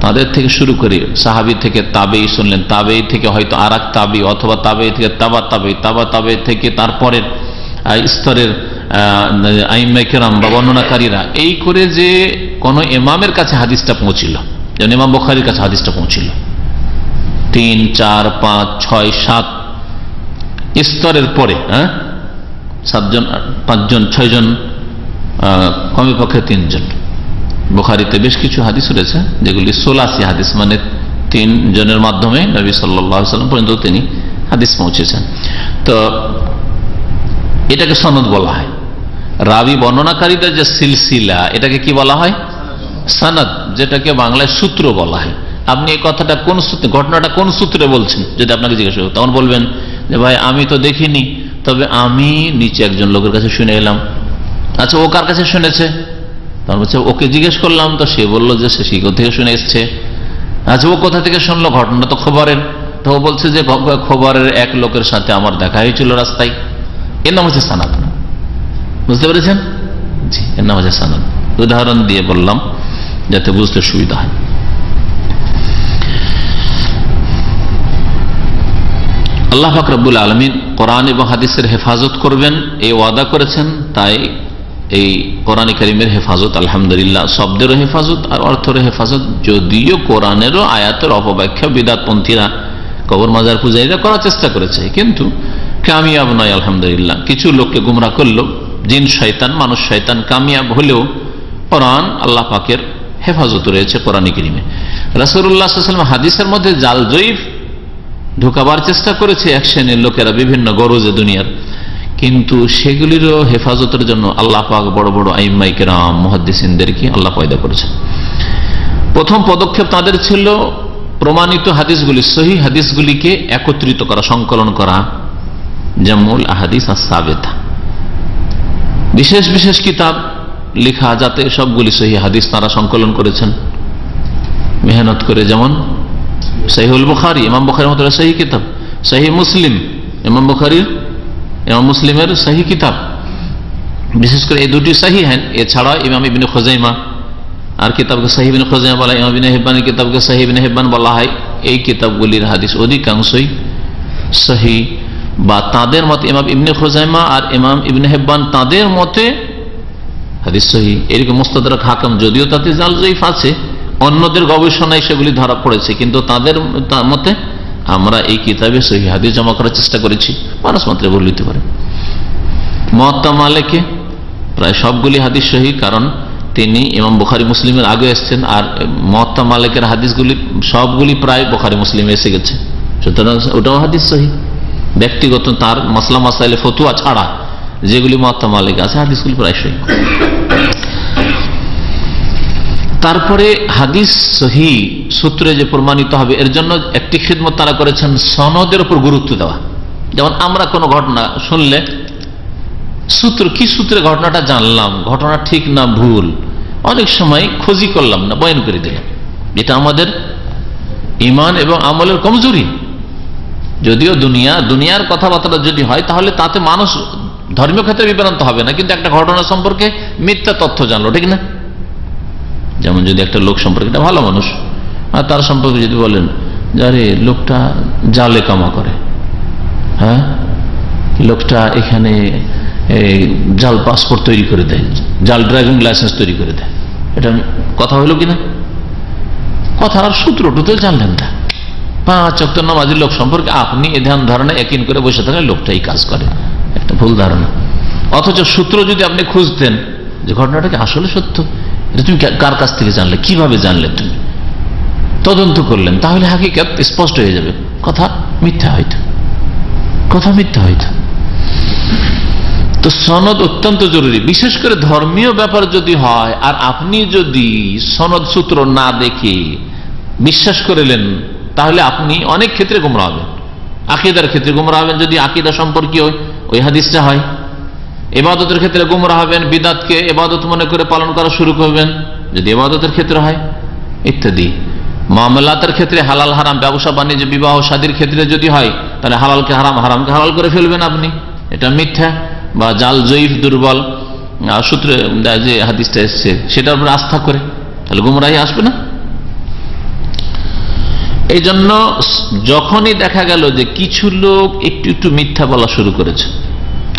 Speaker 4: তাদের থেকে শুরু করে সাহাবী থেকে তাবেঈ শুনলেন, তাবেঈ থেকে হয়তো আরেক তাবেঈ, অথবা তাবেঈ থেকে তাবা তাবেঈ, তাবা তাবেঈ থেকে তারপরের স্তরের আইম্মায়ে কেরাম বা বর্ণনাকারীরা, এই করে যে কোন ইমামের কাছে হাদিসটা পৌঁছিল, যেমন ইমাম বুখারীর কাছে হাদিসটা পৌঁছিল, 3, 4, 5, 6, 7 স্তরের পরে, 7 জন, 5 জন, 6 জন, কমে পক্ষে 3 জন। বুখারীতে বেশ কিছু হাদিস রয়েছে যেগুলি সোলাসি হাদিস, মানে 3 জনের মাধ্যমে নবী সাল্লাল্লাহু আলাইহি ওয়াসাল্লাম পর্যন্ত তিনি হাদিস পৌঁছেছেন। তো এটাকে সনদ বলা হয়। রাবি বর্ণনাকারীদের যে সিলসিলা, এটাকে কি বলা হয়? সনদ, যেটাকে বাংলায় সূত্র বলা হয়। আপনি এই কথাটা কোন সূত্রে, ঘটনাটা কোন সূত্রে বলছেন যদি আপনাকে জিজ্ঞেস করো, তখন বলবেন যে ভাই আমি তো দেখিনি, তবে আমি নিচে একজন লোকের কাছে শুনে এলাম। আচ্ছা, ও কার কাছে শুনেছে? তখন বলছে ওকে জিজ্ঞেস করলাম, তো সে বললো যে সে শিকড় থেকে শুনে এসছে। আচ্ছা, ও কোথা থেকে শুনলো? ঘটনা তো খবরের। তো ও বলছে যে খবরের এক লোকের সাথে আমার দেখা হয়েছিল রাস্তায়। এর নাম হচ্ছে সানাদ। বুঝতে পেরেছেন? জি, এর নাম হচ্ছে সানাদ। উদাহরণ দিয়ে বললাম যাতে বুঝতে সুবিধা হয়। আল্লাহ পাক রব্বুল আলামিন কোরআন এবং হাদিসের হেফাজত করবেন এই ওয়াদা করেছেন। তাই এই কোরআন কারীমের হেফাজত আলহামদুলিল্লাহ শব্দেরও হেফাজত আর অর্থেরও হেফাজত, যদিও কোরআনেরও আয়াতের অপব্যাখ্যা বিদআতপন্থীরা, কবর মাজার পূজারীরা করার চেষ্টা করেছে, কিন্তু কামিয়াব নয় আলহামদুলিল্লাহ। কিছু লোককে গুমরাহ করলো, জিন শয়তান, মানুষ শয়তান কামিয়াব হলেও কোরআন আল্লাহ পাকের হেফাজত রয়েছে কোরআন কারীমে। রাসূলুল্লাহ সাল্লাল্লাহু আলাইহি ওয়াসাল্লাম হাদিসের মধ্যে জাল জয়ীফ ঢোকাবার চেষ্টা করেছে এক শ্রেণীর লোকেরা বিভিন্ন গরজে দুনিয়ার, কিন্তু সেগুলিরও হেফাজতের জন্য আল্লাহ পাক বড় বড় আইম্মায়ে কেরাম, মুহাদ্দিসিনদেরকে আল্লাহ পয়দা করেছেন। প্রথম পদক্ষেপ তাদের ছিল প্রমাণিত হাদিসগুলি, সহিহ হাদিসগুলিকে একত্রিত করা, সংকলন করা, জামউল আহাদিস আস-সাবিতা, বিশেষ বিশেষ কিতাব লেখা, যাতে সবগুলি সহিহ হাদিস তারা সংকলন করেছেন মেহনত করে। যেমন সহিহুল বুখারী, ইমাম বুখারীর মতো সহিহ কিতাব, সহিহ মুসলিম, ইমাম বুখারীর, ইমাম মুসলিমের সহিহ কিতাব, বিশেষ করে এই দুটি সহিহ হ্যাঁ। এছাড়া ইমাম ইবনে খুজাইমা আর কিতাবকে সহিহ ইবনে খুজাইমা বলা হয়, ইমাম ইবনে হিব্বানের কিতাবকে সহিহ ইবনে হিব্বান বলা হয়। এই কিতাবগুলির হাদিস অধিকাংশই সহিহ, বা তাদের মতে ইমাম ইবনে খুজাইমা আর ইমাম ইবনে হিব্বান তাদের মতে হাদিস সহিহ। এরকম মুস্তাদরাক হাকিম, যদিও তাতে জাল জয়ীফ আছে, অন্যদের গবেষণায় সেগুলি ধরা পড়েছে, কিন্তু তাদের মতে আমরা এই কিতাবে সহিহ হাদিস জমা করার চেষ্টা করেছি। মানুষ মাত্র ভুল হতে পারে। মুয়াত্তা মালিকে প্রায় সবগুলি হাদিস সহিহ, কারণ তিনি ইমাম বুখারী মুসলিমের আগে এসছেন, আর মুয়াত্তা মালিকের হাদিসগুলি সবগুলি প্রায় বুখারী মুসলিমে এসে গেছে, সুতরাং ওটাও হাদিস সহিহ। ব্যক্তিগত তার মাসলা মাসাইলে ফতুয়া ছাড়া যেগুলি মুয়াত্তা মালিক আছে হাদিসগুলি প্রায় সহিহ। তারপরে হাদিস সহিহ সূত্রে যে প্রমাণিত হবে এর জন্য একটি খিদমত তারা করেছেন, সনদের উপর গুরুত্ব দেওয়া। যেমন আমরা কোনো ঘটনা শুনলে সূত্র কি সূত্রে ঘটনাটা জানলাম, ঘটনা ঠিক না ভুল, অনেক সময় খোঁজি করলাম না, বয়ান করে দিলাম। এটা আমাদের ঈমান এবং আমলের কমজোরি। যদিও দুনিয়ার কথাবার্তা যদি হয় তাহলে তাতে মানুষ ধর্মীয় ক্ষেত্রে বিভ্রান্ত হবে না, কিন্তু একটা ঘটনা সম্পর্কে মিথ্যা তথ্য জানলো, ঠিক না? যেমন যদি একটা লোক সম্পর্কে, একটা ভালো মানুষ, আর তার সম্পর্কে যদি বলেন যে আরে লোকটা জালে কামা করে, হ্যাঁ, লোকটা এখানে জাল পাসপোর্ট তৈরি করে দেয়, জাল ড্রাইভিং লাইসেন্স তৈরি করে দেয়, এটা কথা হলো কিনা? কথা আর সূত্রটা তো জানলেন না। 5 ওয়াক্ত নামাজি লোক সম্পর্কে আপনি এ ধ্যান ধারণা একই করে বসে থাকেন লোকটা এই কাজ করে, একটা ভুল ধারণা। অথচ সূত্র যদি আপনি খুঁজতেন যে ঘটনাটা কি আসলে সত্য, এটা তুমি কার কাছ থেকে জানলে, কিভাবে জানলে, তুমি তদন্ত করলেন, তাহলে হাকিকত স্পষ্ট হয়ে যাবে। কথা মিথ্যা হয়তো, কথা মিথ্যা হয়তো। তো সনদ অত্যন্ত জরুরি, বিশেষ করে ধর্মীয় ব্যাপার যদি হয় আর আপনি যদি সনদ সূত্র না দেখে বিশ্বাস করলেন তাহলে আপনি অনেক ক্ষেত্রে গোমরাহ হবেন। আকীদার ক্ষেত্রে গোমরাহ হবেন যদি আকীদা সম্পর্কীয় ওই হাদিসটা হয়। ইবাদতের ক্ষেত্রে গোমরাহ হবেন, বিদআতকে ইবাদত মনে করে পালন করা শুরু করবেন যদি ইবাদতের ক্ষেত্রে হয়, ইত্যাদি। মামলাতের ক্ষেত্রে হালাল হারাম, ব্যবসা বাণিজ্য, বিবাহ শাদীর ক্ষেত্রে যদি হয় তাহলে হালালকে হারাম, হারামকে হালাল করে ফেলবেন আপনি, এটা মিথ্যা। বা জাল জয়ীফ দুর্বল সূত্রে যে হাদিসটা এসছে সেটার উপর আস্থা করে, তাহলে গুমরাহি আসবে না। এই জন্য যখনই দেখা গেল যে কিছু লোক একটু একটু মিথ্যা বলা শুরু করেছে,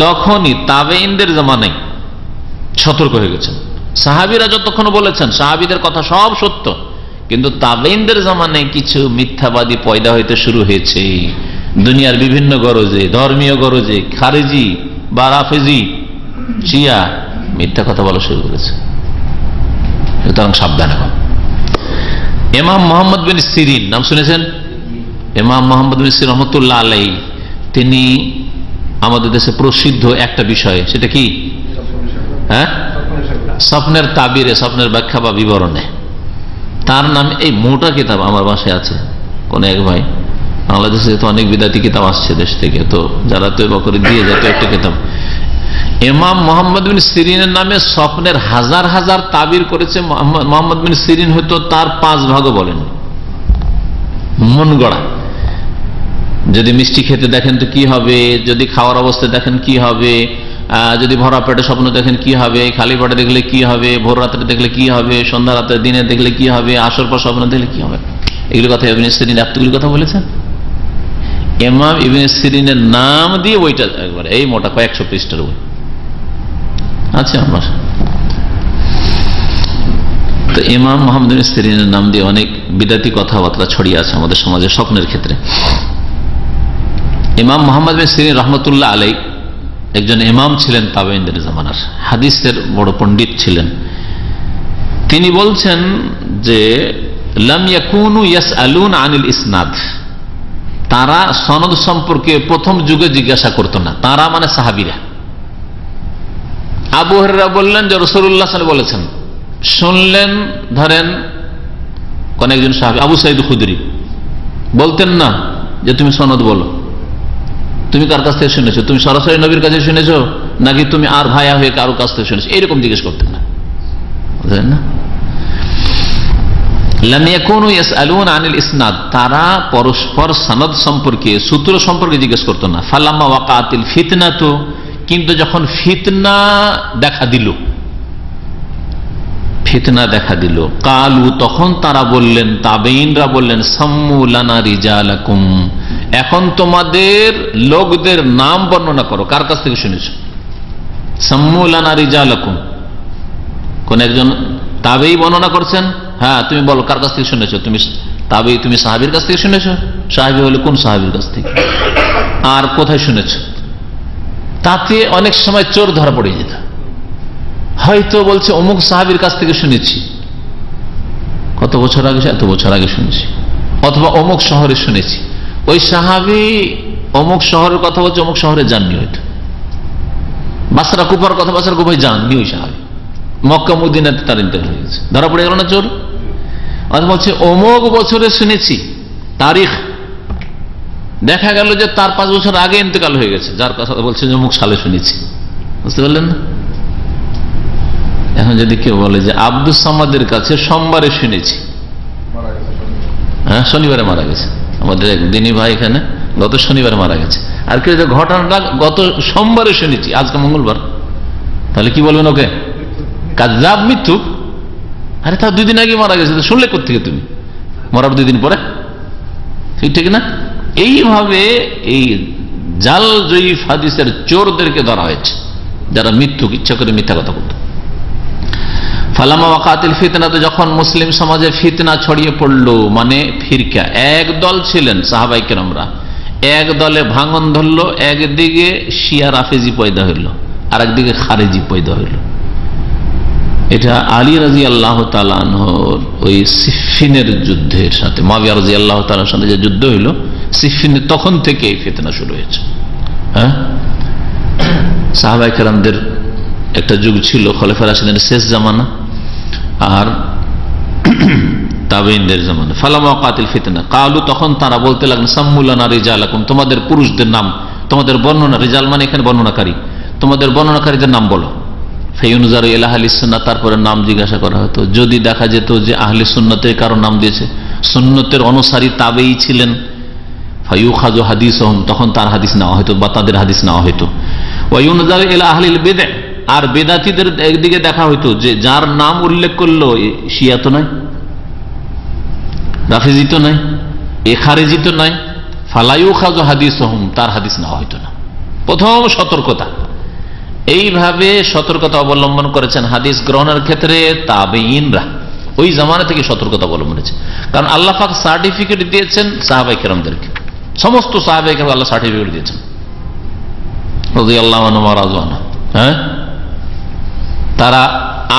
Speaker 4: তখনই তাবেঈনদের জামানায় সতর্ক হয়ে গেছেন। সাহাবীরা যতক্ষণ বলেছেন সাহাবীদের কথা সব সত্য, কিন্তু তাবেঈনদের জামানায় কিছু মিথ্যাবাদী পয়দা হইতে শুরু হয়েছে দুনিয়ার বিভিন্ন গরজে, ধর্মীয় গরজে। খারেজি বা রাফেজি, শিয়া মিথ্যা কথা বলা শুরু করেছে, সুতরাং সাবধান এখন। ইমাম মুহাম্মদ বিন সিরিন নাম শুনেছেন? ইমাম মুহাম্মদ বিন সিরিন রহমতুল্লাহ আলাইহি, তিনি আমাদের দেশে প্রসিদ্ধ একটা বিষয়, সেটা কি? হ্যাঁ, স্বপ্নের তাবিরে, স্বপ্নের ব্যাখ্যা বা বিবরণে। তার নাম এই মোটা কিতাব আমার বাসায় আছে। কোন এক ভাই, বাংলাদেশে তো অনেক বিদাতি কিতাব আসছে দেশ থেকে, তো যারা তওবা করে দিয়ে যেত একটা কিতাব। ইমাম মুহাম্মদ বিন সিরিনের নামে স্বপ্নের হাজার হাজার তাবির করেছে। মুহাম্মদ বিন সিরিন হয়তো তার 5 ভাগও বলেন, মন গড়া। যদি মিষ্টি খেতে দেখেন তো কি হবে, যদি খাওয়ার অবস্থায় দেখেন কি হবে, যদি ভরা পেটে স্বপ্ন দেখেন কি হবে, খালি পেটে দেখলে কি হবে, ভোর রাত্রে দেখলে কি হবে, সন্ধ্যা রাত্রে দিনে দেখলে কি হবে, আসর পর স্বপ্ন দেখলে কি হবে, এগুলো কথা ইবনে সিরিন এতগুলি কথা বলেছেন। ইমাম ইবনে সিরিনের নাম দিয়ে বইটা একবার এই মোটা কয়েকশো পৃষ্ঠার বই আছে আমার। তো ইমাম মুহাম্মদ বিন সিরিনের নাম দিয়ে অনেক বিদাতি কথাবার্তা ছড়িয়ে আছে আমাদের সমাজে স্বপ্নের ক্ষেত্রে। ইমাম মুহাম্মদ বিন সিরিন রহমতুল্লাহ আলাইহি একজন ইমাম ছিলেন তাবেঈনদের জামানার, হাদিসের বড় পণ্ডিত ছিলেন। তিনি বলছেন যে লাম ইয়াকুনু ইয়াসআলুন আনিল ইসনাদ, তারা সনদ সম্পর্কে প্রথম যুগে জিজ্ঞাসা করত না। তারা মানে সাহাবীরা। আবু হুরায়রা বললেন যে রাসূলুল্লাহ সাল্লাল্লাহু আলাইহি ওয়াসাল্লাম বলেছেন, শুনলেন, ধরেন কোন একজন সাহাবী আবু সাঈদ খুদরি বলতেন না যে তুমি সনদ বলো, তুমি কার কাছ থেকে শুনেছো, তুমি সরাসরি নবীর কাছে শুনেছো নাকি তুমি আর ভাইয়া হয়ে কারো কাছ থেকে শুনেছো, এইরকম জিজ্ঞেস করতেন না, বুঝলেন না? লাম ইয়াকুনু ইয়াসআলুনা আনিল ইসনাদ, তারা পরস্পর সনদ সম্পর্কে, সূত্র সম্পর্কে জিজ্ঞেস করতো না। ফালাম্মা ওয়াকাতিল ফিতনাতু, কিন্তু যখন ফিতনা দেখা দিল, ফিতনা দেখা দিল, কালু, তখন তারা বললেন, তাবেঈনরা বললেন, সাম্মু লানা রিজালাকুম, এখন তোমাদের লোকদের নাম বর্ণনা করো, কার কাছ থেকে শুনেছো। সাম্মু লানা রিজালাকুম, কোন একজন তাবেঈ বর্ণনা করছেন, হ্যাঁ তুমি বলো কার কাছ থেকে শুনেছো, তুমি তাবেঈ, তুমি সাহাবীর কাছ থেকে শুনেছো, সাহাবী হলে কোন সাহাবীর কাছ থেকে, আর কোথায় শুনেছো। তাতে অনেক সময় চোর ধরা পড়ে যেত, হয়তো বলছে অমুক সাহাবীর কাছ থেকে শুনেছি, কত বছর আগে, এত বছর আগে শুনেছি, অথবা অমুক শহরে শুনেছি। ওই সাহাবী অমুক শহরের কথা বলছে, অমুক শহরে যাননি, হয়তো বাসরা কুফার কথা বাসরা কুফায় যাননি ওই সাহাবী, মক্কা মদিনাতে তার ইন্তেকাল হয়ে গেছে, ধরা পড়ে গেল না চোর। অথবা হচ্ছে অমুক বছরে শুনেছি, তারিখ দেখা গেল যে তার 5 বছর আগে ইন্তেকাল হয়ে গেছে, যার কথা বলছে যে অমুক সালে শুনেছি। বুঝতে পারলেন না? এখন যদি কেউ বলে যে আব্দুস সামাদের কাছে সোমবারে শুনেছি, হ্যাঁ শনিবারে মারা গেছে, আমাদের এক দিনী ভাই এখানে গত শনিবারে মারা গেছে, আর কেউ ঘটনাটা গত সোমবারে শুনেছি, আজকে মঙ্গলবার, তাহলে কি বলবেন ওকে? কাযযাব, মিথ্যুক। আরে তার 2 দিন আগে মারা গেছে, তো শুনলে কোথেকে তুমি? মরার 2 দিন পরে, ঠিক না? এইভাবে এই জাল জয়ীফ হাদিসের চোরদেরকে ধরা হয়েছে, যারা মিথ্যুক, ইচ্ছা করে মিথ্যা কথা বলতো। ফালামা ওয়াকাতিল ফিতনাতে, যখন মুসলিম সমাজে ফিতনা ছড়িয়ে পড়লো, মানে ফিরকা, এক দল ছিলেন সাহাবায়ে কেরামরা, এক দলে ভাঙন ধরলো, একদিকে শিয়া রাফেজি পয়দা হইল, আর একদিকে খারেজি পয়দা হইল। এটা আলী রাদিয়াল্লাহু তাআলা আনহুর ওই সিফফিনের যুদ্ধের সাথে, মুয়াবিয়া রাদিয়াল্লাহু তাআলার সাথে যে যুদ্ধ হইল সিফফিনে, তখন থেকে এই ফিতনা শুরু হয়েছে। হ্যাঁ, সাহাবায়ে কেরামদের একটা যুগ ছিল, খলিফা রাশিদের শেষ জামানা আর তাবেঈনদের জামানা। ফালামা ওয়াকাতিল ফিতনা কালু, তখন তারা বলতে লাগলেন সাম্মুলানা রিজালাকুম, তোমাদের পুরুষদের নাম, তোমাদের বর্ণনা, রিজাল মানে এখানে বর্ণনাকারী, তোমাদের বর্ণনাকারীদের নাম বলো। ফায়ুনজারু ইলা আহলিস সুন্নাহ, তারপরে নাম জিজ্ঞাসা করা হতো। যদি দেখা যেত যে আহলে সুন্নাতের কারো নাম দিয়েছে, সুন্নতের অনুসারী তাবেঈ ছিলেন, ফায়ুখাযু হাদিসুহুম, তখন তার হাদিস নেওয়া হতো বা তাদের হাদিস নেওয়া হতো। ওয়ায়ুনজারু ইলা আহলিল বিদআহ, আর বেদাতীদের একদিকে দেখা হইতো যে যার নাম উল্লেখ করলো শিয়া তো নয়, রাফিজি তো নয়, খারেজি তো নয়, ফালা ইউখাযু হাদিসুহুম, তার হাদিস নেওয়া হইতো না। প্রথম সতর্কতা, এইভাবে সতর্কতা অবলম্বন করেছেন হাদিস গ্রহণের ক্ষেত্রে তাবেঈনরা, ওই জামানা থেকে সতর্কতা অবলম্বন করেছে। কারণ আল্লাহ পাক সার্টিফিকেট দিয়েছেন সাহাবায়ে কেরামদেরকে, সমস্ত সাহাবায়ে কেরাম আল্লাহ সার্টিফিকেট দিয়েছেন রাদিয়াল্লাহু আনহুম ওয়া রাযু আনহু। হ্যাঁ, তারা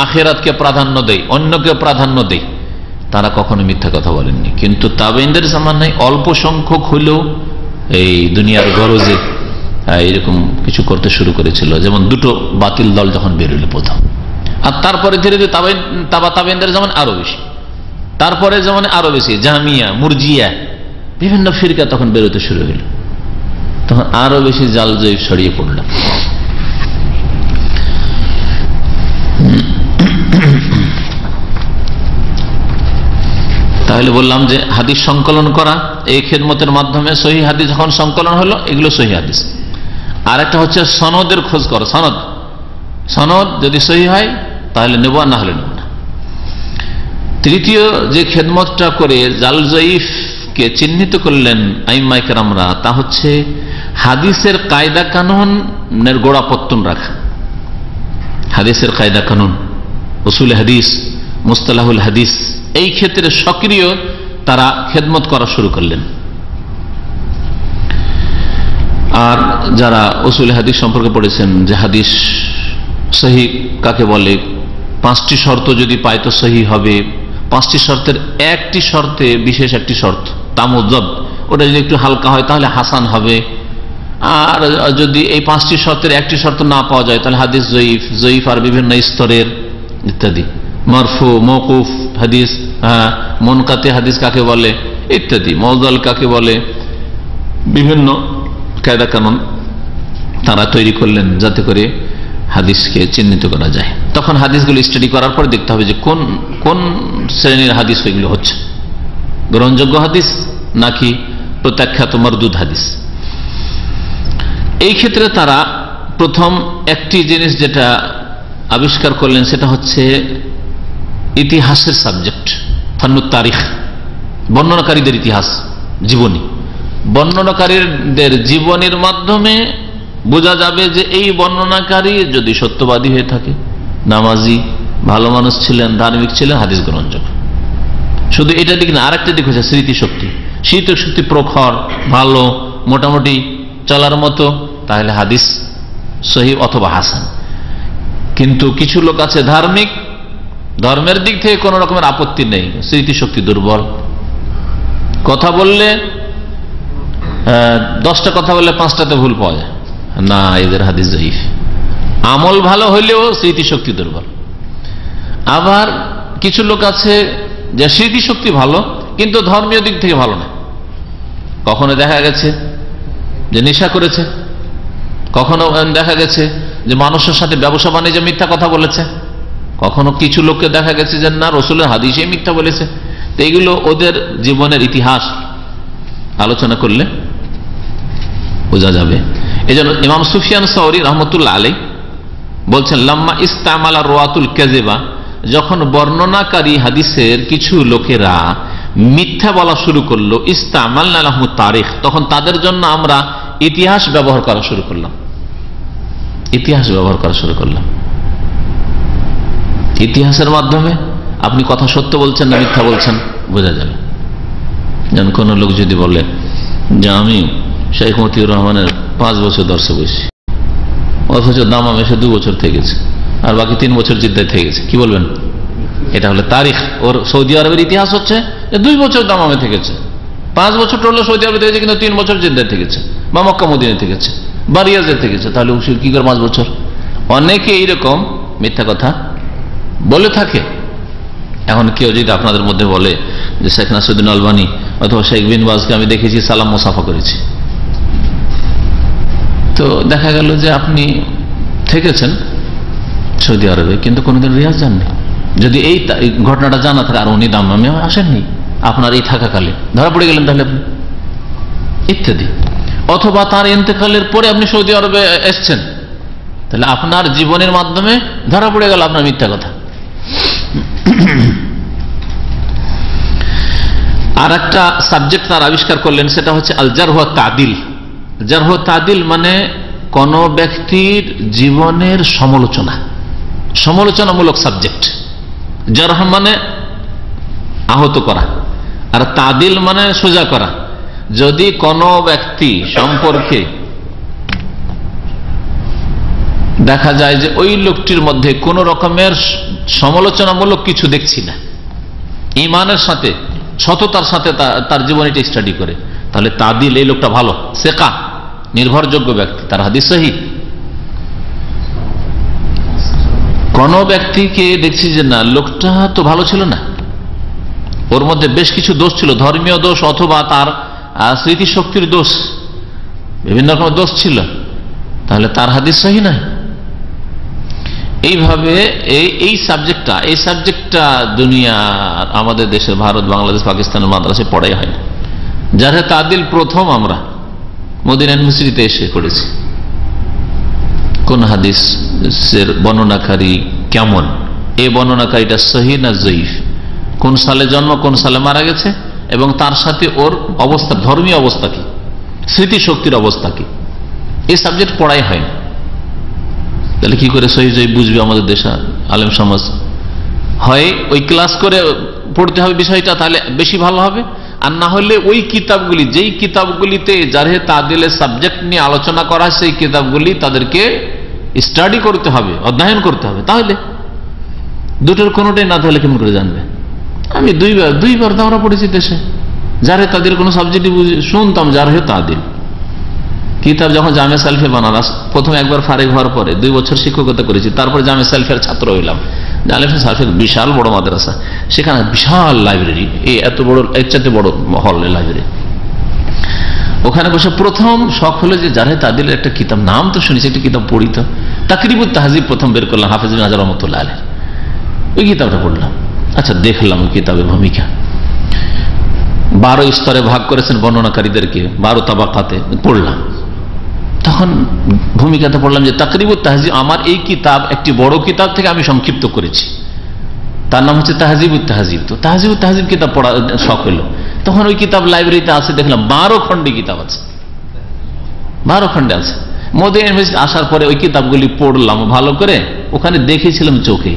Speaker 4: আখিরাতকে প্রাধান্য দেয়, অন্যকে প্রাধান্য দেয়, তারা কখনো মিথ্যা কথা বলেননি। কিন্তু তাবেঈনদের জামানায় অল্প সংখ্যক হলেও এই দুনিয়ার গরজে এরকম কিছু করতে শুরু করেছিল, যেমন 2টো বাতিল দল যখন বেরোলো প্রথম, আর তারপরে ধীরে ধীরে তাবেঈনদের জামান আরো বেশি, তারপরে জামানে আরো বেশি, জামিয়া, মুরজিয়া, বিভিন্ন ফিরকা তখন বেরোতে শুরু হলো, তখন আরো বেশি জাল জয়ীফ ছড়িয়ে পড়ল। তাহলে বললাম যে হাদিস সংকলন করা, এই খেদমতের মাধ্যমে সহিহ হাদিস যখন সংকলন হলো, এগুলো সহিহ হাদিস। আর একটা হচ্ছে সনদের খোঁজ করা, সনদ যদি সহিহ হয় তাহলে নেব, না হলে নেব না। তৃতীয় যে খেদমতটা করে জাল জয়ীফকে চিহ্নিত করলেন আইম্মায়ে কেরামরা, তা হচ্ছে হাদিসের কায়দা কানুনের গোড়াপত্তন রাখা। হাদিসের কায়দা কানুন, উসুল হাদিস, মুস্তালাহুল হাদিস, এই ক্ষেত্রে সক্রিয় তারা খেদমত করা শুরু করলেন। আর যারা উসুল হাদিস সম্পর্কে পড়েছেন যে হাদিস সহিহ কাকে বলে, 5টি শর্ত যদি পায় তো সহিহ হবে, 5টি শর্তের একটি শর্তে, বিশেষ একটি শর্ত তামুজ্জব, ওটা যদি একটু হালকা হয় তাহলে হাসান হবে। আর যদি এই 5টি শর্তের একটি শর্ত না পাওয়া যায় তাহলে হাদিস জয়ীফ, জয়ীফ আর বিভিন্ন স্তরের ইত্যাদি, মারফু, মওকুফ হাদিস, মুনকাতি হাদিস কাকে বলে ইত্যাদি, মাউদাল কাকে বলে, বিভিন্ন কায়দা কানুন তারা তৈরি করলেন যাতে করে হাদিসকে চিহ্নিত করা যায়। তখন হাদিসগুলো স্টাডি করার পর দেখতে হবে যে কোন কোন শ্রেণীর হাদিস ওইগুলো হচ্ছে, গ্রহণযোগ্য হাদিস নাকি প্রত্যাখ্যাত মারদুদ হাদিস। এই ক্ষেত্রে তারা প্রথম একটি জিনিস যেটা আবিষ্কার করলেন সেটা হচ্ছে ইতিহাসের সাবজেক্ট, ফান্নুত তারিখ, বর্ণনাকারীদের ইতিহাস, জীবনী। বর্ণনাকারীদের জীবনের মাধ্যমে বোঝা যাবে যে এই বর্ণনাকারী যদি সত্যবাদী হয়ে থাকে, নামাজি, ভালো মানুষ ছিলেন, ধার্মিক ছিলেন, হাদিস গ্রহণযোগ্য। শুধু এটা দিক না, আরেকটা দিক হচ্ছে স্মৃতিশক্তি, স্মৃতিশক্তি প্রখর, ভালো, মোটামুটি চলার মতো, তাহলে হাদিস সহিহ অথবা হাসান। কিন্তু কিছু লোক আছে ধার্মিক, ধর্মের দিক থেকে কোন রকমের আপত্তি নেই, স্মৃতিশক্তি দুর্বল, কথা বললে 10টা কথা বললে 5টাতে ভুল পাওয়া যায় না, এদের হাদিস জয়ীফ। আমল ভালো হইলেও স্মৃতিশক্তি দুর্বল। আবার কিছু লোক আছে যে স্মৃতিশক্তি ভালো কিন্তু ধর্মীয় দিক থেকে ভালো না। কখনো দেখা গেছে যে নেশা করেছে, কখনো দেখা গেছে যে মানুষের সাথে ব্যবসা বাণিজ্যে মিথ্যা কথা বলেছে, কখনো কিছু লোককে দেখা গেছে যে না রসুলের হাদিসে মিথ্যা বলেছে। তো এইগুলো ওদের জীবনের ইতিহাস আলোচনা করলে বোঝা যাবে। এই জন্য ইমাম সুফিয়ান সাউরি রহমতুল্লাহ আলাইহি বলছেন, লাম্মা ইস্তামালা রওয়াতুল কাযিবা, যখন বর্ণনাকারী হাদিসের কিছু লোকেরা মিথ্যা বলা শুরু করলো, ইস্তামালনা লাহু তারিখ, তখন তাদের জন্য আমরা ইতিহাস ব্যবহার করা শুরু করলাম। ইতিহাস ব্যবহার করা শুরু করলাম। ইতিহাসের মাধ্যমে আপনি কথা সত্য বলছেন না মিথ্যা বলছেন বোঝা যাবে। যেমন কোন লোক যদি বলে যে আমি শেখ মতিউর রহমানের 5 বছর দর্শক বসি, অথচ দামামে সে 2 বছর থেকেছে আর বাকি 3 বছর জিদ্দায় থেকেছে, কি বলবেন? এটা হলো তারিখ। ওর সৌদি আরবের ইতিহাস হচ্ছে যে 2 বছর দামামে থেকেছে, 5 বছর টরলে সৌদি আরবে থেকেছে, কিন্তু 3 বছর জিদ্দায় থেকেছে বা মক্কা মদিনায় থেকেছে বা রিয়াজে থেকেছে। তাহলে কি করে 5 বছর? অনেকে এইরকম মিথ্যা কথা বলে থাকে। এখন কেউ যদি আপনাদের মধ্যে বলে যে শেখ নাসিরউদ্দিন আলবানী অথবা শেখ বিন বাজকে আমি দেখেছি সালাম মুসাফা করেছি, তো দেখা গেল যে আপনি থেকেছেন সৌদি আরবে কিন্তু কোনোদিন রিয়াজ যাননি। যদি এই ঘটনাটা জানা থাকে আর উনি দাম্মামে আসেননি আপনার এই থাকাকালে, ধরা পড়ে গেলেন তাহলে আপনি, ইত্যাদি। অথবা তার ইন্তেকালের পরে আপনি সৌদি আরবে এসছেন, তাহলে আপনার জীবনের মাধ্যমে ধরা পড়ে গেল আপনার মিথ্যা কথা। আর একটা সাবজেক্ট তার আবিষ্কার করলেন, সেটা হচ্ছে আল জারহ ওয়া তাদিল। জারহ ওয়া তাদিল মানে কোন ব্যক্তির জীবনের সমালোচনা, সমালোচনামূলক সাবজেক্ট। জারহ মানে আহত করা আর তাদিল মানে সোজা করা। যদি কোনো ব্যক্তি সম্পর্কে দেখা যায় যে ওই লোকটির মধ্যে কোন রকমের সমালোচনামূলক কিছু দেখছি না, ঈমানের সাথে সততার সাথে তার জীবনীটা স্টাডি করে, তাহলে তাদিল, এই লোকটা ভালো, সেকা, নির্ভরযোগ্য ব্যক্তি, তার হাদিস সহিহ। কোন ব্যক্তিকে দেখছি যে না লোকটা তো ভালো ছিল না, ওর মধ্যে বেশ কিছু দোষ ছিল, ধর্মীয় দোষ অথবা তার স্মৃতিশক্তির দোষ, বিভিন্ন রকমের দোষ ছিল, তাহলে তার হাদিস সহিহ না। এইভাবে এই সাবজেক্টটা দুনিয়ার আমাদের দেশের ভারত, বাংলাদেশ, পাকিস্তানের মাদ্রাসায় পড়াই হয় না। যারা তাদিল প্রথম আমরা মদিনা ইউনিভার্সিটিতে এসে পড়েছি। কোন হাদিসের বর্ণনাকারী কেমন, এই বর্ণনাকারীটা সহিহ না জয়ীফ, কোন সালে জন্ম, কোন সালে মারা গেছে, এবং তার সাথে ওর অবস্থা, ধর্মীয় অবস্থা কি, স্মৃতিশক্তির অবস্থা কি, এই সাবজেক্ট পড়াই হয় না। তাহলে কি করে সহিহ জয়ীফ বুঝবে আমাদের দেশে আলেম সমাজ? হয় ওই ক্লাস করে পড়তে হবে বিষয়টা, তাহলে বেশি ভালো হবে, আর না হলে ওই কিতাবগুলি, যেই কিতাবগুলিতে জারহে তাদিলের সাবজেক্ট নিয়ে আলোচনা করা হয়, সেই কিতাবগুলি তাদেরকে স্টাডি করতে হবে, অধ্যয়ন করতে হবে। তাহলে দুটোর কোনোটাই না তাহলে কেমন করে জানবে? আমি দুইবার দাওরা পড়েছি দেশে, জারহে তাদিল কোনো সাবজেক্ট শুনতাম, জারহে তাদিল কিতাব যখন জামে সালফে বানারস, প্রথম একবার ফারেক হওয়ার পরে 2 বছর শিক্ষকতা করেছি, তারপরে জামে সালফের ছাত্র হইলাম। জামে সালফের বিশাল বড় মাদ্রাসা, সেখানে বিশাল লাইব্রেরি, এত বড়, এর চাইতে বড় হল লাইব্রেরি। ওখানে বসে প্রথম শখ হলো যে জারহে তাদিলের একটা কিতাব, নাম তো শুনেছি, একটা কিতাব পড়ি তো, তাকরিবুত তাহজিব প্রথম বের করলাম, হাফেজ বিন হাজার রহমতুল্লাহ আলাইহি, ওই কিতাবটা পড়লাম। আচ্ছা, দেখলাম ওই কিতাবের ভূমিকা, 12 স্তরে ভাগ করেছেন বর্ণনাকারীদেরকে, 12 তাবাকাতে, পড়লাম। তখন ভূমিকাতে পড়লাম যে তাকরিবুত তাহজিব, আমার এই কিতাব একটি বড় কিতাব থেকে আমি সংক্ষিপ্ত করেছি, তার নাম হচ্ছে তাহজিবুত তাহজিব। তো তাহজিবুত তাহজিব কিতাব পড়া শখ হলো। তখন ওই কিতাব লাইব্রেরিতে আছে, দেখলাম 12 খণ্ডে কিতাব আছে, 12 খণ্ডে আছে। মদিনা ইউনিভার্সিটি আসার পরে ওই কিতাবগুলি পড়লাম ভালো করে, ওখানে দেখেছিলাম চোখে,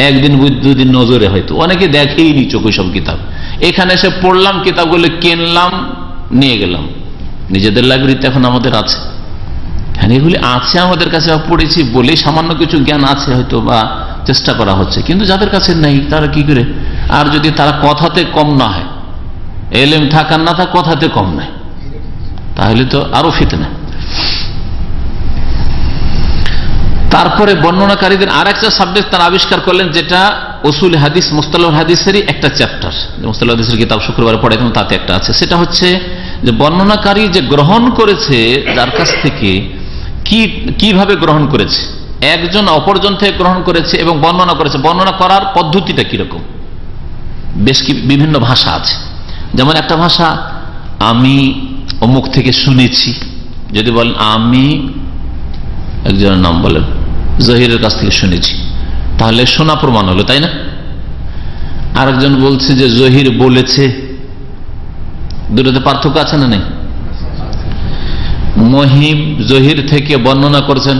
Speaker 4: একদিন 2 দিন নজরে, হয়তো অনেকে দেখেইনি চোখে সব কিতাব। এখানে এসে পড়লাম, কিতাবগুলি কিনলাম, নিয়ে গেলাম নিজেদের লাইব্রেরিতে, এখন আমাদের আছে। হ্যাঁ, এগুলি আছে আমাদের কাছে, পড়েছি বলেই সামান্য কিছু জ্ঞান আছে হয়তো, বা চেষ্টা করা হচ্ছে, কিন্তু যাদের কাছে নেই তারা কি করে? আর যদি তারা কথাতে কম না হয়, এলেম থাকার না থাক কথাতে কম নয়, তাহলে তো আরো ফিতনা। তারপরে বর্ণনাকারীদের আর একটা সাবজেক্ট তারা আবিষ্কার করলেন, যেটা উসুল হাদিস মুস্তালাহ হাদিসেরই একটা চ্যাপ্টার, মুস্তালাহ হাদিসের কিতাব শুক্রবার পড়াইতাম, তাতে একটা আছে। সেটা হচ্ছে যে বর্ণনাকারী যে গ্রহণ করেছে যার কাছ থেকে কিভাবে গ্রহণ করেছে, একজন অপরজন থেকে গ্রহণ করেছে এবং বর্ণনা করেছে, বর্ণনা করার পদ্ধতিটা কিরকম। বেশ বিভিন্ন ভাষা আছে, যেমন একটা ভাষা আমি অমুক থেকে শুনেছি, যদি বলেন আমি একজনের নাম বলেন জহিরের কাছ থেকে শুনেছি, তাহলে শোনা প্রমাণ হলো, তাই না? আরেকজন বলছে যে জহির বলেছে, দুটোতে পার্থক্য আছে না নেই? মহিব জহির থেকে বর্ণনা করছেন,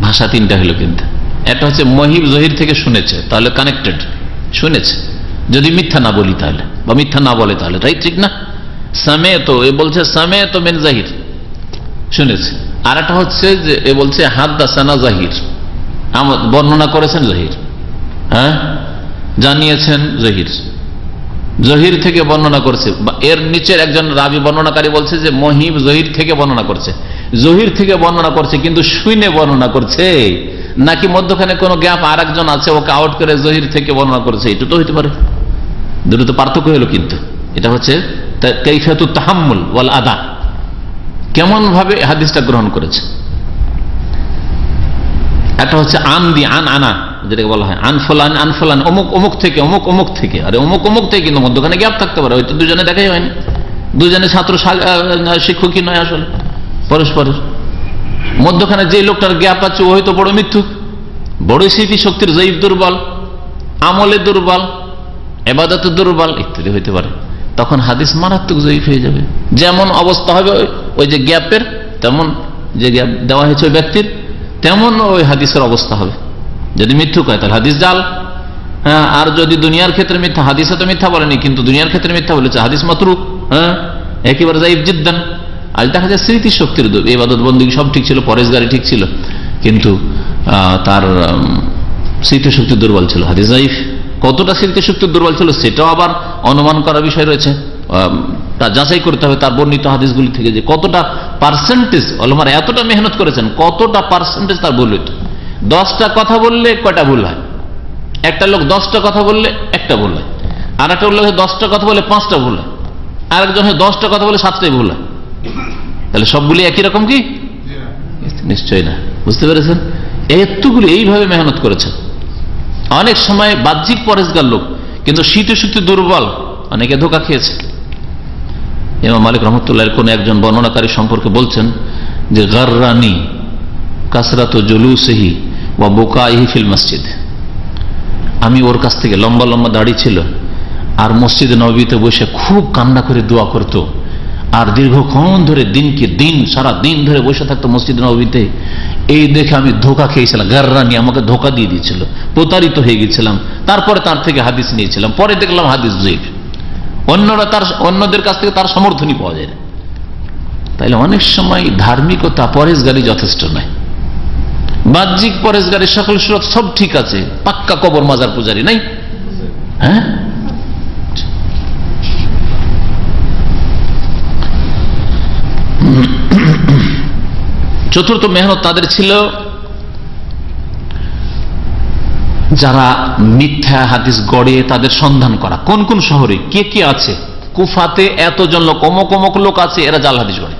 Speaker 4: ভাষা তিনটা হলো, কিন্তু একটা হচ্ছে মহিব জহির থেকে শুনেছে, তাহলে কানেক্টেড, শুনেছে, যদি মিথ্যা না বলি তাহলে, বা মিথ্যা না বলে তাহলে, তাই ঠিক না? সামে তো এ বলছে সামে তো মেন জাহির, শুনেছে। আর একটা হচ্ছে যে এ বলছে হাদাসানা জাহির, বর্ণনা করেছেন জহির, হ্যাঁ জানিয়েছেন জহির, জহির থেকে বর্ণনা করছে। এর নিচের একজন রাবি বর্ণনাকারী বলছে যে মহিব জহির থেকে বর্ণনা করছে, জহির থেকে বর্ণনা করছে কিন্তু শুনে বর্ণনা করছে, নাকি মধ্যখানে কোনো গ্যাপ আর একজন আছে ওকে আউট করে জহির থেকে বর্ণনা করছে, এটা তো হইতে পারে। দুটো তো পার্থক্য হলো, কিন্তু এটা হচ্ছে কাইফিয়াতুত তাহাম্মুল ওয়াল আদা, কেমন ভাবে হাদিসটা গ্রহণ করেছে। একটা হচ্ছে আন দি আন আনা, যেটাকে বলা হয় আন ফলান আন ফলান, অমুক অমুক থেকে, অমুক অমুক থেকে, আরে অমুক অমুক থেকে, কিন্তু মধ্যখানে গ্যাপ থাকতে পারে, হয়তো দুজনে দেখাই হয়নি, দুজনে ছাত্র শিক্ষকই নয় আসলে পরস্পরের, মধ্যখানে যে লোকটার গ্যাপ আছে ও হয়তো বড় মিথ্যুক, বড় স্মৃতি শক্তির জয়ীফ দুর্বল, আমলে দুর্বল, ইবাদতে দুর্বল ইত্যাদি হইতে পারে, তখন হাদিস মারাত্মক জয়ীফ হয়ে যাবে। যেমন অবস্থা হবে ওই যে গ্যাপের, তেমন যে গ্যাপ দেওয়া হয়েছে ওই ব্যক্তির, তেমন ওই হাদিসের অবস্থা হবে। যদি মিথ্যুক হয় তাহলে হাদিস জাল, হ্যাঁ, আর যদি দুনিয়ার ক্ষেত্রে মিথ্যা, হাদিসে তো মিথ্যা বলেনি কিন্তু দুনিয়ার ক্ষেত্রে মিথ্যা বলেছে, হাদিস মাতরুক, হ্যাঁ একেবারে জাইফ জিদ্দান। আজ দেখা যায় স্মৃতি শক্তির ইবাদত বন্দেগী সব ঠিক ছিল, পরেশগারি ঠিক ছিল, কিন্তু তার স্মৃতিশক্তি দুর্বল ছিল, হাদিস জাইফ। কতটা স্মৃতিশক্তি দুর্বল ছিল সেটাও আবার অনুমান করার বিষয় রয়েছে, তা যাচাই করতে হবে তার বর্ণিত হাদিসগুলি থেকে যে কতটা পার্সেন্টেজ ওলামারা এতটা মেহনত করেছেন, কতটা পার্সেন্টেজ তার ভুল হইত। 10টা কথা বললে কয়টা ভুল হয়, একটা লোক 10টা কথা বললে একটা ভুল হয়, আর একটা লোক 10টা কথা বলে 5টা ভুল হয়, আর একজন 10টা কথা বলে 7টাই ভুল হয়। তাহলে সবগুলি একই রকম কি? নিশ্চয় না। বুঝতে পেরেছেন? এতগুলি এইভাবে মেহনত করেছেন। অনেক সময় বাহ্যিক পরেশগার লোক, কিন্তু স্মৃতিশক্তি দুর্বল, অনেকে ধোঁকা খেয়েছে। ইমাম মালিক রহমতুল্লাহর কোন একজন বর্ণনাকারী সম্পর্কে বলছেন যে গাররানি কাসরাতু জুলুসিহি ওয়া বুকাইহি ফিল মসজিদ, আমি ওর কাছ থেকে, লম্বা লম্বা দাড়ি ছিল আর মসজিদে নববীতে বসে খুব কান্না করে দোয়া করত, আর দীর্ঘক্ষণ ধরে দিনকে দিন সারা দিন ধরে বসে থাকতো মসজিদে নববীতে। এই দেখে আমি ধোঁকা খেয়েছিলাম, গাররানি আমাকে ধোঁকা দিয়ে দিয়েছিল, প্রতারিত হয়ে গেছিলাম। তারপরে তার থেকে হাদিস নিয়েছিলাম, পরে দেখলাম হাদিস জয়ীফ, অন্যদের কাছ থেকে তার সমর্থনই পাওয়া যায় না। তাইলে অনেক সময় ধার্মিকতা পরেশগারি যথেষ্ট নয়। বাহ্যিক পরেশগারি সকল সুরত সব ঠিক আছে, পাক্কা কবর মাজার পূজারি নাই, হ্যাঁ। চতুর্থ মেহনত তাদের ছিল যারা মিথ্যা হাদিস গড়ে তাদের সন্ধান করা, কোন কোন শহরে কে কে আছে। কুফাতে এতজন লোক, অমুক অমুক লোক আছে, এরা জাল হাদিস গড়ে।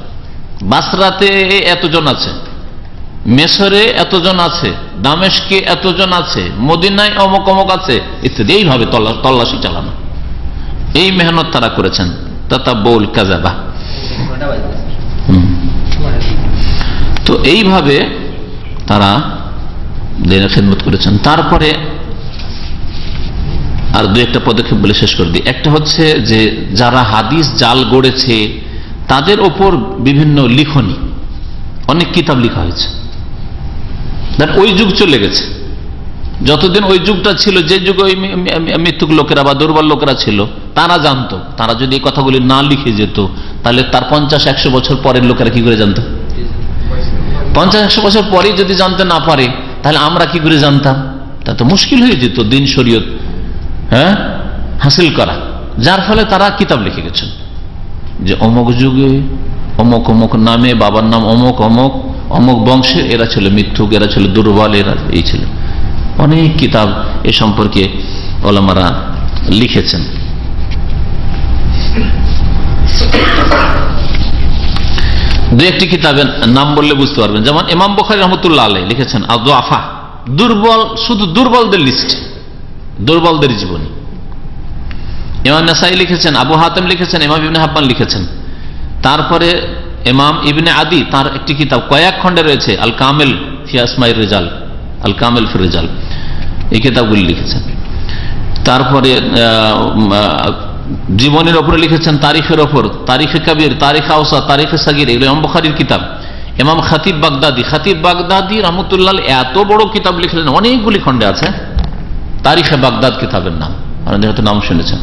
Speaker 4: বাসরাতে এতজন আছে, মেসরে এতজন আছে, দামেশকে এতজন আছে, মদিনায় অমুক অমুক আছে ইত্যাদি। এইভাবে তল্লাশি চালানো, এই মেহনত তারা করেছেন। তাতাব্বুল কাযাবা, তো এইভাবে তারা দিনের খেদমত করেছেন। তারপরে আর দু একটা পদক্ষেপ বলে শেষ করে দিই। একটা হচ্ছে যে যারা হাদিস জাল গড়েছে তাদের ওপর বিভিন্ন লিখনি, অনেক কিতাব লেখা হয়েছে। ওই যুগ চলে গেছে, যতদিন ওই যুগটা ছিল, যে যুগে ওই মৃত্যুক লোকেরা বা দুর্বল লোকেরা ছিল তারা জানতো। তারা যদি এই কথাগুলি না লিখে যেত তাহলে তার 50-100 বছর পরের লোকেরা কি করে জানতো? 50-100 বছর পরে যদি জানতে না পারে তাহলে আমরা কি করে জানতাম? তা তো মুশকিল হয়ে যেত দিন শরীয়ত হাসিল করা। যার ফলে তারা কিতাব লিখে গেছেন যে অমুক যুগে অমুক অমুক নামে, বাবার নাম অমুক অমুক, অমুক বংশের এরা ছিল মিথ্যুক, এরা ছিল দুর্বল, এরা এই ছিল। অনেক কিতাব এ সম্পর্কে ওলামারা লিখেছেন। দু একটি কিতাবের নাম বললে বুঝতে পারবেন। যেমন ইমাম বুখারী রহমতুল্লাহ আলাইহি লিখেছেন আদ-দুআফা, দুর্বল, শুধু দুর্বলদের লিস্ট, দুর্বলদের জীবনী। ইমাম নাসাই লিখেছেন, আবু হাতিম লিখেছেন, ইমাম ইবনে হিব্বান লিখেছেন। তারপরে ইমাম ইবনে আদি তার একটি কিতাব কয়েক খণ্ডে রয়েছে আল কামিল ফি আসমাইর রিজাল, আল কামিল ফি রিজাল, এই কিতাবগুলি লিখেছেন। তারপরে জীবনের ওপরে লিখেছেন, তারিখের ওপর, তারিখে কবির, তারিখ আওসা, তারিখে সাগির, এগুলো ইমাম বুখারীর কিতাব। ইমাম খাতিব বাগদাদি রহমতুল্লাহ এত বড় কিতাব লিখলেন, অনেকগুলি খণ্ডে আছে। তারিখে বাগদাদ কিতাবের নাম, আপনাদের হয়তো নাম শুনেছেন।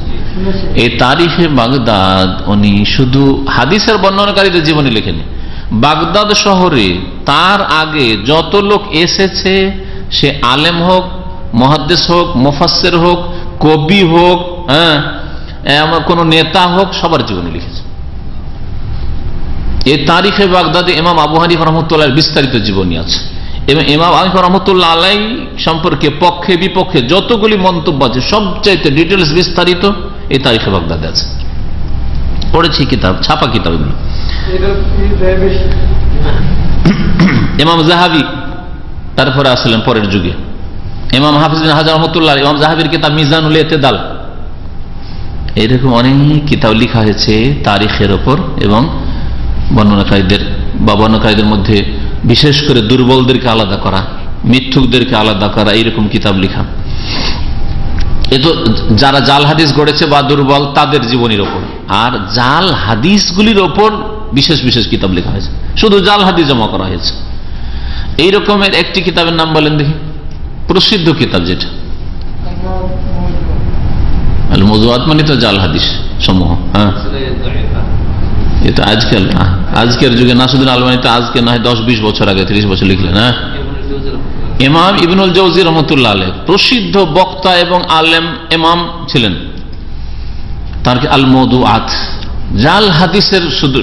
Speaker 4: এই তারিখে বাগদাদ উনি শুধু হাদিসের বর্ণনাকারীদের জীবনী লেখেনি, বাগদাদ শহরে তার আগে যত লোক এসেছে, সে আলেম হোক, মুহাদ্দিস হোক, মুফাসসির হোক, কবি হোক, কোন নেতা হোক, সবার জীবনী লিখেছে। এই তারিখে বাগদাদে ইমাম আবু হানিফা রাহমাতুল্লাহ বিস্তারিত জীবনী আছে এবং ইমাম আবু হানিফা রাহমাতুল্লাহ আলাইহি সম্পর্কে পক্ষে বিপক্ষে যতগুলি মন্তব্য আছে সবচাইতে ডিটেলস বিস্তারিত এই তারিখে বাগদাদে আছে। পড়েছি কিতাব, ছাপা কিতাব এগুলো। ইমাম যাহাবি তারপরে আসলেন পরের যুগে। ইমাম হাফিজ বিন হাজার রহমতুল্লাহ, ইমাম যাহাবির কিতাব মিজানুল ইতিদাল, এইরকম অনেক কিতাব লেখা হয়েছে তারিখের ওপর এবং বর্ণনাকারীদের মধ্যে বিশেষ করে দুর্বলদেরকে আলাদা করা, মিথ্যুকদেরকে আলাদা করা, এইরকম কিতাব লেখা। এ তো যারা জাল হাদিস গড়েছে বা দুর্বল তাদের জীবনীর ওপর, আর জাল হাদিসগুলির ওপর বিশেষ বিশেষ কিতাব লেখা হয়েছে, শুধু জাল হাদিস জমা করা হয়েছে। এই রকমের একটি কিতাবের নাম বলেন দেখি, প্রসিদ্ধ কিতাব যেটা। আল মওযুআত মানে তো জাল হাদিস সমূহ। হ্যাঁ, এটা আজকের যুগে নাসিরুদ্দিন আলবানী তো আজকে না হয় 10-20 বছর আগে, 30 বছর লিখলেন। হ্যাঁ, ইমাম ইবনুল জাওজি রহমতুল্লাহ আলাইহি প্রসিদ্ধ বক্তা এবং আলেম ইমাম ছিলেন। তার আল মওযুআত, জাল হাদিসের শুধু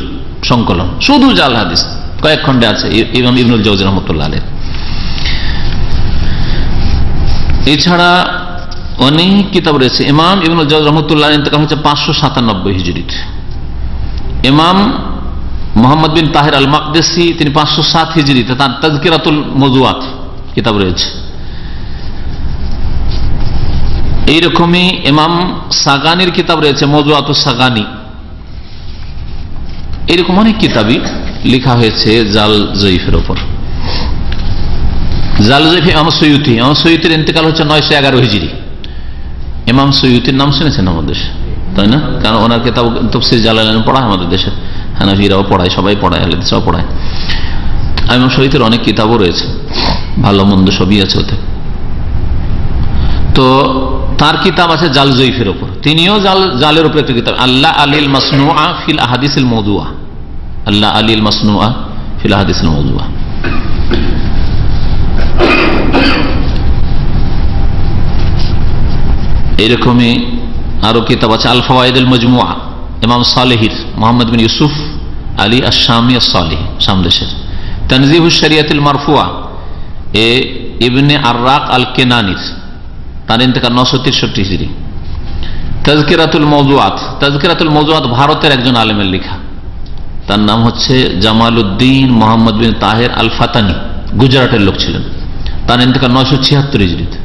Speaker 4: সংকলন, শুধু জাল হাদিস, কয়েক খণ্ডে আছে ইমাম ইবনুল জাওজি রহমতুল্লাহ আলাইহি। এছাড়া অনেক কিতাব রয়েছে। ইমাম ইবনুল জাওজি রহমতুল্লাহ আলাইহি ইন্তেকাল হচ্ছে 597 হিজরিতে। ইমাম মুহাম্মদ বিন তাহির আল মাকদেসি তিনি 507 হিজরিতে, তার তাযকিরাতুল মওযুআত কিতাব রয়েছে। এইরকমই ইমাম সাগানির কিতাব রয়েছে মওযুআতুস সাগানি। এরকম অনেক কিতাবই লেখা হয়েছে জাল জয়ীফের ওপর। জাল জয়ীফ ইমাম সুয়ুতি, ইমাম সুয়ুতির ইন্তেকাল হচ্ছে 911 হিজরি। ইমাম সুয়ুতির নাম শুনেছেন আমাদের, তাই না? কারণ ওনার কিতাব তাফসীর জালালাইন পড়ায় আমাদের দেশে, হানাফিরাও পড়ায়, সবাই পড়ায়, আহলে হাদিসরাও পড়ায়। ইমাম সুয়ুতির অনেক কিতাবও রয়েছে, ভালো মন্দ সবই আছে ওতে। তো তার কিতাব আছে জাল জয়ীফের উপর, তিনিও জালের উপর একটা কিতাব, আল্লাহ আলিল মাসনুআ ফিল আহাদিসিল মাওযুআ, আল্লাহ আলিল মাসনুআ ফিল আহাদিসিল মাওযুআ। এরকমই আরো কিতাব আছে আল ফাওয়াইদুল মাজমুআ, ইমাম সালেহির, মুহাম্মদ বিন ইউসুফ আলী আশ-শামি আস-সালেহি, শাম দেশের। তানজিহুশ শরিয়াতুল মারফুআ এ ইবনে আররাক আল কেনানির, তার ইন্তেকাল 963 হিজরি। তাযকিরাতুল মওযুআত, তাযকিরাতুল মওযুআত ভারতের একজন আলেমের লেখা, তার নাম হচ্ছে জামালউদ্দিন মুহাম্মদ বিন তাহির আল ফাতানি, গুজরাটের লোক ছিলেন, তার ইন্তেকাল 976 হিজরিতে।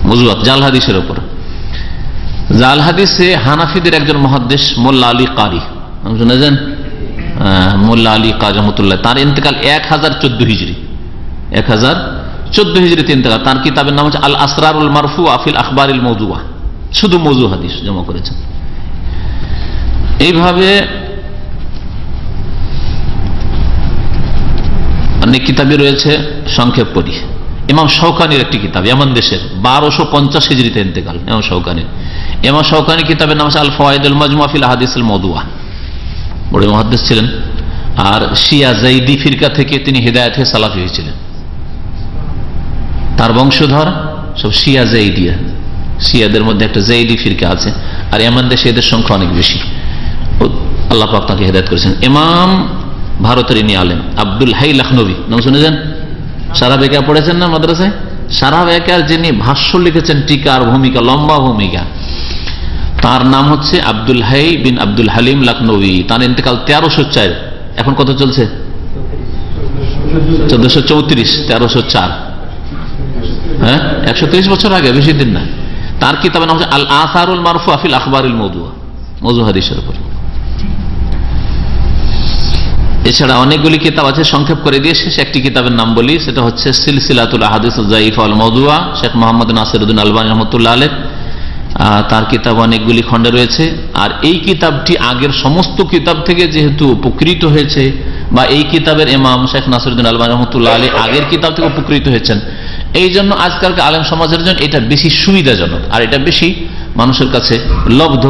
Speaker 4: মওযুআত জাল হাদিসের উপর। জাল হাদিসে হানাফিদের একজন মুহাদ্দিস মোল্লা আলী কারি, শুনেছেন? মোল্লা আলী কারি রহমতুল্লাহ, তার ইন্তেকাল 1014 হিজরি, 1014 হিজরিতে ইন্তেকাল। তার কিতাবের নাম হচ্ছে আল আসরারুল মারফুআ ফিল আখবারিল মাওযুআ, শুধু মওযু হাদিস জমা করেছেন। এইভাবে অনেক কিতাবই রয়েছে, সংক্ষেপ করি। ইমাম শওকানির একটি কিতাব, ইয়ামান দেশের, 1250 হিজরিতে ইন্তেকাল ইমাম শওকানির। ইমাম শওকানি কিতাবের নাম হচ্ছে আল ফাওয়াইদুল মাজমুআ ফিল আহাদিসিল মাওযুআ, বড় মুহাদ্দিস ছিলেন। আর শিয়া জাইদি ফিরকা থেকে তিনি হিদায়াত হয়ে সালাফি হয়েছিলেন। তার বংশধর সব শিয়া জাইদিয়া, শিয়াদের মধ্যে একটা জাইদি ফিরকা আছে, আর এমন দেশে এদের সংখ্যা অনেক বেশি। আল্লাহ পাক তাকে হিদায়াত করেছেন। ইমাম ভারতের ইনি আলেম আব্দুল হাই লখনবী, নাম শুনেছেন? সারা বেকার পড়েছেন না মাদ্রাসায়? সারা বেকার যিনি ভাষ্য লিখেছেন, টিকার ভূমিকা, লম্বা ভূমিকা, তার নাম হচ্ছে আব্দুল হাই বিন আব্দুল হালিম লখনবী। তার ইন্তেকাল 1304, এখন কত চলছে? 1434, 1304, হ্যাঁ 130 বছর আগে, বেশি দিন না। তার কিতাবের নাম হচ্ছে আল আসারুল মারফুআ ফিল আখবারিল মাউদুআ, মওযু হাদিসের উপর। এছাড়া অনেকগুলি কিতাব আছে, সংক্ষেপ করে দিয়ে শেষ একটি কিতাবের নাম বলি, সেটা হচ্ছে সিলসিলাতুল আহাদিস যায়িফা ওয়াল মাউদুআ, শেখ মোহাম্মদ নাসিরউদ্দিন আলবানী রাহমাতুল্লাহ আলাইহ। তার কিতাব অনেকগুলি খণ্ডে রয়েছে। আর এই কিতাবটি আগের সমস্ত কিতাব থেকে যেহেতু উপকৃত হয়েছে, বা এই কিতাবের ইমাম শেখ নাসিরউদ্দিন আলবানী রাহমাতুল্লাহ আলাইহ আগের কিতাব থেকে উপকৃত হয়েছেন, এই জন্য আজকালকার আলেম সমাজের জন্য এটা বেশি সুবিধাজনক, আর এটা বেশি মানুষের কাছে লব্ধ,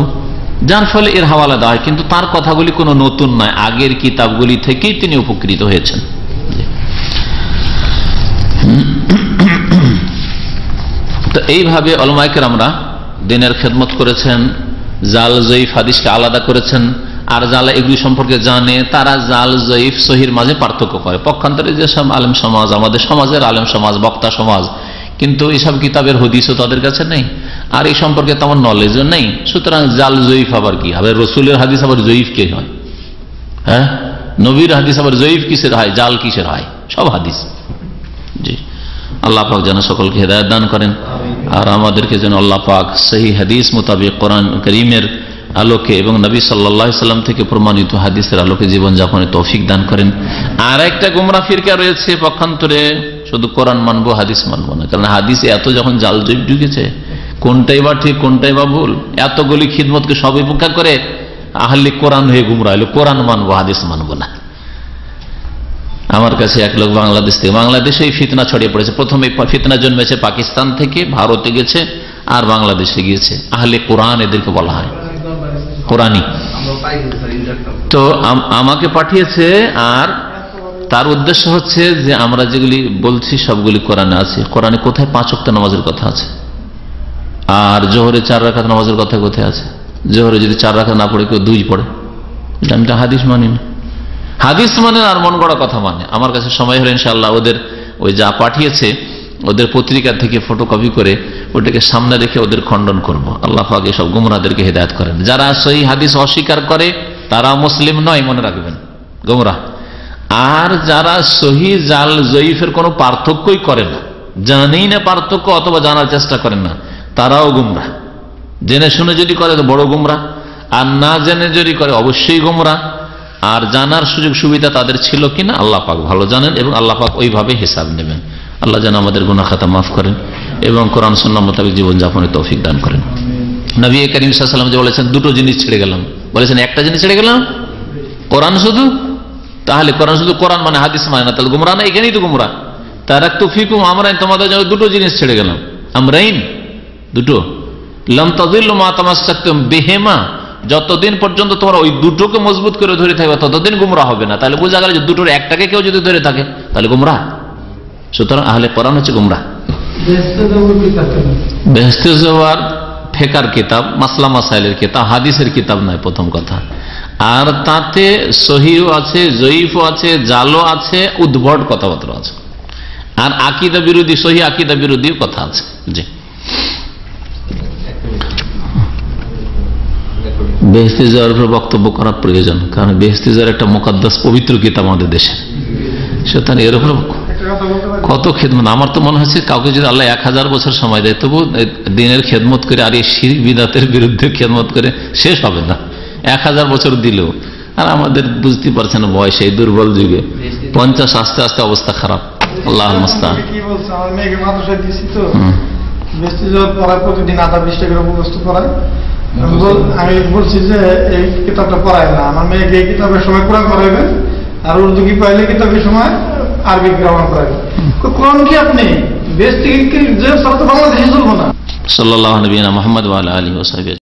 Speaker 4: যার ফলে এর হাওয়ালা দেওয়া হয়। কিন্তু তার কথাগুলি কোনো নতুন নয়, আগের কিতাবগুলি থেকেই তিনি উপকৃত হয়েছেন। তো এইভাবে উলামায়ে কেরামরা দিনের খেদমত করেছেন, জাল জয়ীফ হাদিসকে আলাদা করেছেন। আর যারা এগুলি সম্পর্কে জানে তারা জাল জয়ীফ সহির মাঝে পার্থক্য করে। পক্ষান্তরে যেসব আলেম সমাজ, আমাদের সমাজের আলেম সমাজ, বক্তা সমাজ, কিন্তু এইসব কিতাবের হদিসও তাদের কাছে নেই, আর এই সম্পর্কে তেমন নলেজও নেই। সুতরাং জাল জয়ীফ আবার কি হবে? রসুলের হাদিস আবার জয়ীফ কে হয়? হ্যাঁ, নবীর হাদিস আবার জয়ীফ কিসের হয়, জাল কিসের হয়? সব হাদিস। জি, আল্লাহ পাক যেন সকলকে হেদায়েত দান করেন, আর আমাদেরকে যেন আল্লাহ পাক সহি হাদিস মোতাবেক কোরআন করিমের আলোকে এবং নবী সাল্লাল্লাহু আলাইহি সাল্লাম থেকে প্রমাণিত হাদিসের আলোকে জীবন যাপনে তৌফিক দান করেন। আর একটা গোমরা ফিরকা রয়েছে পক্ষান্তরে, শুধু কোরআন মানবো, হাদিস মানবো না। কারণ হাদিসে এত যখন জাল জয়ীফ ঢুকেছে, কোনটাই বা ঠিক কোনটাই বা ভুল, এতগুলি খিদমতকে সব উপেক্ষা করে আহলে কোরআন হয়ে গুমরা হলো, কোরআন মানবো, হাদিস মানবো না। আমার কাছে এক লোক বাংলাদেশ থেকে, বাংলাদেশে ফিতনা ছড়িয়ে পড়েছে। প্রথমে ফিতনা জন্মেছে পাকিস্তান থেকে, ভারতে গেছে, আর বাংলাদেশে গিয়েছে। আহলে কোরআন এদেরকে বলা হয়, কোরআনি। তো আমাকে পাঠিয়েছে, আর তার উদ্দেশ্য হচ্ছে যে আমরা যেগুলি বলছি সবগুলি কোরআনে আছে। কোরআনে কোথায় 5 ওয়াক্ত নামাজের কথা আছে? আর জোহরে 4 রাকাত নামাজের কথা কোথায় আছে? জোহরে যদি 4 রাকাত না পড়ে কেউ 2 পড়ে, আমি তো হাদিস মানি না। হাদিস মানে আর মন গড়া কথা মানে। আমার কাছে সময় হলে ইনশাআল্লাহ ওদের ওই যা পাঠিয়েছে ওদের পত্রিকা থেকে ফটোকপি করে ওটাকে সামনে রেখে ওদের খণ্ডন করব। আল্লাহ পাক সব গুমরাহদেরকে হেদায়েত করেন। যারা সহি হাদিস অস্বীকার করে তারা মুসলিম নয়, মনে রাখবেন, গুমরাহ। আর যারা সহি জাল জয়ীফের কোনো পার্থক্যই করে না, জানেই না পার্থক্য অথবা জানার চেষ্টা করেন না, তারাও গুমরাহ। জেনে শুনে যদি করে তো বড় গুমরাহ, আর না জেনে যদি করে অবশ্যই গুমরাহ। আর জানার সুযোগ সুবিধা তাদের ছিল কিনা আল্লাহ পাক ভালো জানেন, এবং আল্লাহ পাক ওইভাবে হিসাব নেবেন। আল্লাহ যেন আমাদের গুনাহ খাতা মাফ করেন এবং কোরআন সুন্নাহ মোতাবেক জীবন যাপনে তৌফিক দান করেন। নবী করিম সাল্লাল্লাহু আলাইহি ওয়াসাল্লাম যে বলেছেন 2টো জিনিস ছেড়ে গেলাম, বলেছেন একটা জিনিস ছেড়ে গেলাম, কোরআন শুধু। তাহলে কোরআন শুধু, কোরআন মানে হাদিস মানে না, তাহলে গুমরাহ না? এখানেই তো গুমরাহ। তারাকতু ফিকুম আমরাইন, তোমাদের জন্য 2টো জিনিস ছেড়ে গেলাম, আমরাইন, 2টো। লাম তাযিল্লু মা তামাসসাকতুম বিহিমা, যতদিন পর্যন্ত তোমরা ওই 2টোকে মজবুত করে ধরে থাকবে ততদিন গুমরাহ হবে না। তাহলে বোঝা গেল যে 2টোর একটাকে কেউ যদি ধরে থাকে তাহলে গুমরাহ। সুতরাং আহলে কোরআন হচ্ছে গুমরাহ। বেহেশতে যাওয়ার ফেকার কিতাব, মাসলা মাসাইলের কিতাব, হাদিসের কিতাব নয়, প্রথম কথা। আর তাতে সহিও আছে, জয়ীফও আছে, জালও আছে, উদ্ভট কথাবার্তা আছে, আর আকীদা বিরোধী, সহি আকীদা বিরোধীও কথা আছে। জি, বেহেশতে যাওয়ার উপর বক্তব্য করার প্রয়োজন, কারণ বেহেশতে যাওয়ার একটা মুকাদ্দাস পবিত্র কিতাব আমাদের দেশে। সুতরাং এর উপর কত খেদমত। আমার তো মনে হচ্ছে কাউকে যদি আল্লাহ 1000 বছর সময় দেয় তবু দিনের খেদমত করে আর এই শিরক বিদআতের বিরুদ্ধে খেদমত করে শেষ হবে না, 1000 বছর দিলেও। আর আমাদের বুঝতে পারছে না বয়স, এই দুর্বল যুগে 50 আস্তে আস্তে অবস্থা খারাপ। আল্লাহ মুস্তাআন।
Speaker 5: কি বলছে, আমার মেয়েকে মাদ্রাসায় দিয়েছি তো, বেস্তি যাওয়ার পড়ায় প্রতিদিন 8-20 টাকা মুখস্থ করায়। আমি বলছি যে এই কিতাবটা পড়ায় না, আমার মেয়েকে এই কিতাবের সময় কোরআন পড়াইবেন, আর উর্দু কি পাইলে কিতাবের সময় আরবি গ্রামার পড়াইবেন। কোরআন কি আপনি বেস্তি যে সব তো বাংলাদেশে চলবো না।
Speaker 4: সাল্লাল্লাহু আলাইহি ওয়া সাল্লাম মুহাম্মদ ওয়া আলা আলিহি ওয়া সাহবিহি।